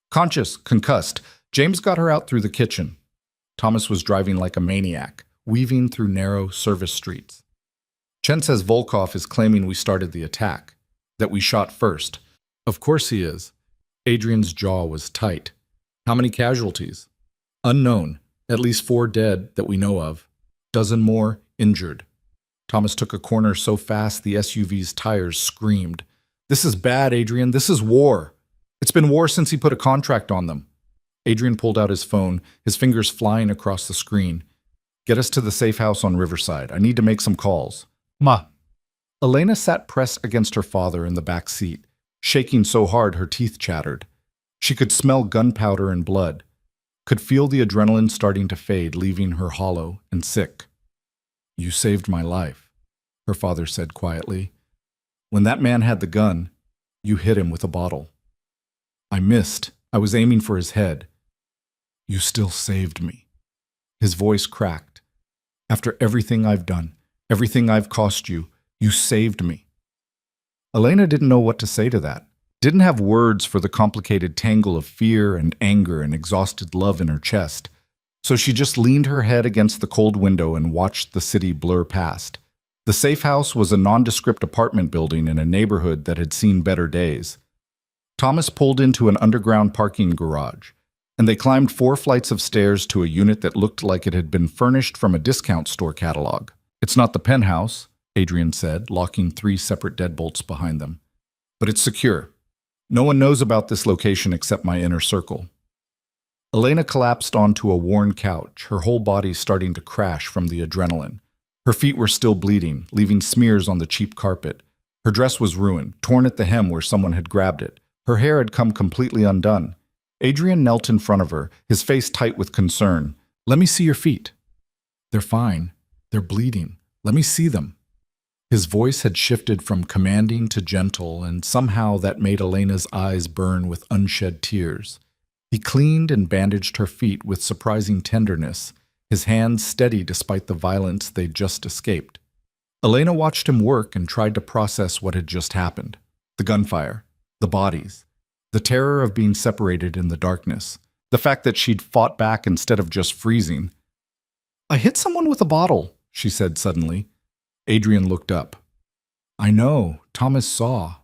A: Conscious, concussed, James got her out through the kitchen. Thomas was driving like a maniac, weaving through narrow service streets. Chen says Volkov is claiming we started the attack, that we shot first. Of course he is. Adrian's jaw was tight. How many casualties? Unknown, at least 4 dead that we know of. Dozen more injured. Thomas took a corner so fast the SUV's tires screamed. This is bad, Adrian. This is war. It's been war since he put a contract on them. Adrian pulled out his phone, his fingers flying across the screen. Get us to the safe house on Riverside. I need to make some calls. Ma. Elena sat pressed against her father in the back seat, shaking so hard her teeth chattered. She could smell gunpowder and blood, could feel the adrenaline starting to fade, leaving her hollow and sick. You saved my life, her father said quietly. When that man had the gun, you hit him with a bottle. I missed. I was aiming for his head. You still saved me. His voice cracked. After everything I've done, everything I've cost you, you saved me. Elena didn't know what to say to that. Didn't have words for the complicated tangle of fear and anger and exhausted love in her chest. So she just leaned her head against the cold window and watched the city blur past. The safe house was a nondescript apartment building in a neighborhood that had seen better days. Thomas pulled into an underground parking garage, and they climbed 4 flights of stairs to a unit that looked like it had been furnished from a discount store catalog. It's not the penthouse, Adrian said, locking 3 separate deadbolts behind them. But it's secure. No one knows about this location except my inner circle. Elena collapsed onto a worn couch, her whole body starting to crash from the adrenaline. Her feet were still bleeding, leaving smears on the cheap carpet. Her dress was ruined, torn at the hem where someone had grabbed it. Her hair had come completely undone. Adrian knelt in front of her, his face tight with concern. Let me see your feet. They're fine. They're bleeding. Let me see them. His voice had shifted from commanding to gentle, and somehow that made Elena's eyes burn with unshed tears. He cleaned and bandaged her feet with surprising tenderness, his hands steady despite the violence they'd just escaped. Elena watched him work and tried to process what had just happened. The gunfire, the bodies, the terror of being separated in the darkness, the fact that she'd fought back instead of just freezing. I hit someone with a bottle, she said suddenly. Adrian looked up. I know, Thomas saw.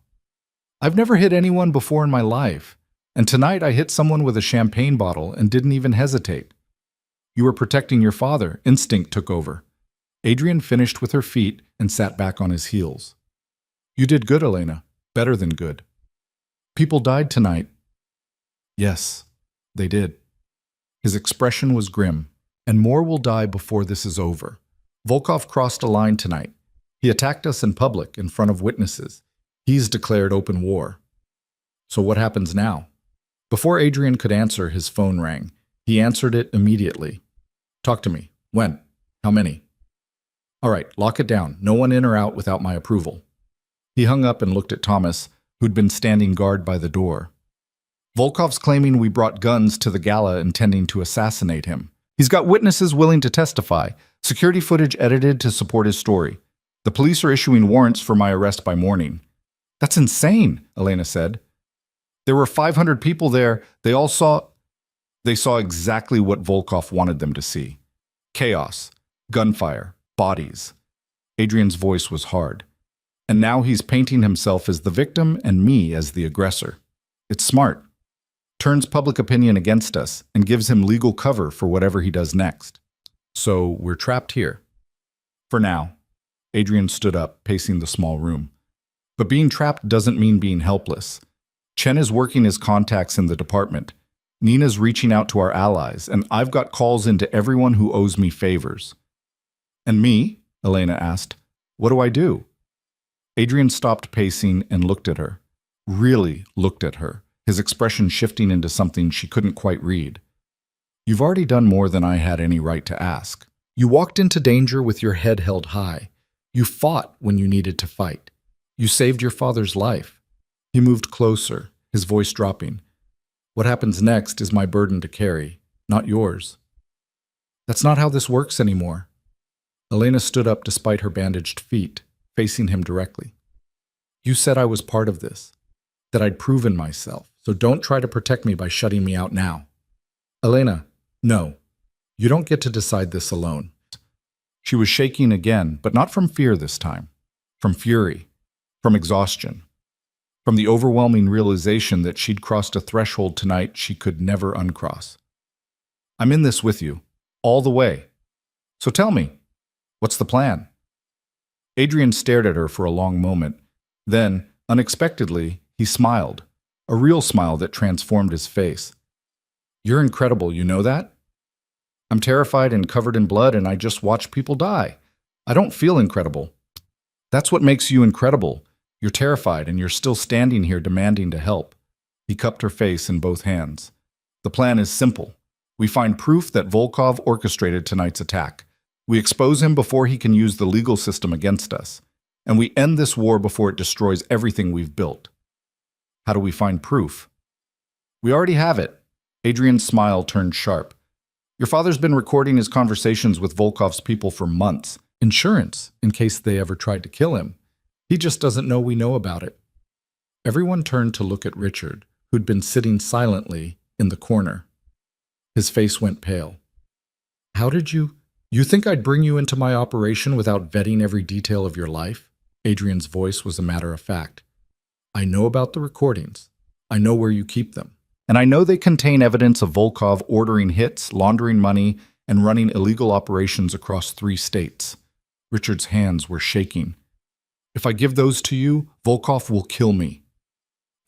A: I've never hit anyone before in my life, and tonight I hit someone with a champagne bottle and didn't even hesitate. You were protecting your father. Instinct took over. Adrian finished with her feet and sat back on his heels. You did good, Elena. Better than good. People died tonight. Yes, they did. His expression was grim. And more will die before this is over. Volkov crossed a line tonight. He attacked us in public, in front of witnesses. He's declared open war. So what happens now? Before Adrian could answer, his phone rang. He answered it immediately. Talk to me. When? How many? All right, lock it down. No one in or out without my approval. He hung up and looked at Thomas, who'd been standing guard by the door. Volkov's claiming we brought guns to the gala intending to assassinate him. He's got witnesses willing to testify, security footage edited to support his story. The police are issuing warrants for my arrest by morning. That's insane, Elena said. There were 500 people there. They saw exactly what Volkov wanted them to see. Chaos, gunfire, bodies. Adrian's voice was hard. And now he's painting himself as the victim and me as the aggressor. It's smart. Turns public opinion against us and gives him legal cover for whatever he does next. So we're trapped here. For now. Adrian stood up, pacing the small room. But being trapped doesn't mean being helpless. Chen is working his contacts in the department. Nina's reaching out to our allies, and I've got calls into everyone who owes me favors. And me? Elena asked. What do I do? Adrian stopped pacing and looked at her. Really looked at her, his expression shifting into something she couldn't quite read. You've already done more than I had any right to ask. You walked into danger with your head held high. You fought when you needed to fight. You saved your father's life. He moved closer, his voice dropping. What happens next is my burden to carry, not yours. That's not how this works anymore. Elena stood up despite her bandaged feet, facing him directly. You said I was part of this, that I'd proven myself, so don't try to protect me by shutting me out now. Elena, no. You don't get to decide this alone. She was shaking again, but not from fear this time. From fury. From exhaustion. From the overwhelming realization that she'd crossed a threshold tonight she could never uncross. I'm in this with you, all the way. So tell me, what's the plan? Adrian stared at her for a long moment. Then, unexpectedly, he smiled, a real smile that transformed his face. You're incredible, you know that? I'm terrified and covered in blood and I just watch people die. I don't feel incredible. That's what makes you incredible. You're terrified and you're still standing here demanding to help. He cupped her face in both hands. The plan is simple. We find proof that Volkov orchestrated tonight's attack. We expose him before he can use the legal system against us. And we end this war before it destroys everything we've built. How do we find proof? We already have it. Adrian's smile turned sharp. Your father's been recording his conversations with Volkov's people for months. Insurance, in case they ever tried to kill him. He just doesn't know we know about it. Everyone turned to look at Richard, who'd been sitting silently in the corner. His face went pale. How did you think I'd bring you into my operation without vetting every detail of your life? Adrian's voice was a matter of fact. I know about the recordings. I know where you keep them. And I know they contain evidence of Volkov ordering hits, laundering money, and running illegal operations across 3 states. Richard's hands were shaking. If I give those to you, Volkov will kill me.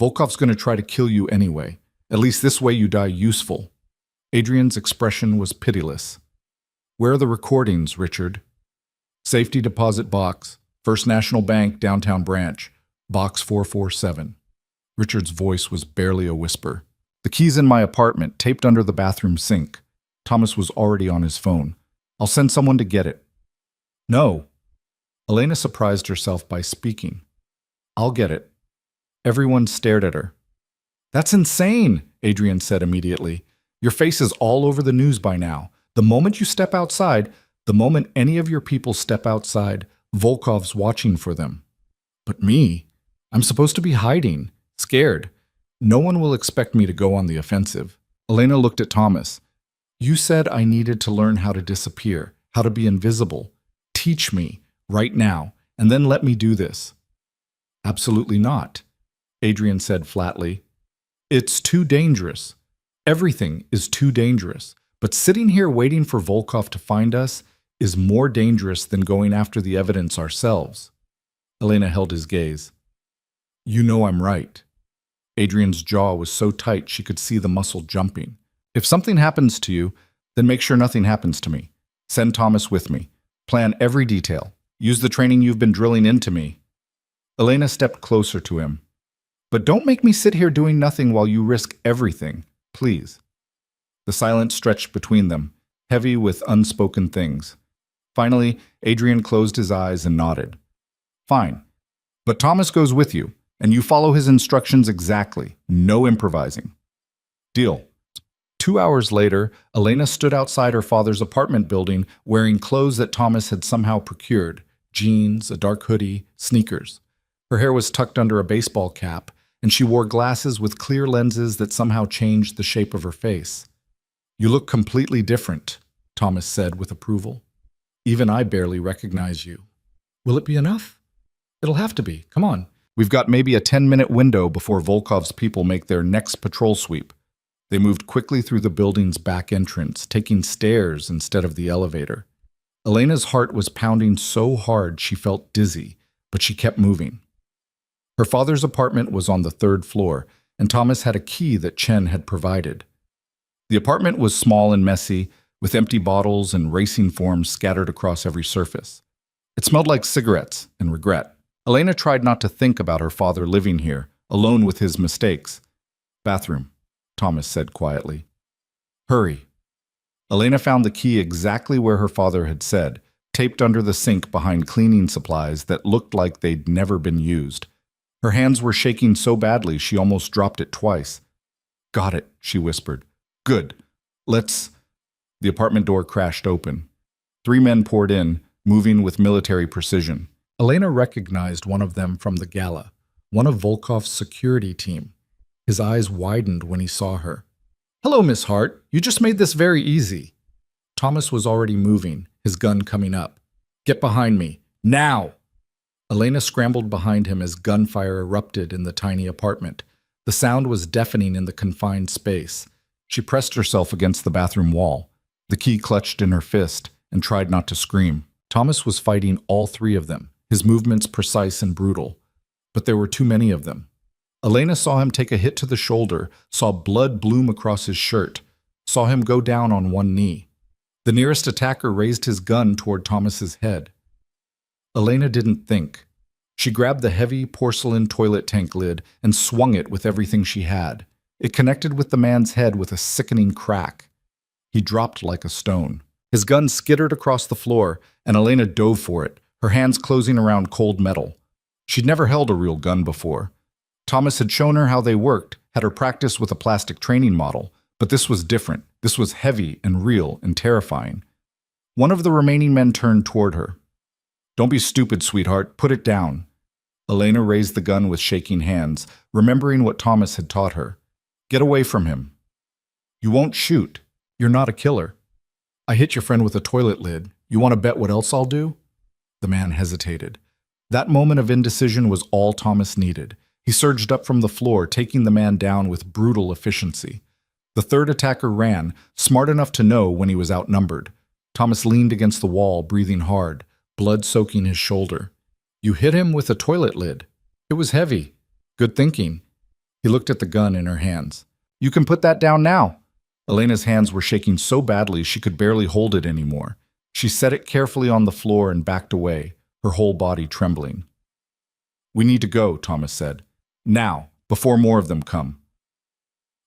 A: Volkov's going to try to kill you anyway. At least this way you die useful. Adrian's expression was pitiless. Where are the recordings, Richard? Safety deposit box, First National Bank, downtown branch, box 447. Richard's voice was barely a whisper. The key's in my apartment, taped under the bathroom sink. Thomas was already on his phone. I'll send someone to get it. No. Elena surprised herself by speaking. I'll get it. Everyone stared at her. That's insane, Adrian said immediately. Your face is all over the news by now. The moment you step outside, the moment any of your people step outside, Volkov's watching for them. But me? I'm supposed to be hiding, scared. No one will expect me to go on the offensive. Elena looked at Thomas. You said I needed to learn how to disappear, how to be invisible. Teach me, right now, and then let me do this. Absolutely not, Adrian said flatly. It's too dangerous. Everything is too dangerous. But sitting here waiting for Volkov to find us is more dangerous than going after the evidence ourselves. Elena held his gaze. You know I'm right. Adrian's jaw was so tight she could see the muscle jumping. If something happens to you, then make sure nothing happens to me. Send Thomas with me. Plan every detail. Use the training you've been drilling into me. Elena stepped closer to him. But don't make me sit here doing nothing while you risk everything, please. The silence stretched between them, heavy with unspoken things. Finally, Adrian closed his eyes and nodded. Fine. But Thomas goes with you, and you follow his instructions exactly. No improvising. Deal. 2 hours later, Elena stood outside her father's apartment building wearing clothes that Thomas had somehow procured: jeans, a dark hoodie, sneakers. Her hair was tucked under a baseball cap, and she wore glasses with clear lenses that somehow changed the shape of her face. You look completely different, Thomas said with approval. Even I barely recognize you. Will it be enough? It'll have to be. Come on. We've got maybe a 10-minute window before Volkov's people make their next patrol sweep. They moved quickly through the building's back entrance, taking stairs instead of the elevator. Elena's heart was pounding so hard she felt dizzy, but she kept moving. Her father's apartment was on the 3rd floor, and Thomas had a key that Chen had provided. The apartment was small and messy, with empty bottles and racing forms scattered across every surface. It smelled like cigarettes and regret. Elena tried not to think about her father living here, alone with his mistakes. Bathroom, Thomas said quietly. Hurry. Elena found the key exactly where her father had said, taped under the sink behind cleaning supplies that looked like they'd never been used. Her hands were shaking so badly she almost dropped it twice. Got it, she whispered. Good. Let's... The apartment door crashed open. 3 men poured in, moving with military precision. Elena recognized one of them from the gala, one of Volkov's security team. His eyes widened when he saw her. Hello, Miss Hart. You just made this very easy. Thomas was already moving, his gun coming up. Get behind me. Now! Elena scrambled behind him as gunfire erupted in the tiny apartment. The sound was deafening in the confined space. She pressed herself against the bathroom wall, the key clutched in her fist, and tried not to scream. Thomas was fighting all 3 of them, his movements precise and brutal. But there were too many of them. Elena saw him take a hit to the shoulder, saw blood bloom across his shirt, saw him go down on one knee. The nearest attacker raised his gun toward Thomas's head. Elena didn't think. She grabbed the heavy porcelain toilet tank lid and swung it with everything she had. It connected with the man's head with a sickening crack. He dropped like a stone. His gun skittered across the floor, and Elena dove for it, her hands closing around cold metal. She'd never held a real gun before. Thomas had shown her how they worked, had her practice with a plastic training model, but this was different. This was heavy and real and terrifying. One of the remaining men turned toward her. Don't be stupid, sweetheart. Put it down. Elena raised the gun with shaking hands, remembering what Thomas had taught her. Get away from him. You won't shoot. You're not a killer. I hit your friend with a toilet lid. You want to bet what else I'll do? The man hesitated. That moment of indecision was all Thomas needed. He surged up from the floor, taking the man down with brutal efficiency. The 3rd attacker ran, smart enough to know when he was outnumbered. Thomas leaned against the wall, breathing hard, blood soaking his shoulder. You hit him with a toilet lid. It was heavy. Good thinking. He looked at the gun in her hands. You can put that down now. Elena's hands were shaking so badly she could barely hold it anymore. She set it carefully on the floor and backed away, her whole body trembling. We need to go, Thomas said. Now, before more of them come.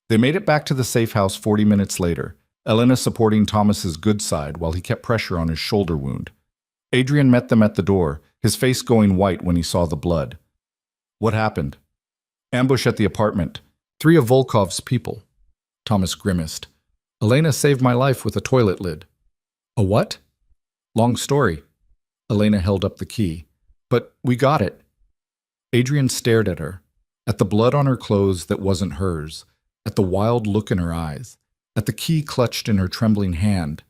A: They made it back to the safe house 40 minutes later, Elena supporting Thomas's good side while he kept pressure on his shoulder wound. Adrian met them at the door, his face going white when he saw the blood. What happened? Ambush at the apartment. 3 of Volkov's people. Thomas grimaced. Elena saved my life with a toilet lid. A what? Long story. Elena held up the key. But we got it. Adrian stared at her, at the blood on her clothes that wasn't hers, at the wild look in her eyes, at the key clutched in her trembling hand.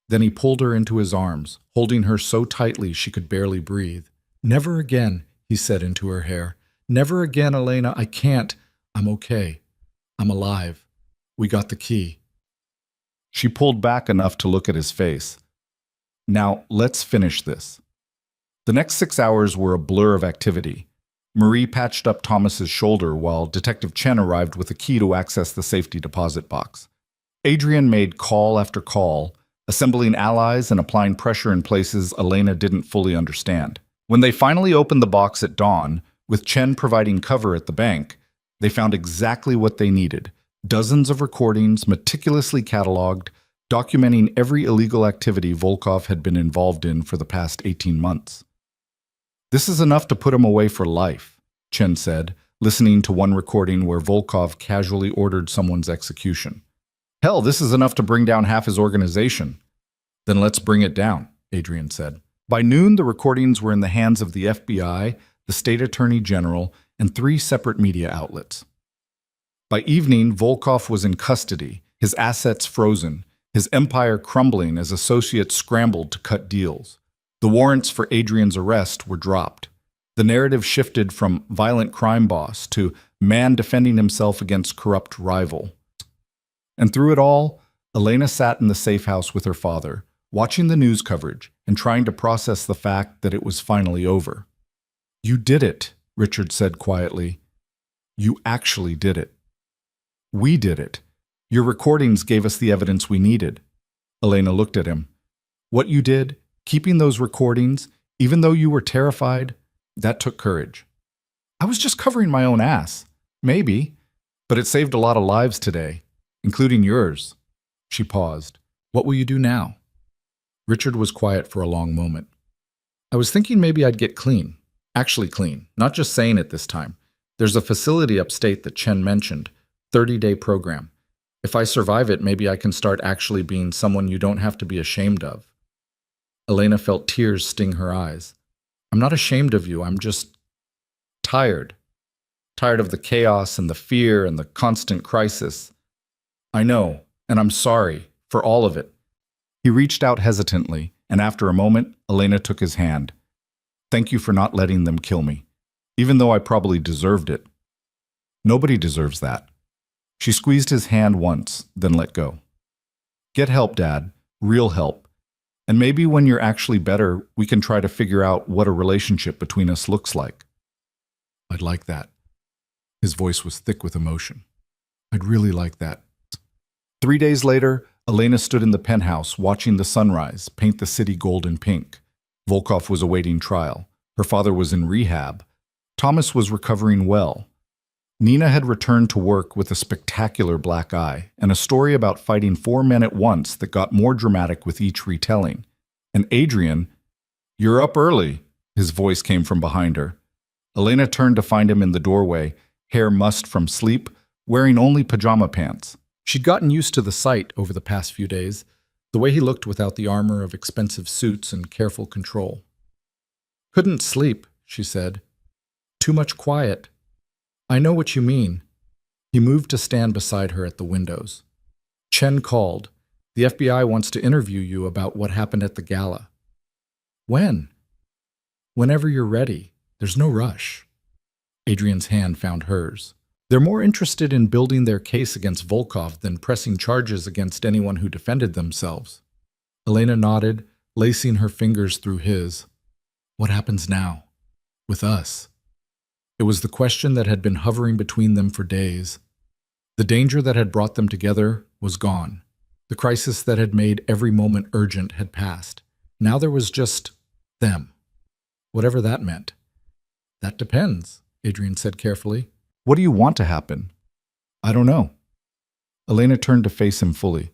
A: Then he pulled her into his arms, holding her so tightly she could barely breathe. Never again, he said into her hair. Never again, Elena. I can't. I'm okay. I'm alive. We got the key. She pulled back enough to look at his face. Now, let's finish this. The next 6 hours were a blur of activity. Marie patched up Thomas's shoulder while Detective Chen arrived with a key to access the safety deposit box. Adrian made call after call, assembling allies and applying pressure in places Elena didn't fully understand. When they finally opened the box at dawn, with Chen providing cover at the bank, They found exactly what they needed: dozens of recordings meticulously cataloged, documenting every illegal activity Volkov had been involved in for the past 18 months. "This is enough to put him away for life," Chen said, listening to one recording where Volkov casually ordered someone's execution. "Hell, this is enough to bring down half his organization." "Then let's bring it down," Adrian said. By noon, the recordings were in the hands of the FBI, the State Attorney General, and 3 separate media outlets. By evening, Volkov was in custody, his assets frozen, his empire crumbling as associates scrambled to cut deals. The warrants for Adrian's arrest were dropped. The narrative shifted from violent crime boss to man defending himself against corrupt rival. And through it all, Elena sat in the safe house with her father, watching the news coverage and trying to process the fact that it was finally over. "You did it," Richard said quietly. "You actually did it. We did it. Your recordings gave us the evidence we needed." Elena looked at him. "What you did, keeping those recordings, even though you were terrified, that took courage." "I was just covering my own ass. Maybe. But it saved a lot of lives today, including yours." She paused. "What will you do now?" Richard was quiet for a long moment. "I was thinking maybe I'd get clean. Actually clean, not just saying it this time. There's a facility upstate that Chen mentioned, 30-day program. If I survive it, maybe I can start actually being someone you don't have to be ashamed of." Elena felt tears sting her eyes. "I'm not ashamed of you, I'm just tired. Tired of the chaos and the fear and the constant crisis. I know, and I'm sorry for all of it." He reached out hesitantly, and after a moment, Elena took his hand. "Thank you for not letting them kill me, even though I probably deserved it." "Nobody deserves that." She squeezed his hand once, then let go. "Get help, Dad. Real help. And maybe when you're actually better, we can try to figure out what a relationship between us looks like." "I'd like that." His voice was thick with emotion. "I'd really like that." 3 days later, Elena stood in the penthouse watching the sunrise paint the city gold and pink. Volkov was awaiting trial. Her father was in rehab. Thomas was recovering well. Nina had returned to work with a spectacular black eye and a story about fighting 4 men at once that got more dramatic with each retelling. And Adrian, "You're up early," his voice came from behind her. Elena turned to find him in the doorway, hair mussed from sleep, wearing only pajama pants. She'd gotten used to the sight over the past few days, the way he looked without the armor of expensive suits and careful control. "Couldn't sleep," she said. "Too much quiet." "I know what you mean." He moved to stand beside her at the windows. "Chen called. The FBI wants to interview you about what happened at the gala." "When?" "Whenever you're ready. There's no rush." Adrian's hand found hers. "They're more interested in building their case against Volkov than pressing charges against anyone who defended themselves." Elena nodded, lacing her fingers through his. "What happens now? With us?" It was the question that had been hovering between them for days. The danger that had brought them together was gone. The crisis that had made every moment urgent had passed. Now there was just them. Whatever that meant. "That depends," Adrian said carefully. "What do you want to happen?" "I don't know." Elena turned to face him fully.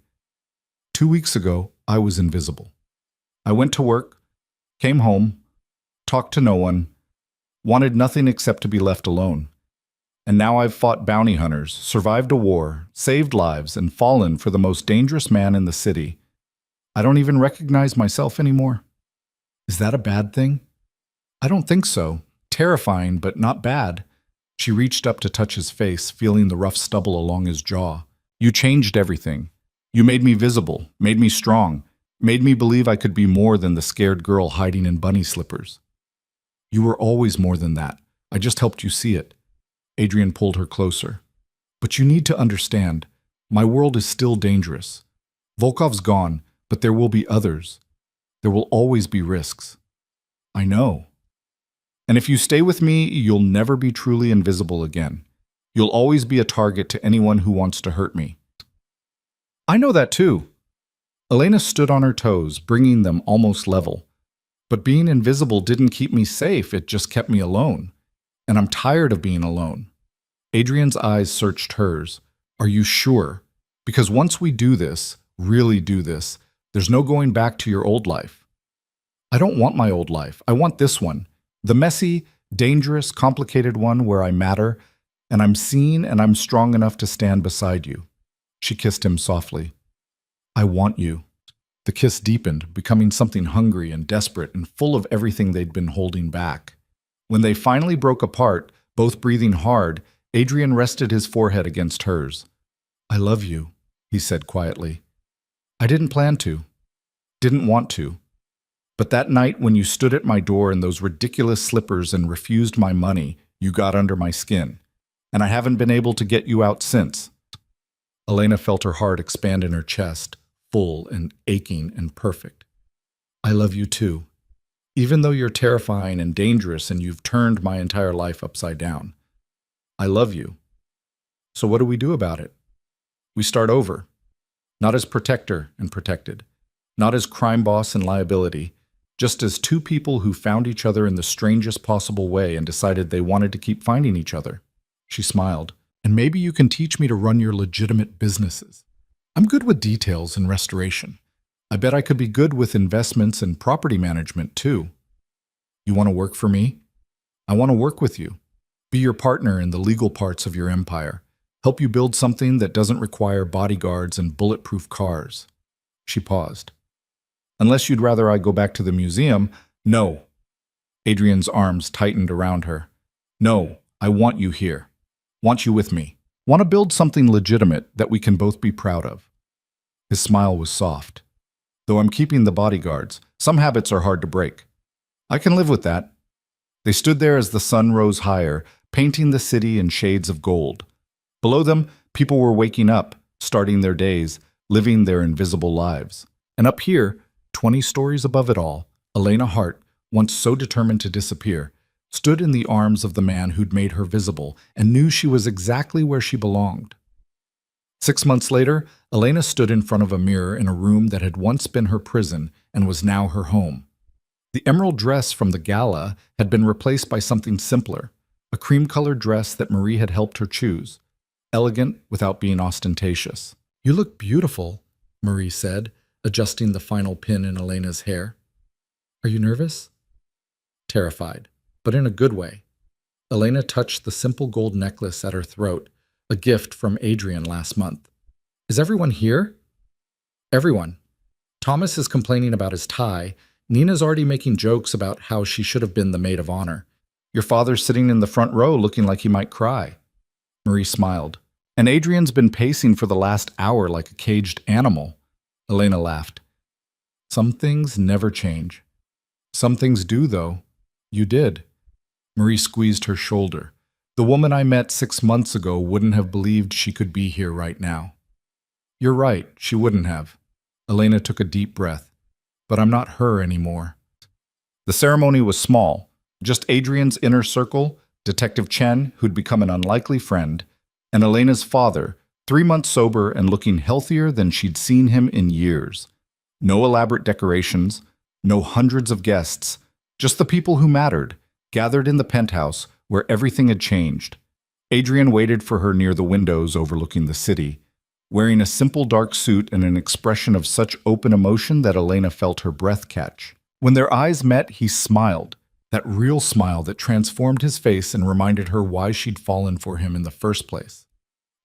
A: 2 weeks ago, I was invisible. I went to work, came home, talked to no one, wanted nothing except to be left alone. And now I've fought bounty hunters, survived a war, saved lives, and fallen for the most dangerous man in the city. I don't even recognize myself anymore. Is that a bad thing? I don't think so. Terrifying, but not bad. She reached up to touch his face, feeling the rough stubble along his jaw. "You changed everything. You made me visible, made me strong, made me believe I could be more than the scared girl hiding in bunny slippers." "You were always more than that. I just helped you see it." Adrian pulled her closer. "But you need to understand, my world is still dangerous. Volkov's gone, but there will be others. There will always be risks." "I know. And if you stay with me, you'll never be truly invisible again. You'll always be a target to anyone who wants to hurt me." "I know that too." Elena stood on her toes, bringing them almost level. "But being invisible didn't keep me safe, it just kept me alone. And I'm tired of being alone." Adrian's eyes searched hers. Are you sure? Because once we do this, really do this, there's no going back to your old life. I don't want my old life. I want this one. The messy, dangerous, complicated one where I matter, and I'm seen and I'm strong enough to stand beside you. She kissed him softly. I want you. The kiss deepened, becoming something hungry and desperate and full of everything they'd been holding back. When they finally broke apart, both breathing hard, Adrian rested his forehead against hers. I love you, he said quietly. I didn't plan to. Didn't want to. But that night when you stood at my door in those ridiculous slippers and refused my money, you got under my skin. And I haven't been able to get you out since. Elena felt her heart expand in her chest, full and aching and perfect. I love you too. Even though you're terrifying and dangerous and you've turned my entire life upside down. I love you. So what do we do about it? We start over. Not as protector and protected. Not as crime boss and liability. Just as two people who found each other in the strangest possible way and decided they wanted to keep finding each other. She smiled. And maybe you can teach me to run your legitimate businesses. I'm good with details and restoration. I bet I could be good with investments and property management too. You want to work for me? I want to work with you. Be your partner in the legal parts of your empire. Help you build something that doesn't require bodyguards and bulletproof cars. She paused. Unless you'd rather I go back to the museum, no. Adrian's arms tightened around her. No, I want you here. Want you with me. Want to build something legitimate that we can both be proud of. His smile was soft. Though I'm keeping the bodyguards, some habits are hard to break. I can live with that. They stood there as the sun rose higher, painting the city in shades of gold. Below them, people were waking up, starting their days, living their invisible lives. And up here, 20 stories above it all, Elena Hart, once so determined to disappear, stood in the arms of the man who'd made her visible and knew she was exactly where she belonged. 6 months later, Elena stood in front of a mirror in a room that had once been her prison and was now her home. The emerald dress from the gala had been replaced by something simpler, a cream-colored dress that Marie had helped her choose, elegant without being ostentatious. You look beautiful, Marie said, adjusting the final pin in Elena's hair. Are you nervous? Terrified, but in a good way. Elena touched the simple gold necklace at her throat, a gift from Adrian last month. Is everyone here? Everyone. Thomas is complaining about his tie. Nina's already making jokes about how she should have been the maid of honor. Your father's sitting in the front row looking like he might cry. Marie smiled. And Adrian's been pacing for the last hour like a caged animal. Elena laughed. Some things never change. Some things do, though. You did. Marie squeezed her shoulder. The woman I met 6 months ago wouldn't have believed she could be here right now. You're right, she wouldn't have. Elena took a deep breath. But I'm not her anymore. The ceremony was small. Just Adrian's inner circle, Detective Chen, who'd become an unlikely friend, and Elena's father, 3 months sober and looking healthier than she'd seen him in years. No elaborate decorations, no hundreds of guests, just the people who mattered, gathered in the penthouse where everything had changed. Adrian waited for her near the windows overlooking the city, wearing a simple dark suit and an expression of such open emotion that Elena felt her breath catch. When their eyes met, he smiled, that real smile that transformed his face and reminded her why she'd fallen for him in the first place.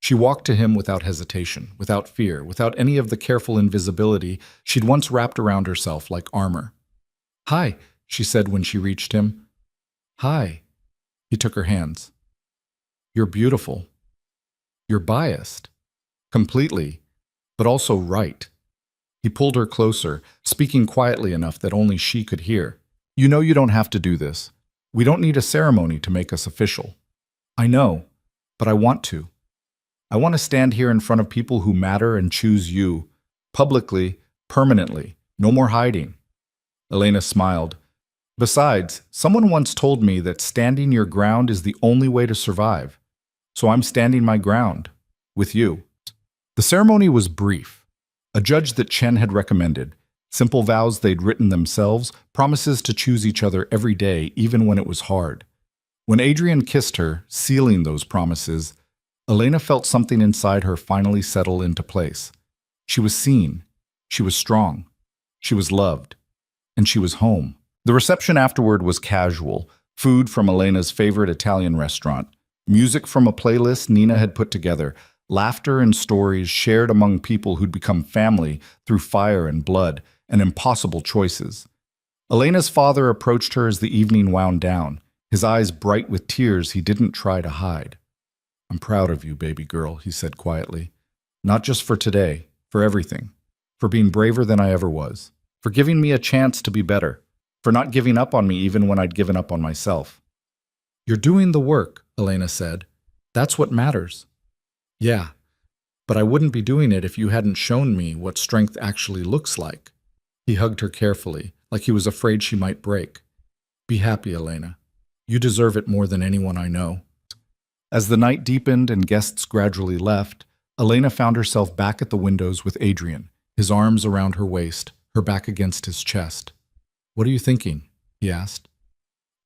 A: She walked to him without hesitation, without fear, without any of the careful invisibility she'd once wrapped around herself like armor. Hi, she said when she reached him. Hi. He took her hands. You're beautiful. You're biased. Completely, but also right. He pulled her closer, speaking quietly enough that only she could hear. You know you don't have to do this. We don't need a ceremony to make us official. I know, but I want to. I want to stand here in front of people who matter and choose you, publicly, permanently, no more hiding. Elena smiled. Besides, someone once told me that standing your ground is the only way to survive. So I'm standing my ground, with you. The ceremony was brief. A judge that Chen had recommended, simple vows they'd written themselves, promises to choose each other every day, even when it was hard. When Adrian kissed her, sealing those promises, Elena felt something inside her finally settle into place. She was seen, she was strong, she was loved, and she was home. The reception afterward was casual, food from Elena's favorite Italian restaurant, music from a playlist Nina had put together, laughter and stories shared among people who'd become family through fire and blood and impossible choices. Elena's father approached her as the evening wound down, his eyes bright with tears he didn't try to hide. "I'm proud of you, baby girl," he said quietly. "Not just for today, for everything. For being braver than I ever was. For giving me a chance to be better. For not giving up on me even when I'd given up on myself." "You're doing the work," Elena said. "That's what matters." "Yeah, but I wouldn't be doing it if you hadn't shown me what strength actually looks like." He hugged her carefully, like he was afraid she might break. "Be happy, Elena. You deserve it more than anyone I know." As the night deepened and guests gradually left, Elena found herself back at the windows with Adrian, his arms around her waist, her back against his chest. "What are you thinking?" he asked.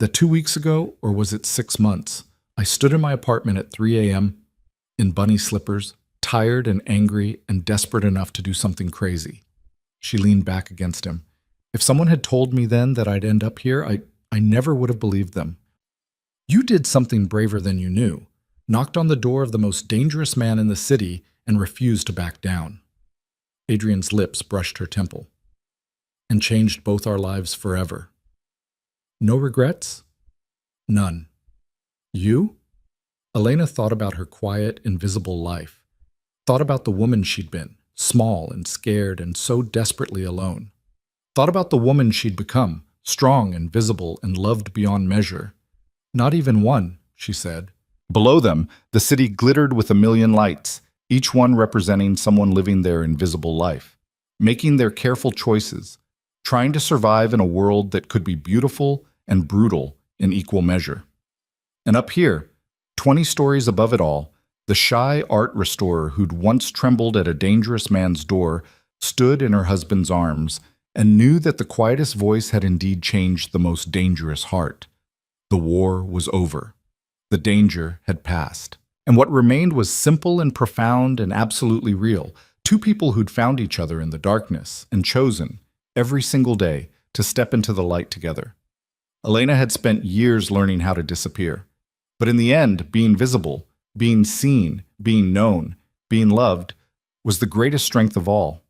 A: "That 2 weeks ago, or was it 6 months, I stood in my apartment at 3 a.m., in bunny slippers, tired and angry and desperate enough to do something crazy." She leaned back against him. "If someone had told me then that I'd end up here, I never would have believed them. You did something braver than you knew, knocked on the door of the most dangerous man in the city and refused to back down." Adrian's lips brushed her temple. "And changed both our lives forever." "No regrets?" "None." "You?" Elena thought about her quiet, invisible life. Thought about the woman she'd been, small and scared and so desperately alone. Thought about the woman she'd become, strong and visible and loved beyond measure. "Not even one," she said. Below them, the city glittered with a million lights, each one representing someone living their invisible life, making their careful choices, trying to survive in a world that could be beautiful and brutal in equal measure. And up here, 20 stories above it all, the shy art restorer who'd once trembled at a dangerous man's door stood in her husband's arms and knew that the quietest voice had indeed changed the most dangerous heart. The war was over. The danger had passed. And what remained was simple and profound and absolutely real. Two people who'd found each other in the darkness and chosen, every single day, to step into the light together. Elena had spent years learning how to disappear. But in the end, being visible, being seen, being known, being loved, was the greatest strength of all.